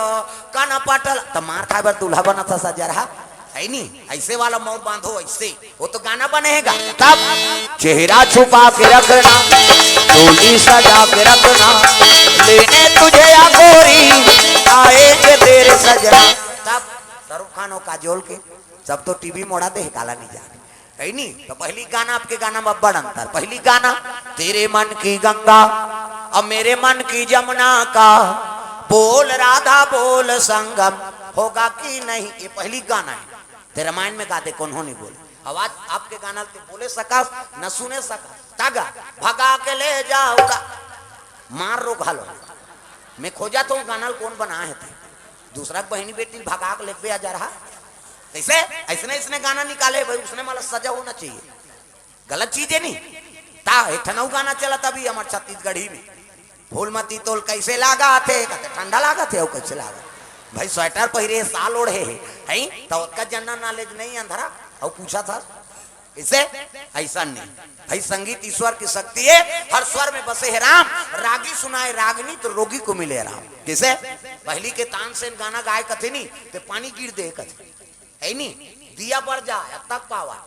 Speaker 2: काना पाटल तो मार खाए बर दूल्हा बना था सजा रहा है नी। ऐसे वाला मौर बांधो, ऐसे वो तो गाना बनेगा। तब चेहरा छुपा के रखना, डोली सजा के रखना, लेने तुझे या गोरी आएंगे तेरे सजना। तब शाहरुख खान और काजोल के सब तो टीवी मोड़ा दे, काला नहीं जा है नी। तो पहली गाना आपके गाना में बड़ अंतर। पहली गाना तेरे मन की गंगा और मेरे मन की जमुना का, बोल राधा बोल संगम होगा कि नहीं, ये पहली गाना है। तेरे रामायण में गाते कौन हो नहीं बोले, आवाज आपके गाना ते बोले सका न सुने सका। तागा भगा के ले जाऊंगा, मार रो घालो मैं खोजा तो गाना कौन बना है थे, दूसरा बहनी बेटी भगा के ले आ जा रहा। कैसे ऐसने इसने गाना निकाले भाई, उसने मतलब सजा होना चाहिए, गलत चीज है नहीं। ता ठनऊ गाना चला तभी हमारे छत्तीसगढ़ी में, फूलमती तोल कैसे लागा थे, ठंडा लागा थे, कैसे लागा भाई, स्वेटर पहिरे साल ओढ़े है तो उसका जनरल नॉलेज नहीं अंधरा और पूछा था इसे। ऐसा नहीं भाई, संगीत ईश्वर की शक्ति है, हर स्वर में बसे है राम, रागी सुनाए रागनी तो रोगी को मिले राम। किसे पहली के तान से गाना गाय कथे नहीं तो पानी गिर दे कथे है नहीं, दिया बढ़ जाए तक पावा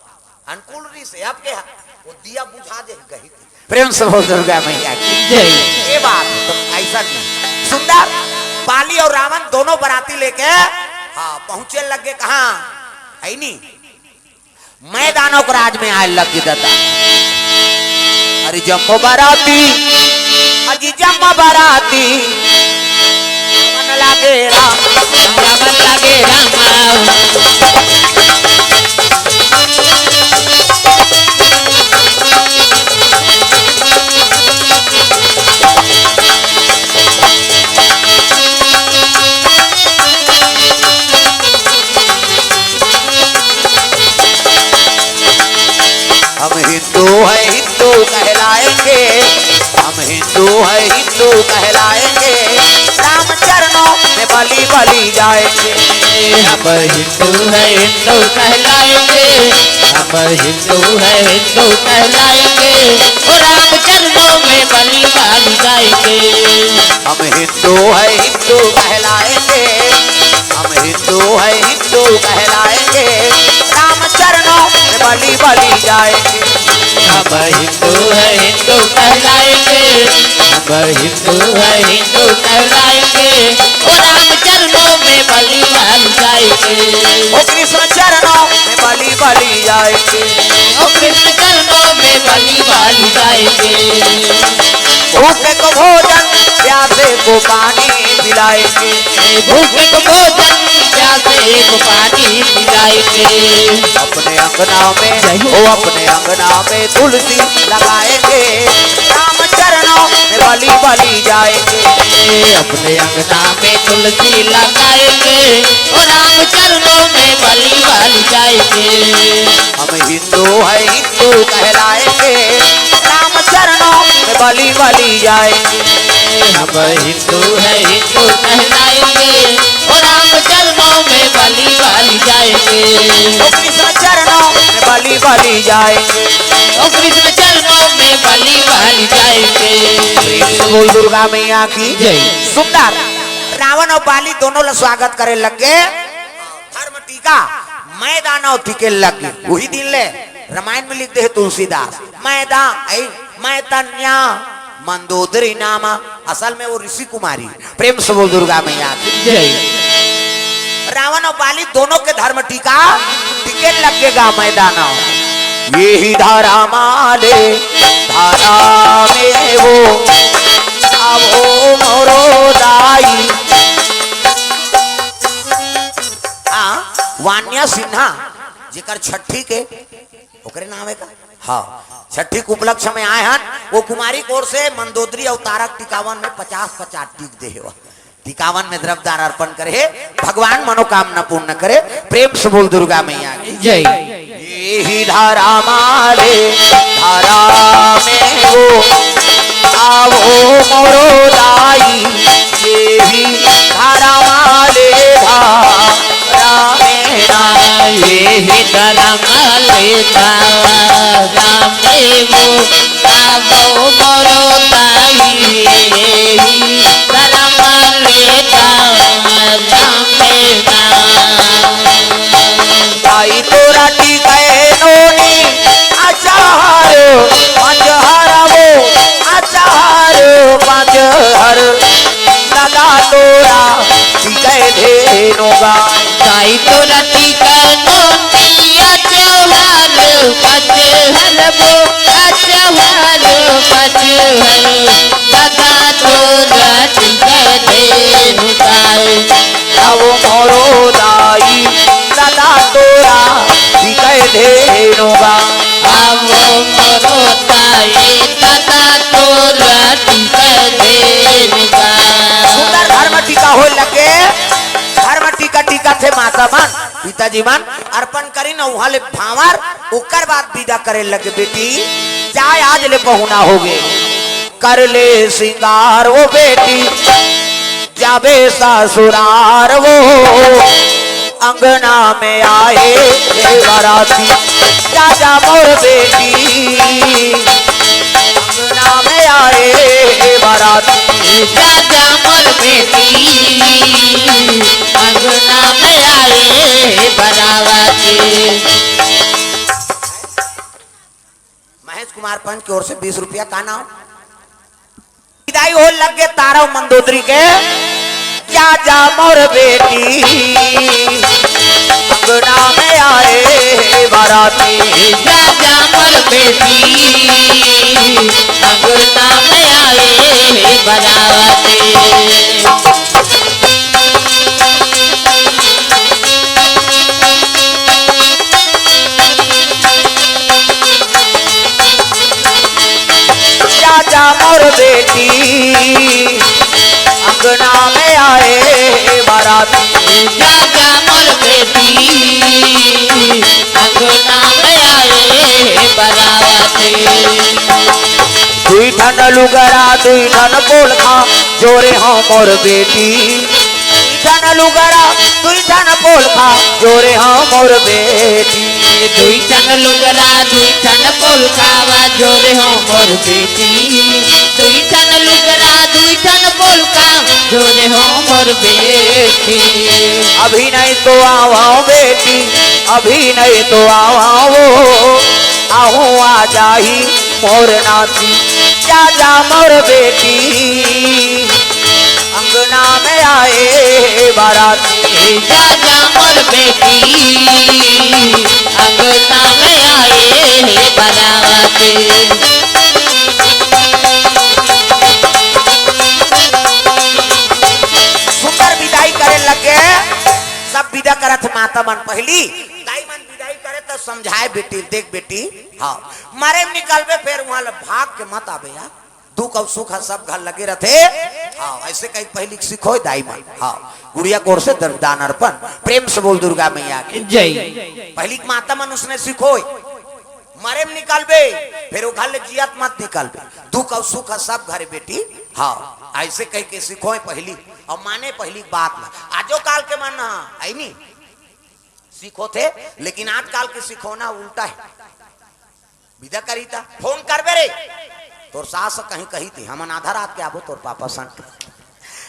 Speaker 2: अनुकूल री से अब क्या वो दिया बुझा दे गई। प्रेम से बोल दुर्गा मैया की जय। ये बात तो ऐसा नहीं सुंदर। बाली और रावण दोनों बराती लेके हाँ पहुंचे लगे कहाँ है नहीं, मैदानों को राज में आए लगी दत्ता। अरे जम्मो बराती, अजी जम्मो बराती, मन लगे राम,
Speaker 3: मन लगे राम।
Speaker 2: हम हिंदू है हिंदू कहलाएंगे, हम हिंदू है हिंदू कहलाएंगे, राम चरणों में बलि बलि जाएंगे।
Speaker 3: हम हिंदू है हिंदू कहलाएंगे, हम हिंदू है हिंदू कहलाएंगे, और राम चरणों में बलि बलि जाएंगे।
Speaker 2: हम हिंदू है हिंदू कहलाएंगे, हम हिंदू है हिंदू कहलाएंगे, राम चरणों में बलि बलि जाएंगे।
Speaker 3: हम हिंदू है हिंदू कहलाएंगे, हम हिंदू है हिंदू कहलाएंगे, और राम चरणों में बलि बलि जाएंगे।
Speaker 2: ओ कृष्ण चरणों में बलि बलि जाएंगे,
Speaker 3: ओ कृष्ण चरणों में बलि बलि जाएंगे।
Speaker 2: भूखे को भोजन प्यासे को पानी पिलाएंगे,
Speaker 3: भूखे को भोजन प्यासे को पानी पिलाएंगे।
Speaker 2: अपने अंगना में ओ अपने अंगना में तुलसी लगाएंगे, राम चरणों में बलि बलि जाएंगे।
Speaker 3: अपने अंगना में तुलसी लगाएंगे, और राम चरणों में बलि बलि जाएंगे।
Speaker 2: हम हिंदू है हिंदू कहलाएंगे, राम चरणों में बलि बलि जाएंगे।
Speaker 3: हम हिंदू है हिंदू कहलाएंगे, और राम चरणों में बलि बलि जाएंगे।
Speaker 2: ओ कृष्ण चरणों में बलि बलि जाएंगे,
Speaker 3: ओ कृष्ण चरणों में बलि बलि जाएंगे।
Speaker 2: बोल दुर्गा मैया की
Speaker 3: जय।
Speaker 2: सुंदर रावण और बाली दोनों लोग स्वागत करे लग गए। धर्म टीका मैदान और टीके लग गए। वही दिन ले रामायण में लिखते हैं तुलसीदास मैदान्या मंदोदरी नामा, असल में वो ऋषि कुमारी। प्रेम से बोल दुर्गा मैया की
Speaker 3: जय।
Speaker 2: रावण और बाली दोनों के धर्म टीका टिके लगेगा मैदान। ये ही धारा माले धारा में वो अब ओ मोरो दाई। वान्या सिन्हा जेकर छठी के ओकरे नाम है का हाँ छठी के उपलक्ष्य में आए हैं। वो कुमारी कोर से मंदोदरी अवतारक टिकावन में 50-50 टीक दे टिकावन में द्रव्यदान अर्पण करे, भगवान मनोकामना पूर्ण करे। प्रेम से बोल दुर्गा मैया की
Speaker 3: जय।
Speaker 2: ये ही धारा मारे धारा में वो आवो मोरो दाई। ये ही धारा मारे धारा में नाई।
Speaker 3: ये ही धर्म लेता राम देवो आवो मोरो ताई। ये ही धर्म लेता राम देवा
Speaker 2: ताई तोरा टिकाए नोनी आचार पंचहर वो आचार पंचहर लगा तोरा टिकाए धेनो गाय।
Speaker 3: ताई तोरा टिकानो निया चौहार पंचहर वो आचार पंचहर लगा तोरा टिकाए धेनु गाय।
Speaker 2: अब मोरो दाई लगा तोरा टिकाए धेनो गाय।
Speaker 3: आवो मोरो ताई लगा तोरा टिकाए धेनु गाय।
Speaker 2: सुंदर धर्म टीका हो लगे। धर्म टीका टीका थे माता मान पिताजी मान अर्पण करी न वहां ले भावर ओकर बाद विदा करे लगे। बेटी चाय आज ले पहुना हो गए कर ले सिंगार वो बेटी जाबे ससुरार वो अंगना में आए बाराती। जा जा मोर बेटी अंगना में आए बाराती।
Speaker 3: राजा मोर बेटी अंगना में आए बरावती।
Speaker 2: महेश कुमार पंच की ओर से 20 रुपया का नाम विदाई हो लग गए तारा मंदोदरी के। जा जा मोर बेटी अंगना में आए बाराती।
Speaker 3: राजा मोर बेटी अंगना में आए बरावती।
Speaker 2: जा मोर बेटी अंगना में आए बाराती।
Speaker 3: राजा मोर बेटी अंगना में आए बरावती।
Speaker 2: ठन लुगरा दुई ठन पोल खा जोरे हाँ मोर बेटी ठन लुगरा दुई ठन पोल खा जोरे हाँ मोर बेटी
Speaker 3: दुई ठन लुगरा दुई ठन पोल खावा जोरे हो मोर बेटी दुई ठन लुगरा दुई ठन पोल खा जोरे हो मोर बेटी
Speaker 2: अभी नहीं तो आवाओ बेटी अभी नहीं तो आवाओ आहू आ जाही मोर नाती जा जा मोर बेटी अंगना में आए बाराती
Speaker 3: जा जा मोर बेटी अंगना में आए बाराती
Speaker 2: सुंदर विदाई करे लगे सब विदा करत माता मन पहली दाई मन विदाई करे तो समझाए बेटी देख बेटी हाँ मारे निकलबे फिर वहां भाग के मत आवे यार दुख और सुख सब घर लगे रहते हाँ ऐसे कहीं पहली सीखो दाई मन हाँ गुड़िया कोर से दान अर्पण प्रेम से बोल दुर्गा मैया की
Speaker 3: जय
Speaker 2: पहली माता मन उसने सीखो मरे में निकालबे फिर वो घर जियत मत निकालबे दुख और सुख सब घर बेटी हाँ ऐसे कह के सीखो पहली और माने पहली बात ना आजो काल के मन है नहीं सीखो थे लेकिन आज काल के सिखोना उल्टा है विदा करी था फोन करबे रे तोर सास कहीं कही थी हम आधा रात के आबो तोर पापा संग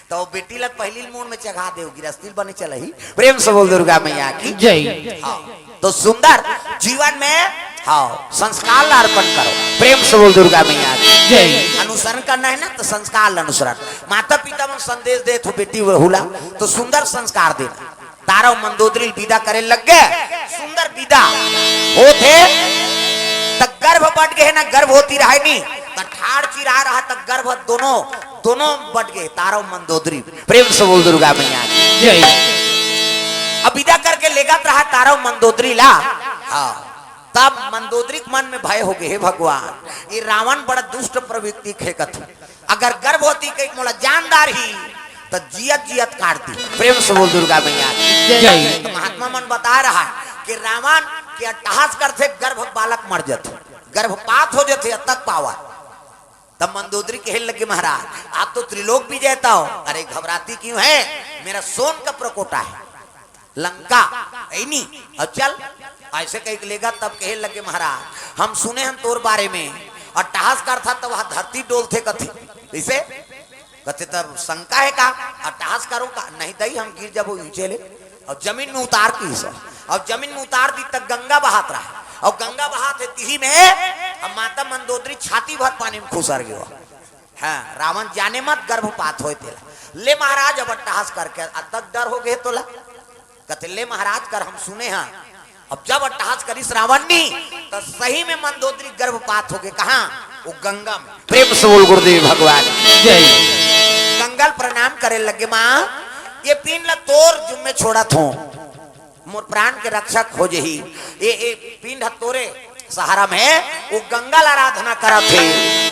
Speaker 2: तो बेटी लग पहली मूड में चढ़ा दे गिरस्ती बने चल ही प्रेम से बोल दुर्गा मैया की
Speaker 3: जय
Speaker 2: हाँ तो सुंदर जीवन में हाँ संस्कार अर्पण करो प्रेम से बोल दुर्गा मैया की
Speaker 3: जय
Speaker 2: अनुसरण करना है ना तो संस्कार अनुसरण माता पिता में संदेश दे तो बेटी हुला तो सुंदर संस्कार देना तारा मंदोदरी विदा करे लग गए सुंदर विदा हो थे तक गर्भ बढ़ गए ना गर्भ होती रहे नहीं ठाड़ चिरा रहा तक गर्भ दोनों बढ़ गए तारो मंदोदरी प्रेम से बोल दुर्गा मैया
Speaker 3: जय
Speaker 2: अब विदा करके लेगत रहा तारो मंदोदरी ला हाँ तब मंदोदरी मन में भय हो गए हे भगवान ये रावण बड़ा दुष्ट प्रवृत्ति खेकत अगर गर्भ होती कई मोला जानदार ही तो जियत जियत काटती प्रेम से बोल दुर्गा मैया
Speaker 3: जय
Speaker 2: तो महात्मा मन बता रहा है कि रावण के अट्टहास करते गर्भ बालक मर जाते गर्भपात हो जाते तक पावा तब मंदोदरी कहने लगे महाराज आप तो त्रिलोक भी जाता हो अरे घबराती क्यों है मेरा सोन का प्रकोटा है लंका नहीं अब चल ऐसे कहीं लेगा तब कहने लगे महाराज हम सुने हम तोर बारे में अट्टहास कर था तब वहां धरती डोलते कथे इसे कहते तब शंका है का अट्टहास करो का नहीं दई हम गिर जब नीचे ले और जमीन में उतार की और जमीन में उतार दी तक गंगा बहात रहा और गंगा बहात तिही में अब माता मंदोदरी छाती भर पानी में खुसर गयो हाँ रावण जाने मत गर्भपात होए तेला ले महाराज अब अट्टहास करके तक डर हो गए तोला कहते ले महाराज कर हम सुने हैं अब जब अट्टहास करिस रावण नी तो सही में मंदोदरी गर्भपात हो गए कहाँ वो गंगा में प्रेम से बोल गुरुदेव भगवान
Speaker 3: जय
Speaker 2: गंगल प्रणाम करे लगे माँ ये पीन ला तोर जुम्मे छोड़ा थो मोर प्राण के रक्षक हो जही ये पिंड तोरे सहारा में वो गंगा आराधना करा थे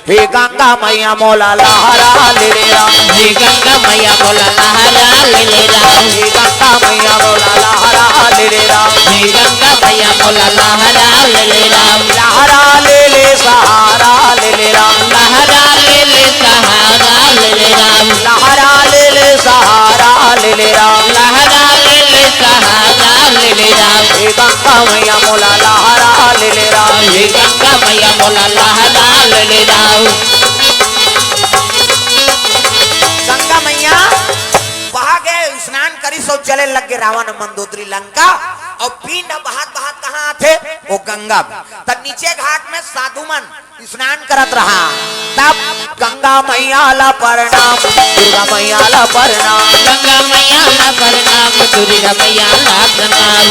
Speaker 2: हे गंगा मैया मोला लहरा ले ले राम
Speaker 3: हे गंगा मैया मोला लहरा ले ले राम
Speaker 2: हे गंगा मैया मोला लहरा ले ले राम
Speaker 3: हे गंगा मैया मोला लहरा ले ले राम
Speaker 2: लहरा ले ले सहारा ले ले राम
Speaker 3: लहरा ले ले सहारा ले ले राम
Speaker 2: लहरा ले ले सहारा ले ले राम
Speaker 3: लहरा ले ले सहारा ले ले राम
Speaker 2: हे गंगा मैया मोला लहरा ले ले राम
Speaker 3: हे गंगा मैया मोला लहरा ले ले राम
Speaker 2: गंगा मैया वहां गए स्नान करी सो चले लग गए रावण मंदोदरी लंका और पिंड बहात बहात कहाँ थे वो गंगा में तब नीचे घाट में साधु मन स्नान करत रहा तब गंगा मैया ला प्रणाम दुर्गा मैया ला प्रणाम
Speaker 3: गंगा मैया ला प्रणाम दुर्गा मैया ला प्रणाम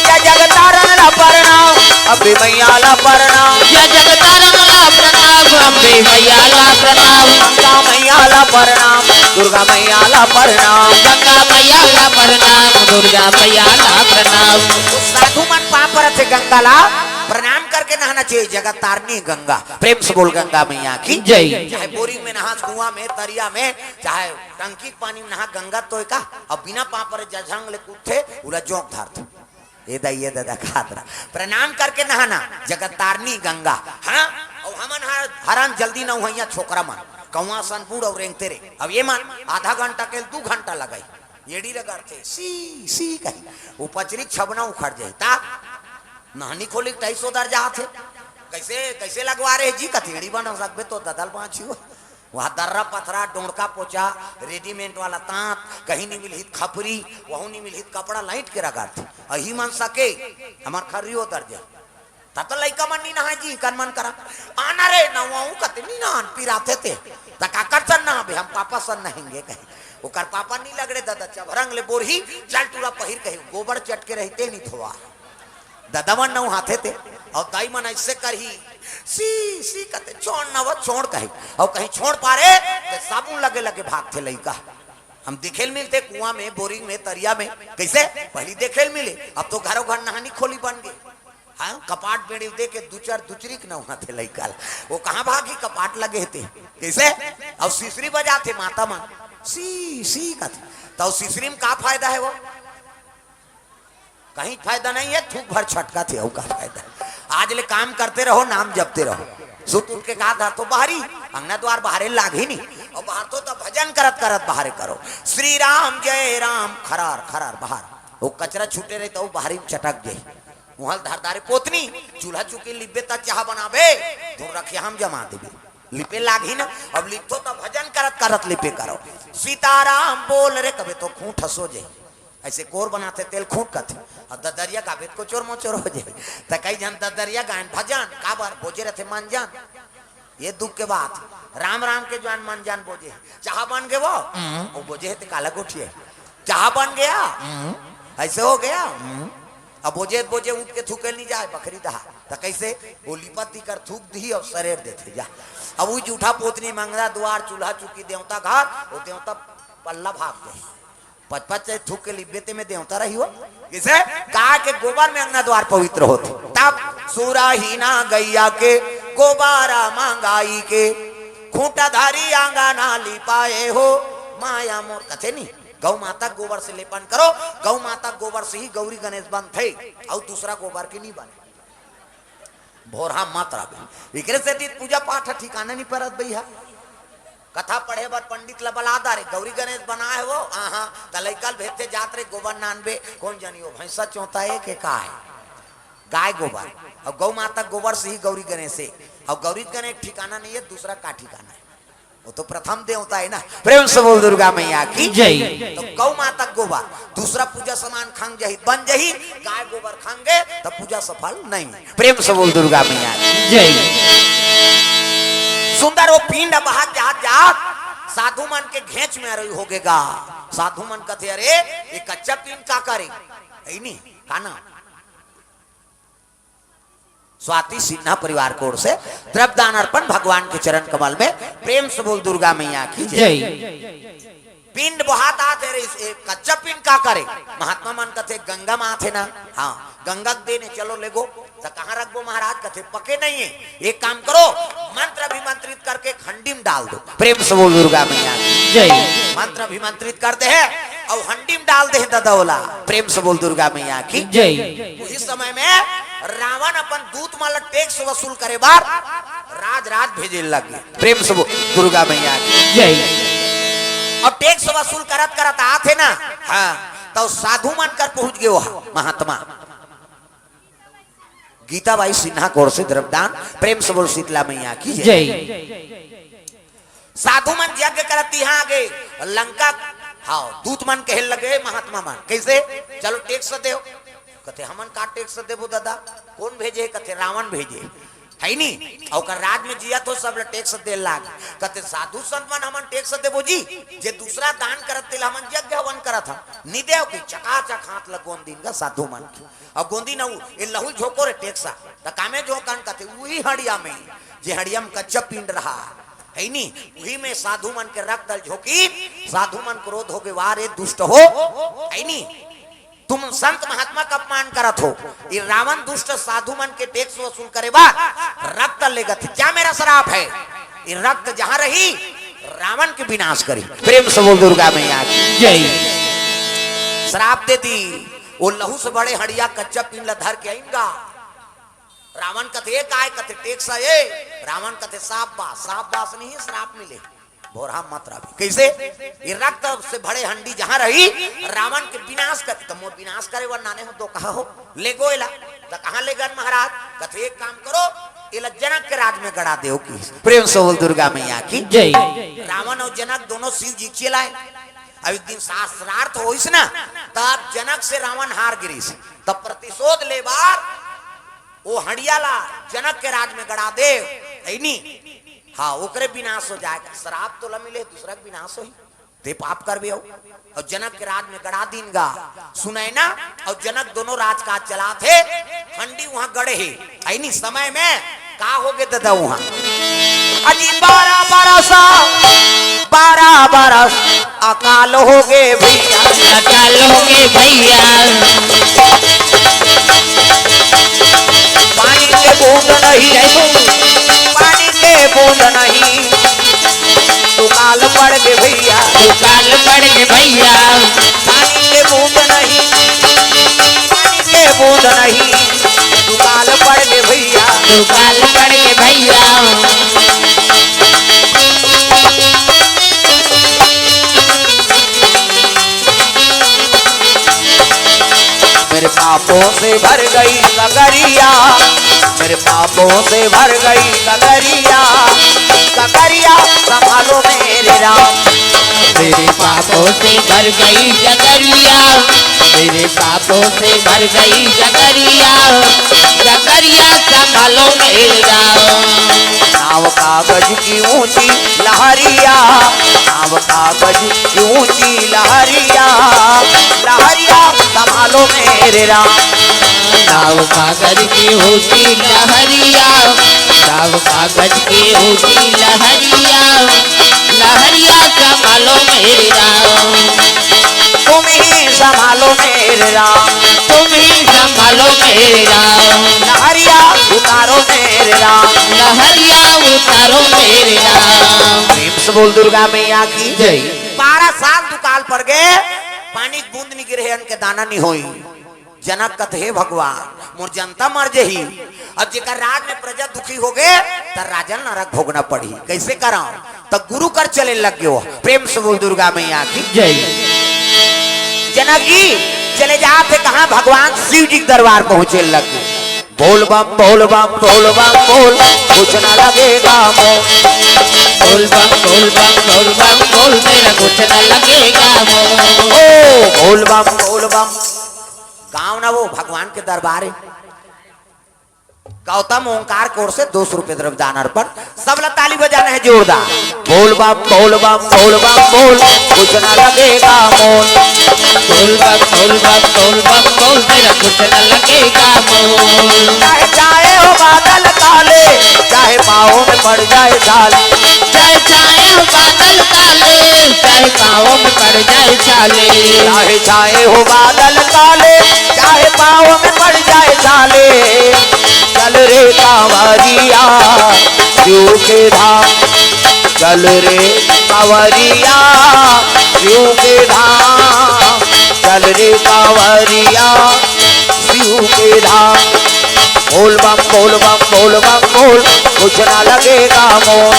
Speaker 2: जय जगतारण ला प्रणाम अम्बे मैया ला प्रणाम
Speaker 3: जय जगतारण ला प्रणाम अम्बे मैया ला प्रणाम
Speaker 2: गंगा मैया ला प्रणाम दुर्गा मैया ला प्रणाम
Speaker 3: गंगा मैया ला प्रणाम दुर्गा मैया ला प्रणाम
Speaker 2: साधु मन पाप थे गंगा ला प्रणाम करके नहाना चाहिए जगत तारनी गंगा प्रेम से बोल गंगा मैया की
Speaker 3: जय
Speaker 2: चाहे बोरिंग में नहा कुआं में तरिया में चाहे टंकी पानी में नहा गंगा तो का अब बिना पाप जझंग ले कूदे उला जोक धारते ये दादा खातरा प्रणाम करके नहाना जगत तारनी गंगा हाँ और हम हरान जल्दी ना हुआ छोकरा मन कौआ सन बूढ़ और रेंगते रे अब ये मान आधा घंटा के 2 घंटा लगाई येड़ी रगड़ते सी सी कही वो पचरी छबना उखड़ जाए ता नहानी खोली 250 दर्जा थे कैसे कैसे लगवा रहे जी कथेड़ी बना सकबे तो ददल पाछी वहाँ दर्रा पथरा डोंडका पोचा रेडीमेड वाला तांत कहीं नहीं मिली खपरी वहू नहीं मिली कपड़ा लाइट के रगड़ते अही मन सके हमार खर्रियो दर्जा तो लइका मन नहीं नहा जी कन मन करा आना रे नवाऊ कते नहीं नहान पिराते थे तका कर सन ना बे हम पापा सन नहेंगे कहे ओकर पापा नहीं लगड़े दादा चबरंग ले बोरही चल टूरा पहिर कहे गोबर चटके रहते नहीं थोड़ा दादा मन नौ हाथे थे और दाई मन ऐसे करही सी सी कते छोड़ ना वो छोड़ कहे और कहीं छोड़ पा रे तो साबुन लगे लगे भागते लइका हम देखेल मिलते कुआं में बोरिंग में तरिया में कैसे पहली देखेल मिले अब तो घरों घर नहानी खोली बन गई हाँ कपाट बेड़ी दे के दूचरी के नौहा थे लइका वो कहाँ भागी कपाट लगे थे कैसे और सीसरी बजाते माता मन सी सी का तो सीसरी में का फायदा है वो कहीं फायदा नहीं है थूक भर छटका थे का फायदा आज ले काम करते रहो नाम जपते रहो सुत उठ के कहा था तो बाहरी अंगना द्वार बाहरे लाग ही नहीं और बाहर तो भजन करत करत बाहर करो श्री राम जय राम खरार खरार बाहर वो कचरा छूटे रहे तो बाहरी चटक गए वहां धारदारे पोतनी चूल्हा चुकी लिपे ता चाह बनाबे दूर रखे हम जमा देबे लिपे लागी ना अब लिपतो तो भजन करत करत लिपे करो सीताराम बोल रे कबे तो खूंट हसो जाए ऐसे कोर बनाते तेल खूंट कथे और ददरिया गावे को चोर मोचोर हो जाए तो कई जन ददरिया गायन भजन का बार बोझे रहते मन जान ये दुख के बात राम राम के जान मन जान बोझे चाह बन गए वो बोझे है काला गोठिए चाह बन गया ऐसे हो गया अब बोझे बोझे उठ के थूके नहीं जाए बकरी दहा तो कैसे वो लिपत्ती कर थूक दी और सरेर देते जा अब वो जूठा पोतनी मंगला द्वार चूल्हा चुकी देवता घर वो देवता पल्ला भाग गए 5-5 थूक के लिबेते में देवता रही हो किसे कहा के गोबर में अंगना द्वार पवित्र होते तब सुराहीना गैया के गोबारा मांगाई के खूंटाधारी आंगना लिपाए हो माया मोर कथे नहीं गौ माता गोबर से लेपन करो गौ माता गोबर से ही गौरी गणेश बन थे और दूसरा गोबर के नहीं बने भोरा मात्रा विक्रे से पूजा पाठ ठिकाना नहीं परत भैया कथा पढ़े बर पंडित लबलादा रे गौरी गणेश बना है वो हाँ तलैकल भेजते जात रे गोबर नानबे कौन जानियो भैंसा चौथा है के का है गाय गोबर और गौ माता गोबर से ही गौरी गणेश से और गौरी गणेश ठिकाना नहीं है दूसरा का ठिकाना है वो तो प्रथम देवता है ना प्रेम से बोल दुर्गा मैया की जय तो गौ माता गोबर दूसरा पूजा सामान खांग जही बन जही गाय गोबर खांगे तो पूजा सफल नहीं प्रेम से बोल दुर्गा मैया की जय सुंदर वो पिंड बहात जात जात साधु मन के घेच में रही होगेगा साधु मन कथे अरे ये कच्चा पिंड का करे नहीं काना स्वाति सिन्हा परिवार की ओर से द्रव्यदान अर्पण भगवान के चरण कमल में प्रेम से बोल दुर्गा मैया की जय पिंड बहात आते रे कच्चा पिंड का करे महात्मा मन कथे गंगा माँ थे ना हाँ गंगा देने चलो ले गो तो कहाँ रख गो महाराज कथे पके नहीं है एक काम करो मंत्र अभिमंत्रित करके खंडी में डाल दो प्रेम से बोल दुर्गा मैया की जय मंत्र अभिमंत्रित करते हैं और हंडी में डाल दे ददौला प्रेम से बोल दुर्गा मैया की जय उसी समय में रावण अपन दूत माला टैक्स वसूल करे बार राज राज भेजे लगे प्रेम से दुर्गा मैया की जय और टैक्स वसूल करत करत आते ना हाँ तो साधु मन कर पहुंच गए वहां महात्मा गीताबाई सिन्हा कोर से द्रव्यदान प्रेम से बोल शीतला मैया की जय साधु मन यज्ञ करत यहाँ आ गए लंका हाँ दूत मन कहे लगे महात्मा मन कैसे चलो टैक्स दे कथे हमन का टैक्स देबो दादा कौन भेजे कथे रावण भेजे है नहीं और राज में जिया तो सब टैक्स दे लाग कथे साधु संत मन हमन टैक्स देबो जी जे दूसरा दान करत तिल हमन यज्ञ हवन करत हम निदेव की चकाचक हाथ लगोन दिन का साधु मन और गोंदी न ये लहू झोको रे टैक्स त कामे झोकन कथे वही हड़िया में जे हड़िया में कच्चा पिंड रहा है नहीं वही में साधु मन के रक्त दल झोंकी साधु मन क्रोध हो गए वारे दुष्ट हो है नहीं तुम संत महात्मा का अपमान करत हो ये रावण दुष्ट साधु मन के टैक्स वसूल करे बाद रक्त लेगा क्या मेरा श्राप है ये रक्त जहां रही रावण के विनाश करी प्रेम से बोल दुर्गा मैया की जय श्राप देती वो लहू से बड़े हड़िया कच्चा पिंड धर के आएगा रावण कथे काय कथे टैक्स रावण कहते साफ बास नहीं श्राप मिले भोरा मात्रा भी कैसे ये रक्त से भरे हंडी जहां रही रावण के विनाश कर तो मोर विनाश करे वो नाने हो तो कहा हो ले गोयला तो कहां ले गन महाराज कहते एक काम करो ये जनक के राज में गड़ा दे की प्रेम से बोल दुर्गा मैया की
Speaker 3: जय।
Speaker 2: रावण और जनक दोनों शिव जी चिल्लाए अब एक दिन शास्त्रार्थ होइस ना तब जनक से रावण हार गिरीस तब प्रतिशोध ले बार वो हड़ियाला जनक के राज में गड़ा दे ऐनी हाँ ओकरे विनाश हो जाएगा शराब तो ल मिले दूसरा के विनाश हो ते पाप कर भी हो और जनक के राज में गड़ा दीनगा सुनाए ना और जनक दोनों राज काज चला थे हंडी वहां गड़े है ऐनी समय में का हो गए दादा वहां अजी 12 बरस अकाल हो गए भैया
Speaker 3: अकाल हो गए भैया
Speaker 2: पानी के बूंद नहीं पानी के बूंद नहीं दुकाल पड़ गए भैया
Speaker 3: दुकाल पड़ गए भैया
Speaker 2: पानी के बूंद नहीं पानी के बूंद नहीं दुकाल पड़ गए भैया
Speaker 3: दुकाल पड़ गए भैया
Speaker 2: मेरे पापों से भर गई नगरिया मेरे पापों से भर गई नगरिया नगरिया संभालो मेरे राम
Speaker 3: मेरे पापों से भर गई जगरिया मेरे पापों से भर गई जगरिया जगरिया संभालो मेरे राम
Speaker 2: नाव कागज की ऊंची लहरिया नाव कागज की ऊंची लहरिया लहरिया संभालो मेरे राम
Speaker 3: नाव कागज की ऊंची लहरिया नाव कागज की ऊंची लहरिया लहरिया संभालो मेरे राम
Speaker 2: तुम ही संभालो मेरे राम
Speaker 3: तुम ही संभालो मेरे राम
Speaker 2: लहरिया उतारो मेरे राम
Speaker 3: लहरिया उतारो मेरे राम
Speaker 2: प्रेम से बोल दुर्गा मैया की
Speaker 3: जय
Speaker 2: 12 साल दुकाल पड़ गए पानी की बूंद नहीं गिरे अन्न के दाना नहीं होई जनक कथ हे भगवान मोर जनता मर जही अब जेकर राज में प्रजा दुखी हो गए तो राजन नरक भोगना पड़ी कैसे कराओ तो गुरु कर चले लग गयो प्रेम से बोल दुर्गा मैया की
Speaker 3: जय
Speaker 2: जनक जी चले जाते कहा भगवान शिव जी के दरबार पहुंचे लग गए बोल बम बोल बम बोल बम बोल कुछ न लगेगा मोल
Speaker 3: बोल बम बोल बम बोल बम बोल तेरा कुछ न लगेगा मोल
Speaker 2: ओ बोल बम गाँव ना वो भगवान के दरबार है गौतम ओंकार कोर से 200 रुपए तरफ दानर पर सब लोग ताली बजाना है जोरदार बोल बम बोल बम बोल बम बोल कुछ न लगेगा मोल
Speaker 3: बोल बम बोल बम बोल बम बोल तेरा कुछ न लगेगा मोल
Speaker 2: चाहे चाहे हो बादल काले चाहे पाँव में पड़ जाए छाले
Speaker 3: चाहे चाहे हो बादल काले चाहे पाँव में पड़ जाए छाले
Speaker 2: चाहे चाहे हो बादल काले चाहे पाँव में पड़ जाए छाले चल रे कांवरिया शिव के धाम चल रे कांवरिया शिव के धाम चल रे कांवरिया शिव के धाम बोल बम बोल बम बोल बम बोल कुछ ना लगेगा मोल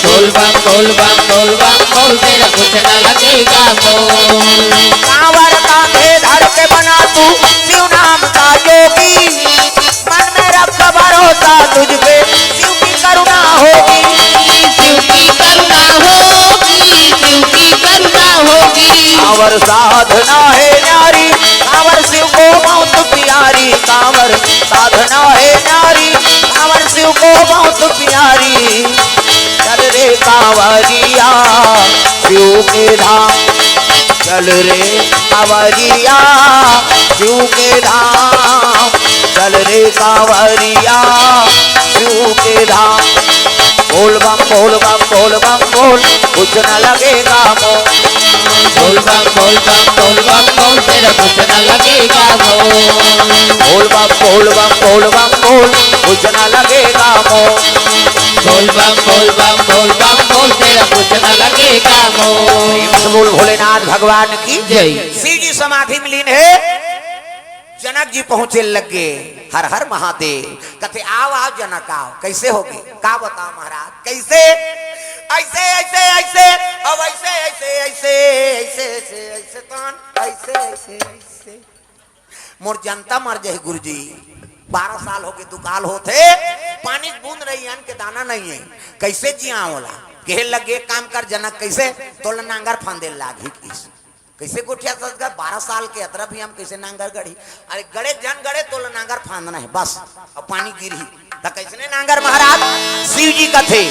Speaker 3: बोल बम बोल बम बोल बम बोल तेरा कुछ न लगेगा मोल
Speaker 2: कांवर कांधे धर के बना तू शिव नाम का योगी मन में रख भरोसा तुझ पे शिव की करुणा होगी
Speaker 3: शिव की करुणा होगी शिव की करुणा होगी
Speaker 2: कांवर साधना है न्यारी कांवर शिव को बहुत प्यारी कांवर साधना है न्यारी कांवर शिव को बहुत प्यारी चल रे कांवरिया शिव के धाम चल रे कांवरिया शिव के धाम चल रे कांवरिया शिव के धाम बोल बम बोल बम बोल बम बोल कुछ न लगेगा मोल
Speaker 3: बोल बम बोल बम बोल बम बोल तेरा कुछ न लगेगा मोल
Speaker 2: बोल बम बोल बम बोल बम बोल कुछ न लगेगा मोल
Speaker 3: बोल बम बोल बम बोल बम बोल तेरा कुछ न लगेगा मोल
Speaker 2: बोल भोलेनाथ भगवान की
Speaker 3: जय
Speaker 2: शिव जी समाधि में लीन है जनक जी पहुंचे लगे, हर हर महादेव। कहते आओ आओ जनक आओ, कैसे होगे? का बताओ महाराज कैसे? ऐसे ऐसे ऐसे अब ऐसे ऐसे ऐसे ऐसे ऐसे ऐसे तान ऐसे ऐसे ऐसे मोर जनता मर जाए गुरुजी। 12 साल हो गए दुकाल होते, पानी बूंद रही अन्न के दाना नहीं है, कैसे जिया होला? कहे लगे काम कर जनक, कैसे तोला नांगर फांदे लागी कैसे गोठिया सजगा 12 साल के अतरा भी हम कैसे नांगर गढ़ी? अरे गड़े जन गड़े तोला नांगर फांदना है बस, अब पानी गिरी तो कैसे नांगर महाराज? शिव जी का थे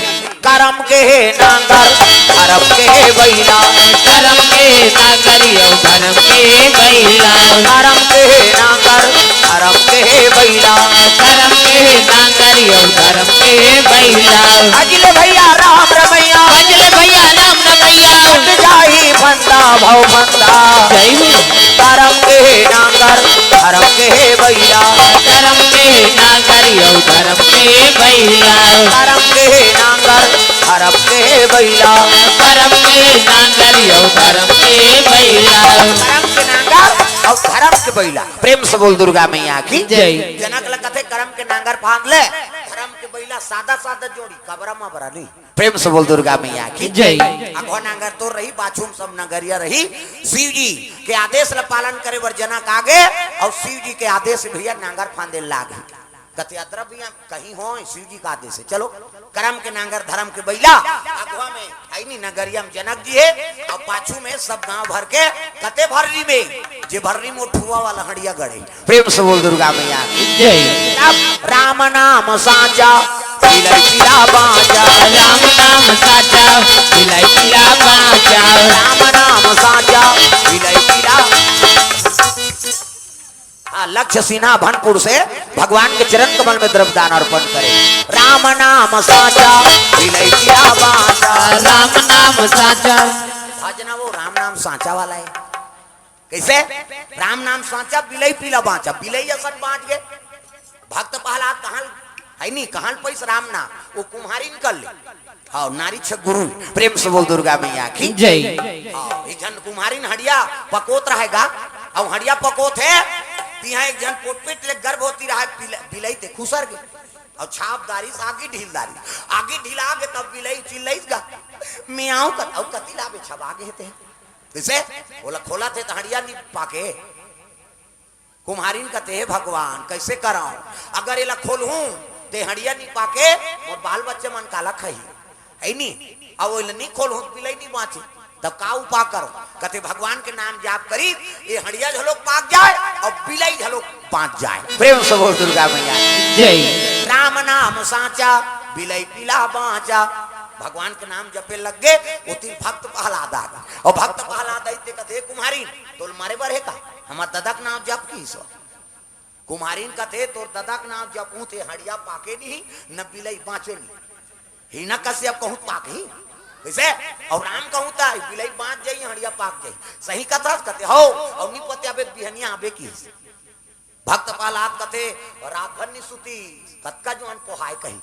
Speaker 2: करम के है नांगर धर्म के है बैला,
Speaker 3: करम के नागर यो धर्म के बैला,
Speaker 2: करम के है नांगर धर्म के है बैला,
Speaker 3: करम के नागर यो धर्म के बैला।
Speaker 2: अजले भैया राम रमैया,
Speaker 3: अजले भैया राम रमैया,
Speaker 2: जाई फंदा भाव फंदा,
Speaker 3: जय हो।
Speaker 2: करम के है नांगर धर्म के है बैला,
Speaker 3: करम के नागर यो धर्म के बैला,
Speaker 2: करम के है नांगर धर्म के है बैला,
Speaker 3: करम के नागर यो धर्म के बैला।
Speaker 2: करम के नांगर और धर्म के बैला। प्रेम से बोल दुर्गा मैया की
Speaker 3: जय।
Speaker 2: जनक लगते करम के नांगर फांद ले, धर्म के बैला सादा सादा जोड़ी कबरा में बरा नहीं। प्रेम से बोल दुर्गा मैया की
Speaker 3: जय।
Speaker 2: अगो नांगर तो रही पाछू में सब नगरिया रही। शिव जी के आदेश ला पालन करे बर जनक आगे और शिव जी के आदेश भैया नांगर फांदे लागे। कते यात्रा भी कहीं हो शिव जी का आदेश है, चलो करम के नांगर धर्म के बैला। अगवा में आई नहीं नगरिया में जनक जी है और पाछू में सब गांव भर के कते भररी में जे भररी में ठुआ वाला हड़िया गड़े। प्रेम से बोल दुर्गा मैया
Speaker 3: जय।
Speaker 2: राम नाम साचा पिलाई पिला बाजा,
Speaker 3: राम नाम साचा पिलाई पिला बाजा,
Speaker 2: राम नाम साचा पिलाई पिला। लक्ष्य सिन्हा भनपुर से भगवान के चरण कमल में द्रव्यदान अर्पण करें। राम नाम साचा पिलाई पिला बाजा,
Speaker 3: राम नाम साचा।
Speaker 2: आज ना वो राम नाम साचा वाला है। कैसे? राम नाम साचा बिलई पीला बाचा, बिलई असन बांट गए। भक्त प्रहलाद कहां है नहीं कहां पैस राम ना वो कुम्हारी निकल ले। हाँ नारी छ गुरु। प्रेम से बोल दुर्गा मैया की
Speaker 3: जय।
Speaker 2: हाँ एक जन कुम्हारी हड़िया पकोत रहेगा और हड़िया पकोत है तिहा एक जन पोटपेट ले गर्भ होती रहा बिलई ते खुसर गए और छापदारी आगे ढीलदारी आगे ढीला के तब बिलई चिल्लईगा मियाओ का और कति लावे छब आगे हेते जैसे बोला खोला थे तो हड़िया नहीं पाके कुम्हारी कहते है भगवान कैसे कराऊं अगर ये खोल हूं ते हड़िया नहीं पाके और बाल बच्चे मन काला खाई है नहीं अब वो नहीं खोल हूं बिलई नहीं बाँचे तब का उपा करो कहते भगवान के नाम जाप करी ये हड़िया झलोक पाक जाए और बिलई झलोक बाँच जाए। प्रेम से बोल दुर्गा मैया
Speaker 3: जय।
Speaker 2: राम नाम साचा बिलई पिला बाँचा। भगवान के नाम जपे लग गए वो तीन भक्त प्रहलाद आ गए और भक्त प्रहलाद आते कहते कुम्हारी तोल मारे बर है का हमार दादा का नाम जप की सो कुम्हारी कहते तोर दादा का नाम जपू थे हड़िया पाके नहीं न बिलई बाँचे नहीं ही न कसे अब कहूँ पाक ही वैसे और राम कहूँ था बिलई बाँच जाइए हड़िया पाक जाइए सही कथा कहते हो और नहीं पते अबे बिहनिया आबे की भक्त प्रहलाद कहते राघन सुती कतका जो पोहाय कही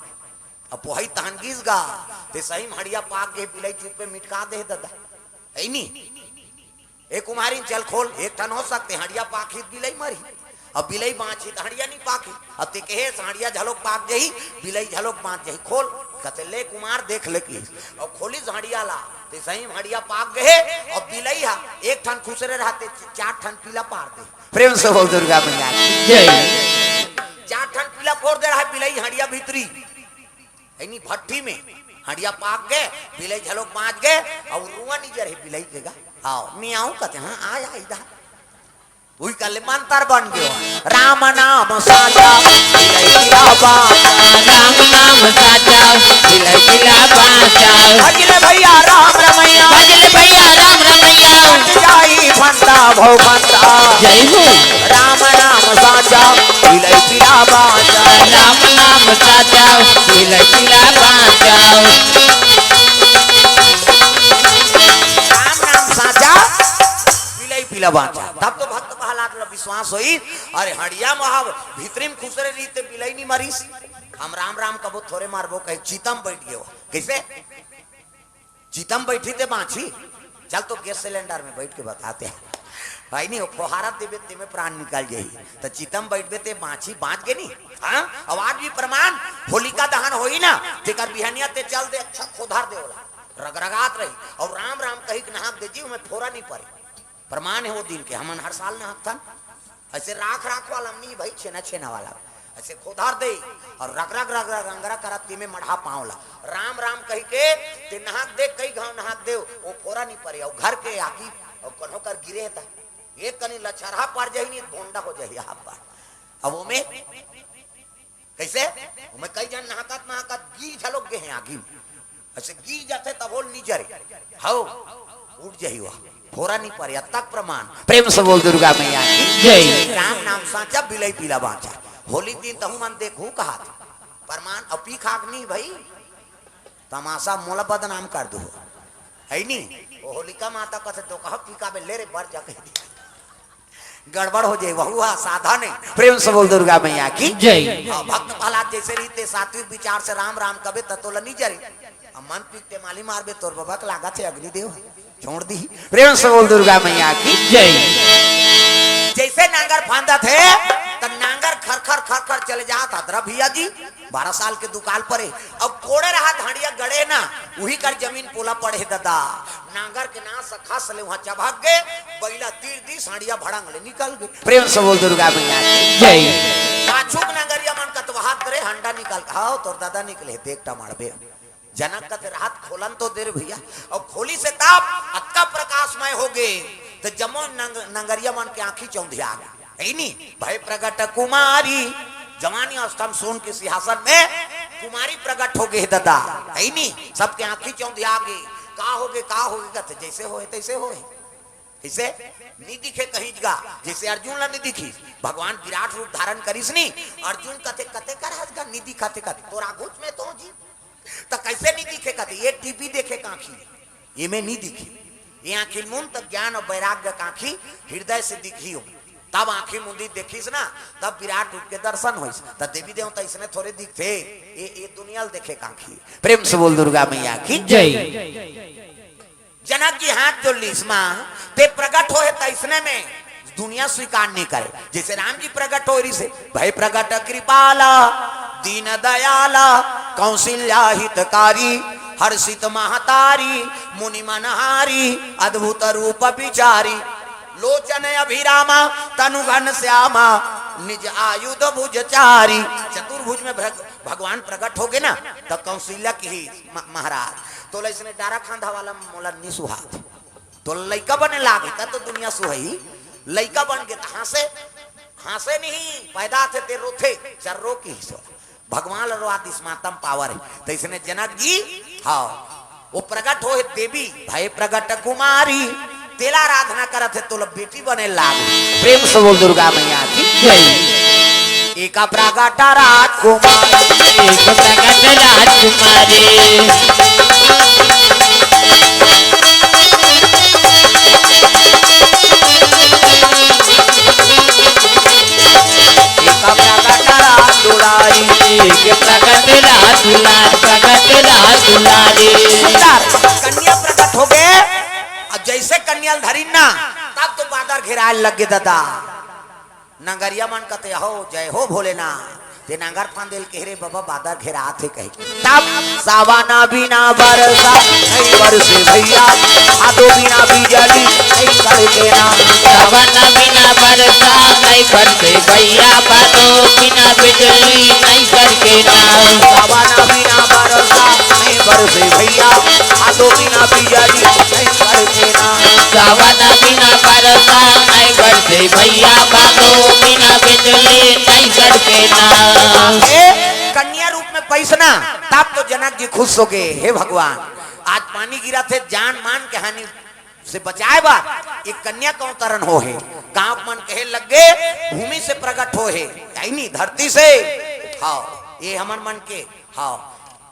Speaker 2: अब पोहाई तहनगीज गा ते सही हड़िया पाक गए बिलई चुप पे मिटका दे दादा है नहीं एक कुम्हारी चल खोल एक टन हो सकते हड़िया पाखी बिलई मरी अब बिलई बाँची तो हड़िया नहीं पाकी अब ते कहे हड़िया झलोक पाक जाही बिलई झलोक बाँच जाही खोल कहते ले कुमार देख ले की और खोली हड़िया ला ते सही हड़िया पाक गए और बिलई हा एक ठन खुसरे रहते 4 ठन पीला पार दे। प्रेम से बोल दुर्गा मैया
Speaker 3: जय।
Speaker 2: 4 ठन पीला फोड़ दे रहा है बिलई हड़िया भीतरी नहीं भट्टी में हड़िया पाक गए बिलई झलोक बाँच गए और रुआ निजर है बिलई देगा आओ मैं आऊं कहते हाँ आया इधर वही कल मंत्र बन गयो राम नाम साचा बिलई पिला बाँचा,
Speaker 3: राम नाम साचा बिलई पिला बाँचा।
Speaker 2: भजले भैया राम रमैया,
Speaker 3: भजले भैया राम रमैया,
Speaker 2: जाई फंदा भव फंदा।
Speaker 3: जय हो।
Speaker 2: राम नाम साचा बिलई पिला बाँचा,
Speaker 3: राम नाम साचा बिलई पिला बाँचा।
Speaker 2: राम नाम साचा बिलई पिला बाँचा। तब तो भक्त प्रहलाद ला विश्वास होई अरे हड़िया महाव भीतरी में खुसरे रीते बिलई नहीं मरीस हम राम राम कबो थोड़े मारबो कहीं चीतम बैठ गयो कैसे चीतम बैठी थे बाँची चल तो गैस सिलेंडर में बैठ के बताते हैं है नहीं फुहारा देवे ते में प्राण निकल जाई तो चितम बैठबे ते बाछी बांच गे नहीं हां आवाज भी प्रमाण होलिका दहन होई ना तेकर बिहनिया ते चल दे अच्छा खोधार देवला रगरगात रही और राम राम कही के नहाक दे जी में फोरा नहीं पड़े प्रमाण है वो दिन के हमन हर साल नहाकथन ऐसे राख वाला नहीं भाई छेना वाला ऐसे खोधार दे और रग रंगरा करत ती में मढ़ा पावला राम राम कही के ते नहाक दे कई गांव नहाक दे वो फोरा नहीं पड़े और घर के आगी और कन्हो कर गिरे था एक कनी लछरहा पर जाई नहीं भोंडा हो जाई यहां पर अब वो में कैसे वो में कई जन नहाकत गी झलोक गए हैं आगी ऐसे गी जाते तब होल नहीं जरे हाउ उठ जाई वह फोरा नहीं पड़े तक प्रमाण प्रेम से बोल दुर्गा मैया की जय राम नाम साचा बिलई पीला बाचा होली दिन तहु मन देखू कहा प्रमाण अपी खागनी भाई तमाशा मोला बदनाम कर दो है नहीं वो होलिका माता कथे तो कह पीका में ले रे बर जा कह दिया गड़बड़ हो जाए वह साधा नहीं प्रेम से बोल दुर्गा मैया की जय भक्त प्रहलाद जैसे रीते सात्विक विचार से राम राम कबे ततोला नहीं जरे मन पीते माली मारबे तोर बाबा के लागा थे अग्निदेव छोड़ दी प्रेम से बोल दुर्गा मैया की जय जैसे नांगर फांदा थे तब नांगर खर चले जाता था भैया जी 12 साल के दुकान पर अब कोड़े रहा धाड़िया गड़े ना वही कर जमीन पोला पड़े दादा नांगर के ना सखा सले वहां चबक गए बैला तीर दी साड़िया भड़ंग ले निकल गए प्रेम से बोल दुर्गा मैया जय पाछुक नांगरिया मन कतवा करे हंडा निकल हां तोर दादा निकले देखटा मारबे जनक का रात खोलन तो देर भैया और खोली से ताप अक्का प्रकाशमय हो गए तो जमो नंगरिया मन के आंखी चौंधिया है नहीं भय प्रगट कुमारी जवानी अवस्था में सोन के सिंहासन में कुमारी प्रकट हो गए दादा है नहीं सबके आंखी चौंधिया गए का हो गए जैसे हो तैसे हो इसे नहीं दिखे कहीं जगह जैसे अर्जुन ला नहीं दिखी भगवान विराट रूप धारण करीस नहीं अर्जुन कथे कर हजगा नहीं दिखाते कथे तोरा गुच में तो जी तो कैसे नहीं दिखे कथे ये टीवी देखे कांखी ये में नहीं दिखी ये आंखी मुंद तक ज्ञान और वैराग्य कांखी हृदय से दिखी हो तब आंखी मुंदी देखीस ना तब विराट रूप के दर्शन होइस तब देवी देवता इसने थोड़े दिखते ये दुनिया देखे कांखी प्रेम से बोल दुर्गा मैया की जय जनक जी हाथ जोड़ ली मां ते प्रकट हो है इसने में दुनिया स्वीकार नहीं करे जैसे राम जी प्रकट हो रही से भय प्रकट कृपाला दीन दयाला कौशल्या हितकारी हर्षित महतारी मुनि मनहारी अद्भुत रूप विचारी लोचन अभिरामा तनुघन श्यामा निज आयुध भुजचारी चतुर्भुज में भगवान प्रकट हो गए ना तो कौशल्या की ही महाराज तो इसने डारा खांधा वाला मोला नहीं सुहात तो लइका बने लागे तो दुनिया सुहई लइका बन के हासे नहीं पैदा थे ते रोथे चर्रो की हिस्सा भगवान रोआदिस मातम पावर है तो इसने जनक जी हाँ वो प्रकट हो देवी भाई प्रकट कुमारी तेला आराधना करत है तो बेटी बने लाग प्रेम से बोल दुर्गा मैया की जय एका प्रकट राजकुमारी
Speaker 3: एक प्रकट राजकुमारी
Speaker 2: कन्या प्रकट हो गए जैसे कन्या धरी ना तब तो बादर घेराए लग गए दादा नगरिया मन कहते हो जय हो भोलेनाथ ते नगर फांदेल केहरे बाबा बादर घेरा थे कही तब सावाना बिना बरसा नहीं बरसे भैया आदो बिना बिजली नहीं करके ना
Speaker 3: सावाना बिना बरसा नहीं बरसे भैया बादो बिना बिजली नहीं करके ना
Speaker 2: सावाना बिना बरसा नहीं बरसे भैया आदो बिना बिजली नहीं करके ना
Speaker 3: सावाना बिना बरसा नहीं बरसे भैया बादो बिना बिजली नहीं करके ना
Speaker 2: कन्या रूप में पैसना तब तो जनक जी खुश हो गए हे भगवान आज पानी गिरा थे जान मान के हानि से बचाए बा एक कन्या का अवतरण हो है गांव मन कहे लग गए भूमि से प्रकट हो है नहीं धरती से हाँ ये हमन मन के हाँ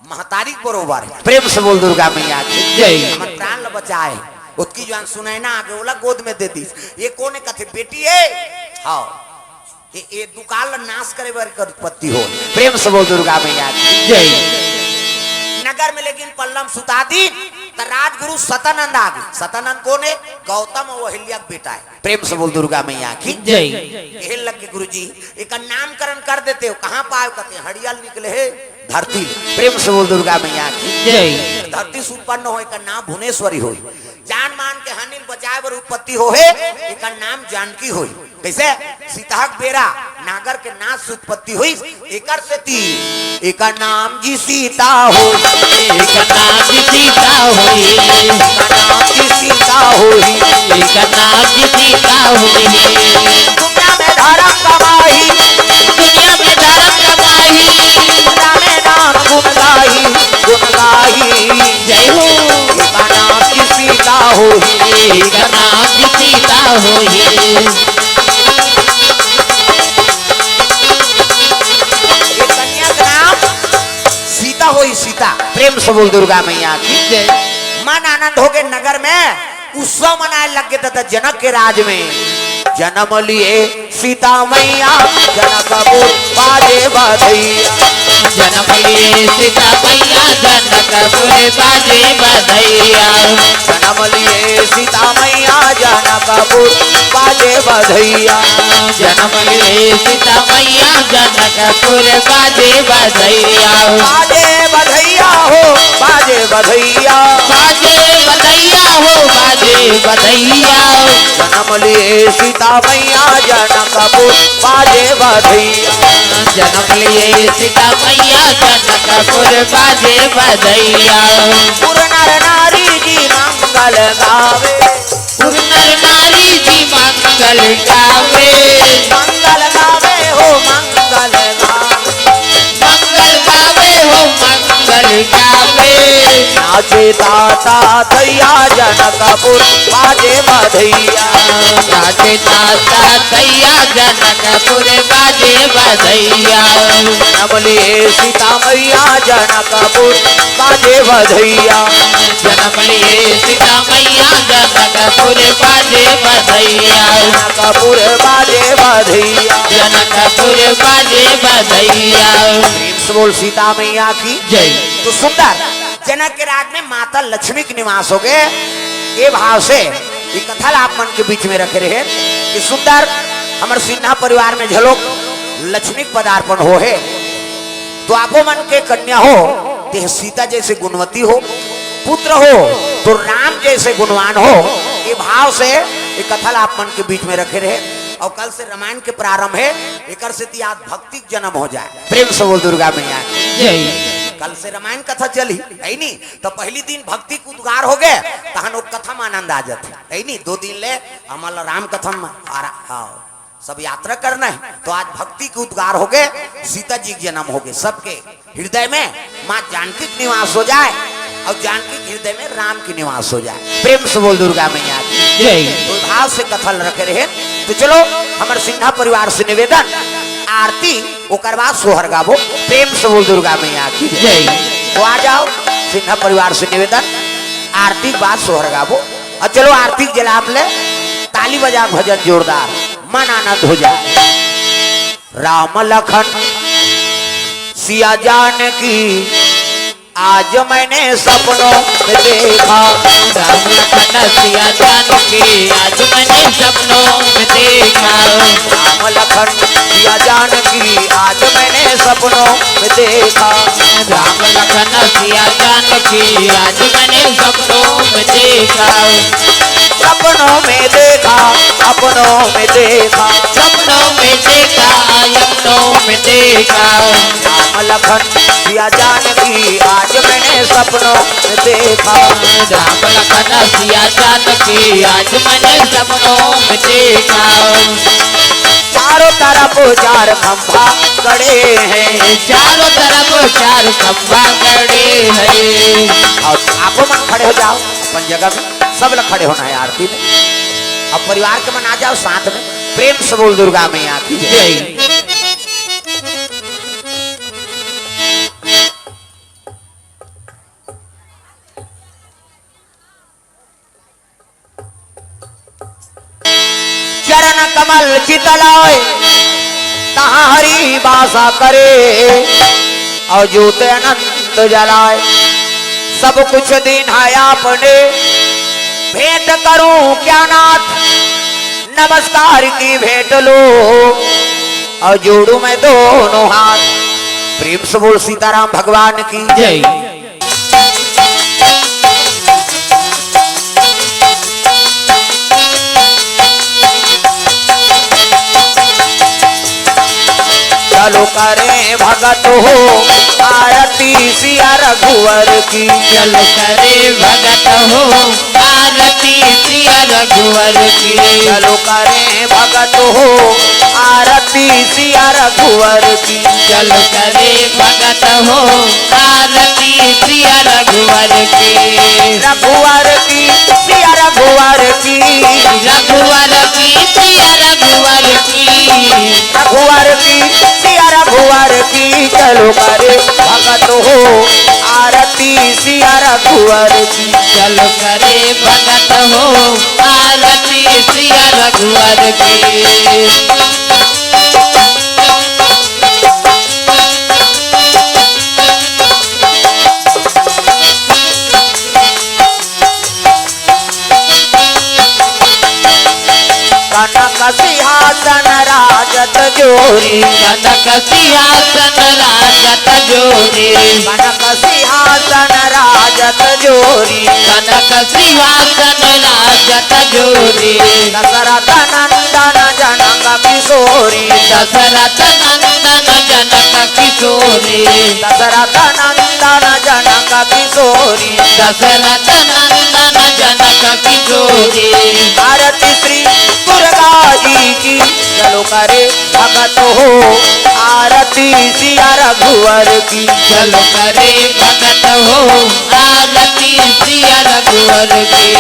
Speaker 2: महतारी बरोबर है प्रेम से बोल दुर्गा मैया की जय हमन प्राण ल बचाए उसकी जान सुनैना आगे ओला गोद में दे दी ये कोने कथे बेटी है हाँ ये दुकान नाश करे बार कर उत्पत्ति हो प्रेम से बोल दुर्गा मैया की जय नगर में लेकिन पल्लम सुता दी तो राजगुरु सतानंद आ गए। सतानंद कौन है? गौतम और अहिल्या का बेटा है। प्रेम से बोल दुर्गा मैया की
Speaker 3: जय।
Speaker 2: कहे लग के गुरु जी एक नामकरण कर देते हो, कहाँ पाए? कहते हैं हड़ियाल निकले है धरती। प्रेम से बोल दुर्गा मैया की
Speaker 3: जय।
Speaker 2: धरती से उत्पन्न हो, एक नाम भुवनेश्वरी हो। जान मान के हानिल बचाए बर उत्पत्ति हो है, एक नाम जानकी हो। कैसे? सीताहक बेरा नागर के नाच से उत्पत्ति हुई, एकर से ती एक नाम जी सीता हो,
Speaker 3: एक नाम जी सीता होई,
Speaker 2: एक नाम जी सीता होई,
Speaker 3: एक नाम जी सीता होई।
Speaker 2: दुनिया में धर्म कमाई,
Speaker 3: दुनिया में धर्म कमाई,
Speaker 2: दुनिया में नाम गुण गाई, गुण गाई।
Speaker 3: जय हो।
Speaker 2: एक नाम जी सीता होई,
Speaker 3: एक नाम जी सीता होई।
Speaker 2: होई सीता। प्रेम से बोल दुर्गा मैया की
Speaker 3: जय।
Speaker 2: मन आनंद हो गए। नगर में उत्सव मनाए लग गए तथा जनक के राज में जन्म लिए सीता मैया, जनकपुर बाजे बधैया,
Speaker 3: जन्म लिए सीता मैया, जनकपुर बाजे बधैया,
Speaker 2: जन्म लिए सीता मैया, जनकपुर बाजे बधैया,
Speaker 3: जन्म लिए सीता मैया, जनकपुर बाजे बधैया,
Speaker 2: बाजे बधैया हो, बाजे बधैया,
Speaker 3: बाजे बधैया हो, बाजे बधैया।
Speaker 2: जन्म लिए सीता मैया, जनकपुर बाजे बधैया,
Speaker 3: जन्म लिए सीता मैया, जनकपुर बाजे बधैया।
Speaker 2: पुर नर नारी जी मंगल गावे,
Speaker 3: पुर नर नारी जी मंगल गावे,
Speaker 2: मंगल गावे हो, मंगल गावे,
Speaker 3: मंगल गावे हो, मंगल गावे।
Speaker 2: नाचे ताता थैया, जनकपुर बाजे बधैया,
Speaker 3: नाचे ताता थैया, जनकपुर बाजे बधैया,
Speaker 2: जन्म लिए सीता मैया, जनकपुर बाजे बधैया,
Speaker 3: जन्म लिए सीता मैया, जनकपुर बाजे बधैया,
Speaker 2: जनकपुर बाजे बधैया।
Speaker 3: जनकपुर बाजे बधैया।
Speaker 2: प्रेम से बोल सीता मैया की
Speaker 3: जय।
Speaker 2: तो सुंदर जनक के राज में माता लक्ष्मी के निवास हो गए। ये भाव से ये कथा आप मन के बीच में रखे रहे कि सुंदर हमारे सिन्हा परिवार में झलोक लक्ष्मी पदार्पण हो है, तो आपो मन के कन्या हो ते सीता जैसे गुणवती हो, पुत्र हो तो राम जैसे गुणवान हो। ये भाव से ये कथा आप मन के बीच में रखे रहे। और कल से रामायण के प्रारंभ है, एक से आज भक्ति जन्म हो जाए। प्रेम से बोल दुर्गा मैया
Speaker 3: जय।
Speaker 2: कल से रामायण कथा चली है नहीं, तो पहली दिन भक्ति के उद्गार हो गए, तहन वो कथा में आनंद आ जाते है नहीं। 2 दिन ले हमारा राम कथा में सब यात्रा करना है, तो आज भक्ति के उद्गार हो गए, सीता जी के जन्म हो गए। सबके हृदय में माँ जानकी के निवास हो जाए और जानकी के हृदय में राम की निवास हो जाए। प्रेम से बोल दुर्गा मैया
Speaker 3: जय।
Speaker 2: तो भाव से कथा रखे रहे। तो चलो हमारे सिन्हा परिवार से निवेदन, आरती ओकर बाद सोहर गाबो। प्रेम से बोल दुर्गा मैया की
Speaker 3: जय।
Speaker 2: तो आ जाओ सिन्हा परिवार से निवेदन, आरती के बाद सोहर गाबो। और चलो आरती जलाप ले, ताली बजा, भजन जोरदार, मन आनंद हो जाए। राम लखन सिया जानकी आज मैंने सपनों में देखा,
Speaker 3: राम लखन सिया जानकी आज मैंने सपनों में देखा,
Speaker 2: राम लखन सिया जानकी आज मैंने सपनों में देखा,
Speaker 3: राम लखन सिया जानकी आज मैंने सपनों में देखा,
Speaker 2: सपनों में देखा, अपनों में देखा,
Speaker 3: सपनों में देखा, अपनों में देखा,
Speaker 2: राम लखन सिया जानकी आज मैंने सपनों में देखा,
Speaker 3: राम लखन सिया जानकी आज मैंने सपनों में देखा,
Speaker 2: चारों तरफ 4 खंभा खड़े हैं,
Speaker 3: चारों तरफ 4 खंभा खड़े हैं।
Speaker 2: और आपो मन खड़े हो जाओ अपन जगह में, सब लोग खड़े होना है आरती में। अब परिवार के मन आ जाओ साथ में। प्रेम से बोल दुर्गा मैया की
Speaker 3: जय।
Speaker 2: चरण कमल चितलाए तहाँ हरि वासा करे, और ज्योत अनंत जलाए, सब कुछ दीन है आपने, भेंट करूं क्या नाथ, नमस्कार की भेंट लो और जोड़ू मैं दोनों हाथ। प्रेम से बोल सीताराम भगवान की
Speaker 3: जय।
Speaker 2: चलो करें भगत हो आरती सिया रघुवर की,
Speaker 3: चलो करे भगत हो आरती सिया रघुवर की,
Speaker 2: चलो करें भगत हो आरती सिया रघुवर की,
Speaker 3: चलो करे भगत हो आरती सिया रघुवर की,
Speaker 2: रघुवर की सिया रघुवर की,
Speaker 3: रघुवर की सिया रघुवर की,
Speaker 2: रघुवर की सिया रघुवर की, चलो करे भगत हो आरती सिया रघुवर की,
Speaker 3: चलो करे भगत हो आरती सिया रघुवर की।
Speaker 2: कनक सिंहासन राजत जोरी,
Speaker 3: कनक सिंहासन राजत जोरी,
Speaker 2: कनक सिंहासन राजत जोरी,
Speaker 3: कनक सिंहासन राजत जोरी,
Speaker 2: दशरथ नंदन जनक किशोरी,
Speaker 3: दशरथ नंदन जनक किशोरी,
Speaker 2: दशरथ नंदन जनक किशोरी,
Speaker 3: दशरथ नंदन जनक किशोरी,
Speaker 2: आरती श्री दुर्गा जी की, चलो करे भगत हो आरती सिया रघुवर की,
Speaker 3: चलो करे भगत हो आरती सिया रघुवर की।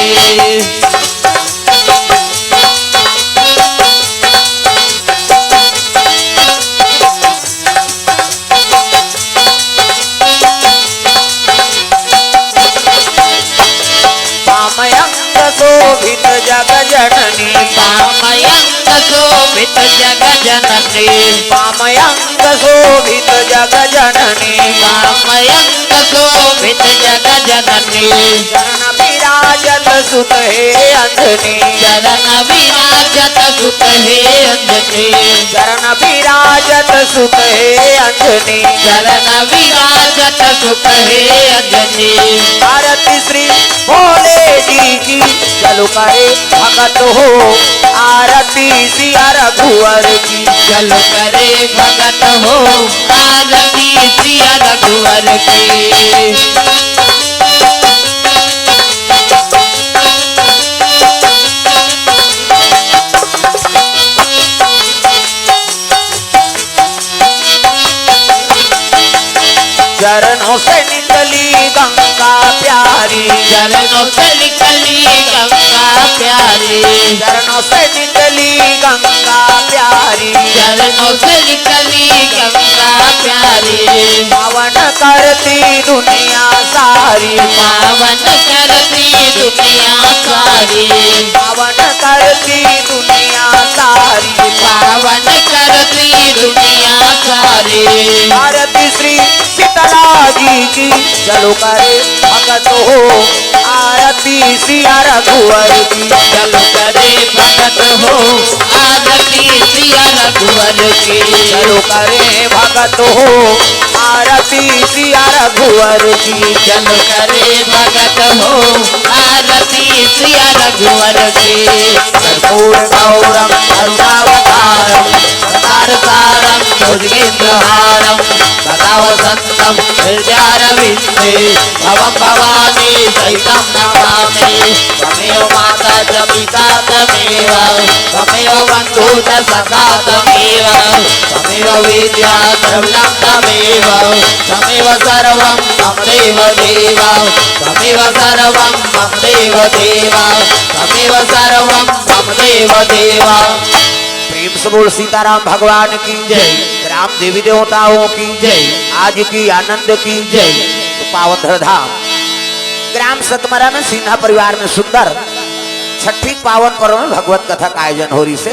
Speaker 2: पामयंग शोभित जग जननी,
Speaker 3: पामयंग शोभित जग जननी,
Speaker 2: पामयंग शोभित जग जननी,
Speaker 3: पामयंग शोभित जग जननी,
Speaker 2: चरण विराजत सुत हे अंजनी,
Speaker 3: चरण विराजत सुत हे अंजनी,
Speaker 2: चरण विराजत सुत हे अंजनी,
Speaker 3: चरण विराजत सुत हे अंजनी,
Speaker 2: आरती श्री भोले जी की, चलो करे भगत हो आरती सिया रघुवर की,
Speaker 3: चलो करे भगत हो आरती सिया रघुवर की।
Speaker 2: चरणों से निकली गंगा प्यारी,
Speaker 3: चरणों से निकली गंगा प्यारी,
Speaker 2: चरणों से निकली गंगा प्यारी,
Speaker 3: चरणों से निकली गंगा प्यारी,
Speaker 2: पावन करती दुनिया सारी,
Speaker 3: पावन करती दुनिया सारी,
Speaker 2: पावन करती दुनिया सारी,
Speaker 3: पावन करती दुनिया सारी,
Speaker 2: आरती श्री शीतला जी की, चलो करे भगत हो आरती सिया रघुवर की,
Speaker 3: चलो करे भगत हो आरती सिया रघुवर की,
Speaker 2: चलो करे भगत हो आरती सिया रघुवर की,
Speaker 3: चलो करे भगत हो आरती सिया रघुवर की।
Speaker 2: कर्पूर गौरम करुणावतारम
Speaker 3: संसार सारम भुजगेन्द्रहारम सदा वसंतम हृदयारविंदे भवं भवानी सहितं नमामि। त्वमेव माता च पिता त्वमेव, त्वमेव बन्धु च सखा त्वमेव, त्वमेव विद्या द्रविणं त्वमेव, त्वमेव सर्वं मम देव देव, त्वमेव सर्वं मम देव देव, त्वमेव सर्वं मम देव देव।
Speaker 2: प्रेम से बोल सीताराम भगवान की
Speaker 3: जय।
Speaker 2: ग्राम देवी देवताओं की
Speaker 3: जय।
Speaker 2: आज की आनंद की
Speaker 3: जय।
Speaker 2: तो पावन धाम ग्राम सतमरा में सिन्हा परिवार में सुंदर छठी पावन पर्व में भगवत कथा का आयोजन हो रही से